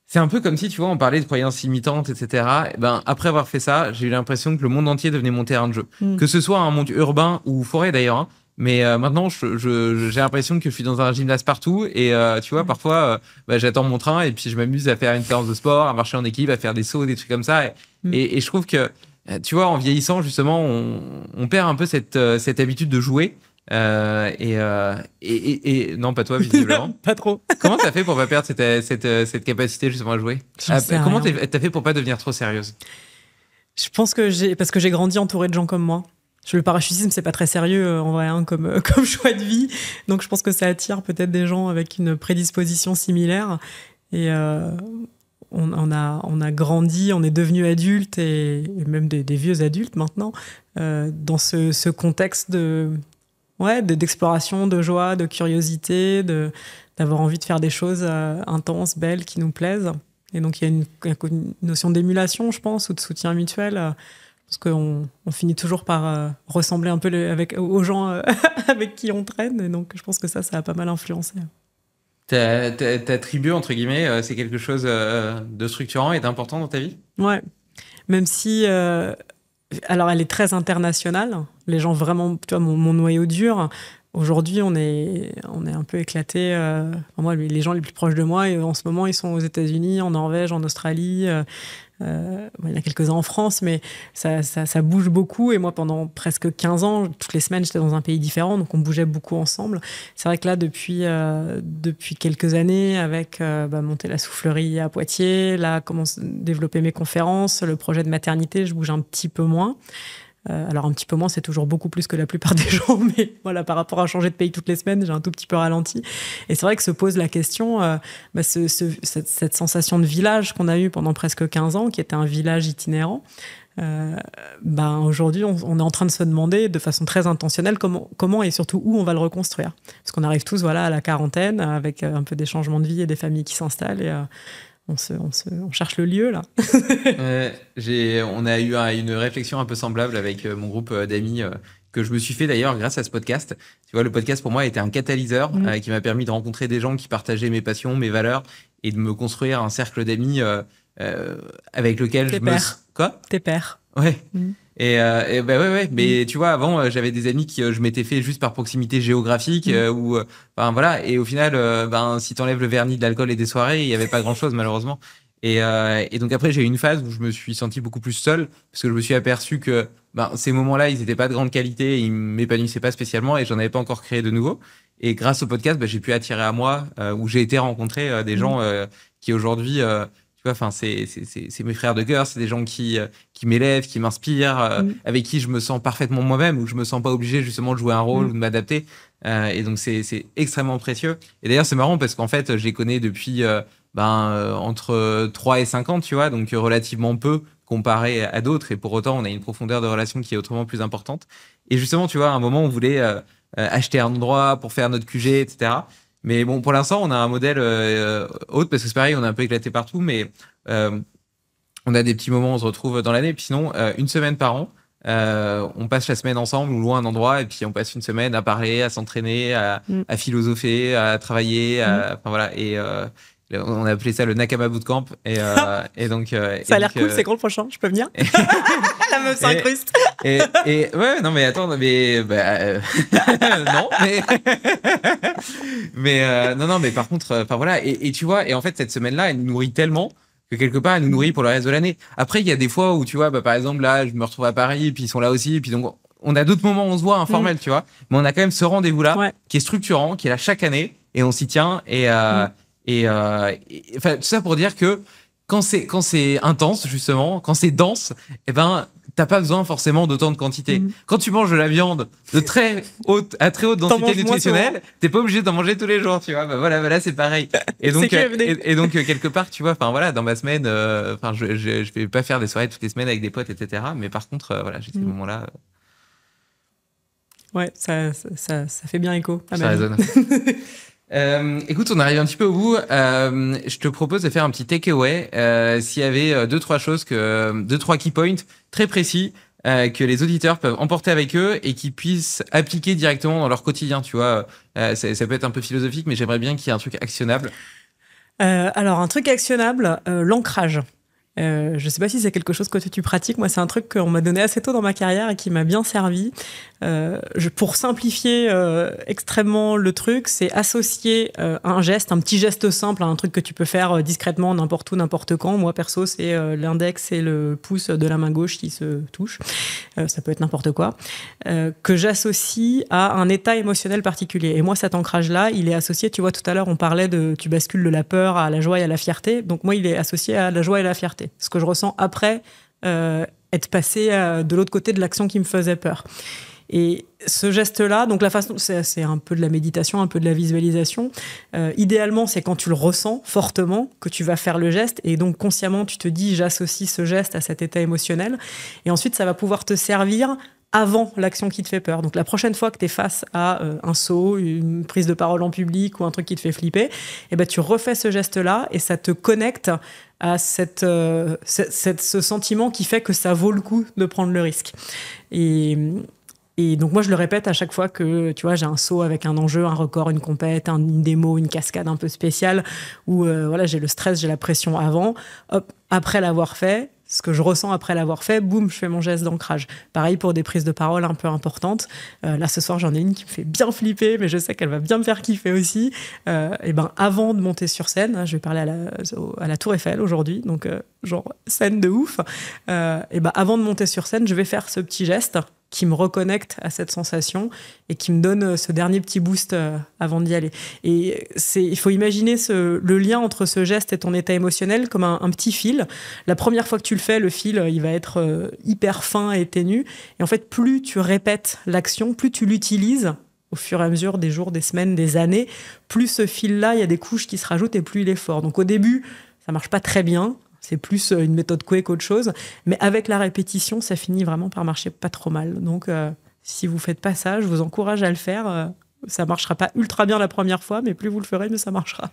S2: c'est un peu comme si, tu vois, on parlait de croyances limitantes, etc. Et après avoir fait ça, j'ai eu l'impression que le monde entier devenait mon terrain de jeu. Que ce soit un monde urbain ou forêt d'ailleurs, hein. Mais maintenant, j'ai l'impression que je suis dans un gymnase partout. Et tu vois, parfois, j'attends mon train et puis je m'amuse à faire une séance de sport, à marcher en équipe, à faire des sauts, des trucs comme ça. Et je trouve que, tu vois, en vieillissant, justement, on perd un peu cette habitude de jouer. Non, pas toi, visiblement.
S1: Pas trop.
S2: Comment t'as fait pour pas perdre cette capacité justement à jouer? Comment t'as fait pour pas devenir trop sérieuse?
S1: Je pense que parce que j'ai grandi entourée de gens comme moi. Le parachutisme, c'est pas très sérieux en vrai, hein, comme choix de vie. Donc je pense que ça attire peut-être des gens avec une prédisposition similaire. Et on a grandi, on est devenu adulte et même des vieux adultes maintenant dans ce contexte d'exploration, de joie, de curiosité, d'avoir envie de faire des choses intenses, belles, qui nous plaisent. Et donc il y a une notion d'émulation, je pense, ou de soutien mutuel. Parce qu'on finit toujours par ressembler un peu aux gens avec qui on traîne. Et donc, je pense que ça a pas mal influencé.
S2: Ta tribu, entre guillemets, c'est quelque chose de structurant et d'important dans ta vie?
S1: Ouais. Même si... alors, elle est très internationale. Les gens vraiment... Tu vois, mon noyau dur, aujourd'hui, on est un peu éclaté. Moi, les gens les plus proches de moi, en ce moment, ils sont aux États-Unis, en Norvège, en Australie. Il y en a quelques-uns en France, mais ça bouge beaucoup. Et moi, pendant presque 15 ans, toutes les semaines, j'étais dans un pays différent, donc on bougeait beaucoup ensemble. C'est vrai que là, depuis quelques années, avec monter la soufflerie à Poitiers, là, développer mes conférences, le projet de maternité, je bouge un petit peu moins. Alors un petit peu moins, c'est toujours beaucoup plus que la plupart des gens, mais voilà, par rapport à changer de pays toutes les semaines, j'ai un tout petit peu ralenti. Et c'est vrai que se pose la question, cette sensation de village qu'on a eue pendant presque 15 ans, qui était un village itinérant, aujourd'hui, on est en train de se demander de façon très intentionnelle comment et surtout où on va le reconstruire. Parce qu'on arrive tous à la quarantaine, avec un peu des changements de vie et des familles qui s'installent, et on cherche le lieu, là.
S2: On a eu une réflexion un peu semblable avec mon groupe d'amis que je me suis fait d'ailleurs grâce à ce podcast. Tu vois, le podcast pour moi a été un catalyseur qui m'a permis de rencontrer des gens qui partageaient mes passions, mes valeurs et de me construire un cercle d'amis avec lequel Quoi ?
S1: Tes pairs.
S2: Ouais. Ouais. Mais tu vois, avant, j'avais des amis qui je m'étais fait juste par proximité géographique voilà. Et au final, si t'enlèves le vernis de l'alcool et des soirées, il y avait pas grand chose malheureusement. Et donc après, j'ai eu une phase où je me suis senti beaucoup plus seul parce que je me suis aperçu que ces moments-là, ils étaient pas de grande qualité, ils m'épanouissaient pas spécialement et j'en avais pas encore créé de nouveaux. Et grâce au podcast, j'ai pu attirer à moi où j'ai été rencontrer des gens qui aujourd'hui c'est mes frères de cœur, c'est des gens qui m'élèvent, qui m'inspirent, avec qui je me sens parfaitement moi-même, où je me sens pas obligé justement de jouer un rôle ou de m'adapter. Et donc c'est extrêmement précieux. Et d'ailleurs c'est marrant parce qu'en fait je les connais depuis entre 3 et 5 ans, tu vois, donc relativement peu comparé à d'autres. Et pour autant on a une profondeur de relation qui est autrement plus importante. Et justement, tu vois, à un moment on voulait acheter un endroit pour faire notre QG, etc. Mais bon, pour l'instant, on a un modèle autre parce que c'est pareil, on est un peu éclaté partout, mais on a des petits moments où on se retrouve dans l'année. Puis sinon, une semaine par an, on passe la semaine ensemble ou loin un endroit et puis on passe une semaine à parler, à s'entraîner, à philosopher, à travailler, enfin voilà. Et on a appelé ça le Nakama Bootcamp. Et donc
S1: ça a l'air cool, c'est quand le prochain? Je peux venir? La meuf s'incruste.
S2: Et ouais, non mais attends, mais non, mais non, mais par contre, enfin voilà. Et tu vois, et en fait cette semaine-là, elle nous nourrit tellement que quelque part, elle nous nourrit pour le reste de l'année. Après, il y a des fois où tu vois, par exemple là, je me retrouve à Paris, puis ils sont là aussi, puis donc on a d'autres moments où on se voit informels, tu vois. Mais on a quand même ce rendez-vous-là qui est structurant, qui est là chaque année, et on s'y tient. Et enfin, tout ça pour dire que quand c'est intense, justement, quand c'est dense, t'as pas besoin forcément d'autant de quantité. Quand tu manges de la viande de très haute densité nutritionnelle, t'es pas obligé d'en manger tous les jours, tu vois. Voilà, c'est pareil. Et donc, quelque part, tu vois, enfin voilà, dans ma semaine, je vais pas faire des soirées toutes les semaines avec des potes, etc. Mais par contre, voilà, j'ai ces moments-là.
S1: Ouais, ça fait bien écho.
S2: Ça résonne. Écoute, on arrive un petit peu au bout. Je te propose de faire un petit takeaway. S'il y avait deux, trois key points très précis que les auditeurs peuvent emporter avec eux et qu'ils puissent appliquer directement dans leur quotidien. Tu vois, ça peut être un peu philosophique, mais j'aimerais bien qu'il y ait un truc actionnable.
S1: Alors, un truc actionnable, l'ancrage. Je sais pas si c'est quelque chose que tu pratiques. Moi, c'est un truc qu'on m'a donné assez tôt dans ma carrière et qui m'a bien servi. Pour simplifier extrêmement le truc, c'est associer un petit geste simple à un truc que tu peux faire discrètement n'importe où, n'importe quand. Moi, perso, c'est l'index et le pouce de la main gauche qui se touchent. Ça peut être n'importe quoi. Que j'associe à un état émotionnel particulier. Et moi, cet ancrage-là, il est associé, tu vois, tout à l'heure, on parlait tu bascules de la peur à la joie et à la fierté. Donc moi, il est associé à la joie et la fierté. Ce que je ressens après être passé de l'autre côté de l'action qui me faisait peur. Et ce geste-là, donc la façon, c'est un peu de la méditation, un peu de la visualisation. Idéalement, c'est quand tu le ressens fortement que tu vas faire le geste. Et donc, consciemment, tu te dis, j'associe ce geste à cet état émotionnel. Et ensuite, ça va pouvoir te servir avant l'action qui te fait peur. Donc, la prochaine fois que tu es face à un saut, une prise de parole en public ou un truc qui te fait flipper, tu refais ce geste-là et ça te connecte à ce sentiment qui fait que ça vaut le coup de prendre le risque. Et donc, moi, je le répète à chaque fois que, tu vois, j'ai un saut avec un enjeu, un record, une compète, une démo, une cascade un peu spéciale, où, j'ai le stress, j'ai la pression avant. Hop, après l'avoir fait, ce que je ressens après l'avoir fait, boum, je fais mon geste d'ancrage. Pareil pour des prises de parole un peu importantes. Là, ce soir, j'en ai une qui me fait bien flipper, mais je sais qu'elle va bien me faire kiffer aussi. Et ben, avant de monter sur scène, je vais parler à la Tour Eiffel aujourd'hui, donc genre scène de ouf. Et ben, avant de monter sur scène, je vais faire ce petit geste qui me reconnecte à cette sensation et qui me donne ce dernier petit boost avant d'y aller. Et il faut imaginer le lien entre ce geste et ton état émotionnel comme un petit fil. La première fois que tu le fais, le fil, il va être hyper fin et ténu. Et en fait, plus tu répètes l'action, plus tu l'utilises au fur et à mesure des jours, des semaines, des années, plus ce fil-là, il y a des couches qui se rajoutent et plus il est fort. Donc au début, ça marche pas très bien. C'est plus une méthode couée qu'autre chose. Mais avec la répétition, ça finit vraiment par marcher pas trop mal. Donc, si vous faites pas ça, je vous encourage à le faire. Ça marchera pas ultra bien la première fois, mais plus vous le ferez, mieux ça marchera.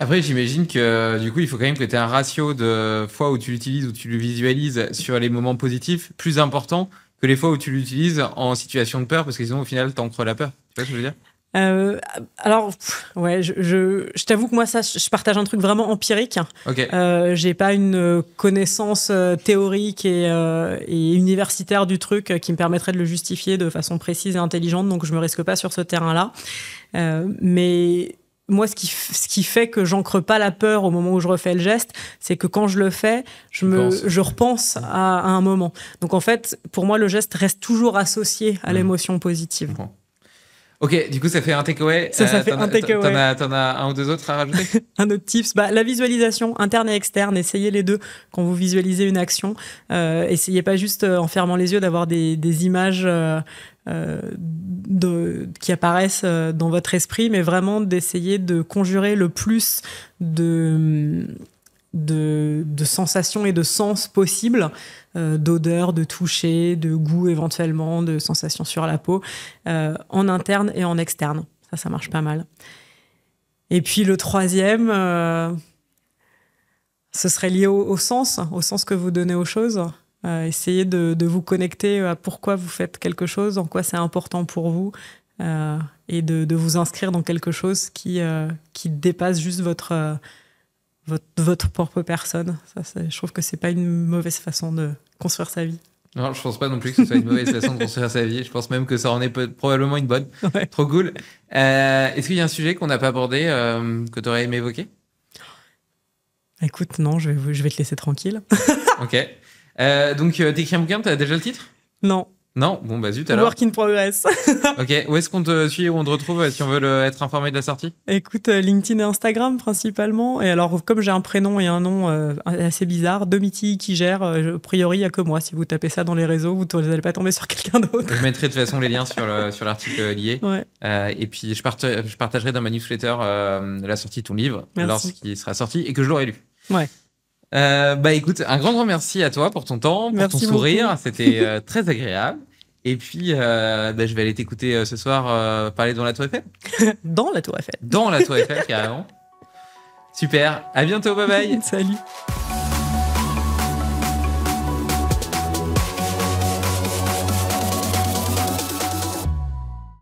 S2: Après, j'imagine que du coup, il faut quand même que tu aies un ratio de fois où tu l'utilises, où tu le visualises sur les moments positifs, plus important que les fois où tu l'utilises en situation de peur, parce que sinon, au final, t'ancres la peur. Tu vois ce que je veux dire ?
S1: Alors, ouais, je t'avoue que moi, je partage un truc vraiment empirique.
S2: Okay.
S1: J'ai pas une connaissance théorique et universitaire du truc qui me permettrait de le justifier de façon précise et intelligente, donc je me risque pas sur ce terrain-là. Mais moi, ce qui fait que j'ancre pas la peur au moment où je refais le geste, c'est que quand je le fais, je repense à un moment. Donc en fait, pour moi, le geste reste toujours associé à l'émotion positive.
S2: Ok, du coup, ça fait un takeaway.
S1: Ça fait un takeaway.
S2: T'en as un ou deux autres à rajouter ?
S1: Un autre tips, la visualisation interne et externe, essayez les deux quand vous visualisez une action. Essayez pas juste en fermant les yeux d'avoir des images qui apparaissent dans votre esprit, mais vraiment d'essayer de conjurer le plus de sensations et de sens possibles, d'odeur, de toucher, de goût éventuellement, de sensations sur la peau, en interne et en externe. Ça marche pas mal. Et puis le troisième, ce serait lié au sens que vous donnez aux choses. Essayez de vous connecter à pourquoi vous faites quelque chose, en quoi c'est important pour vous, et de vous inscrire dans quelque chose qui dépasse juste votre propre personne. Je trouve que c'est pas une mauvaise façon de construire sa vie.
S2: Non, je pense pas non plus que ce soit une mauvaise façon de construire sa vie. Je pense même que ça en est probablement une bonne. Ouais. Trop cool. Est-ce qu'il y a un sujet qu'on n'a pas abordé que tu aurais aimé évoquer ?
S1: Écoute, non, je vais te laisser tranquille.
S2: Ok. Donc, t'écris un bouquin, t'as déjà le titre ?
S1: Non.
S2: Non, bon bah zut alors.
S1: Work in progress.
S2: Ok, où est-ce qu'on te suit, où on te retrouve si on veut être informé de la sortie ?
S1: Écoute, LinkedIn et Instagram principalement. Et alors, comme j'ai un prénom et un nom assez bizarre, Domiti qui gère, a priori, il n'y a que moi. Si vous tapez ça dans les réseaux, vous n'allez pas tomber sur quelqu'un d'autre.
S2: Je mettrai de toute façon les liens sur l'article lié.
S1: Ouais.
S2: Et puis, je partagerai dans ma newsletter la sortie de ton livre lorsqu'il sera sorti et que je l'aurai lu.
S1: Ouais.
S2: Écoute, un grand merci à toi pour ton temps, pour ton sourire. Beaucoup. C'était très agréable. Et puis, je vais aller t'écouter ce soir parler devant la Tour Eiffel.
S1: Dans la Tour Eiffel.
S2: Dans la Tour Eiffel, carrément. Super. À bientôt. Bye bye.
S1: Salut.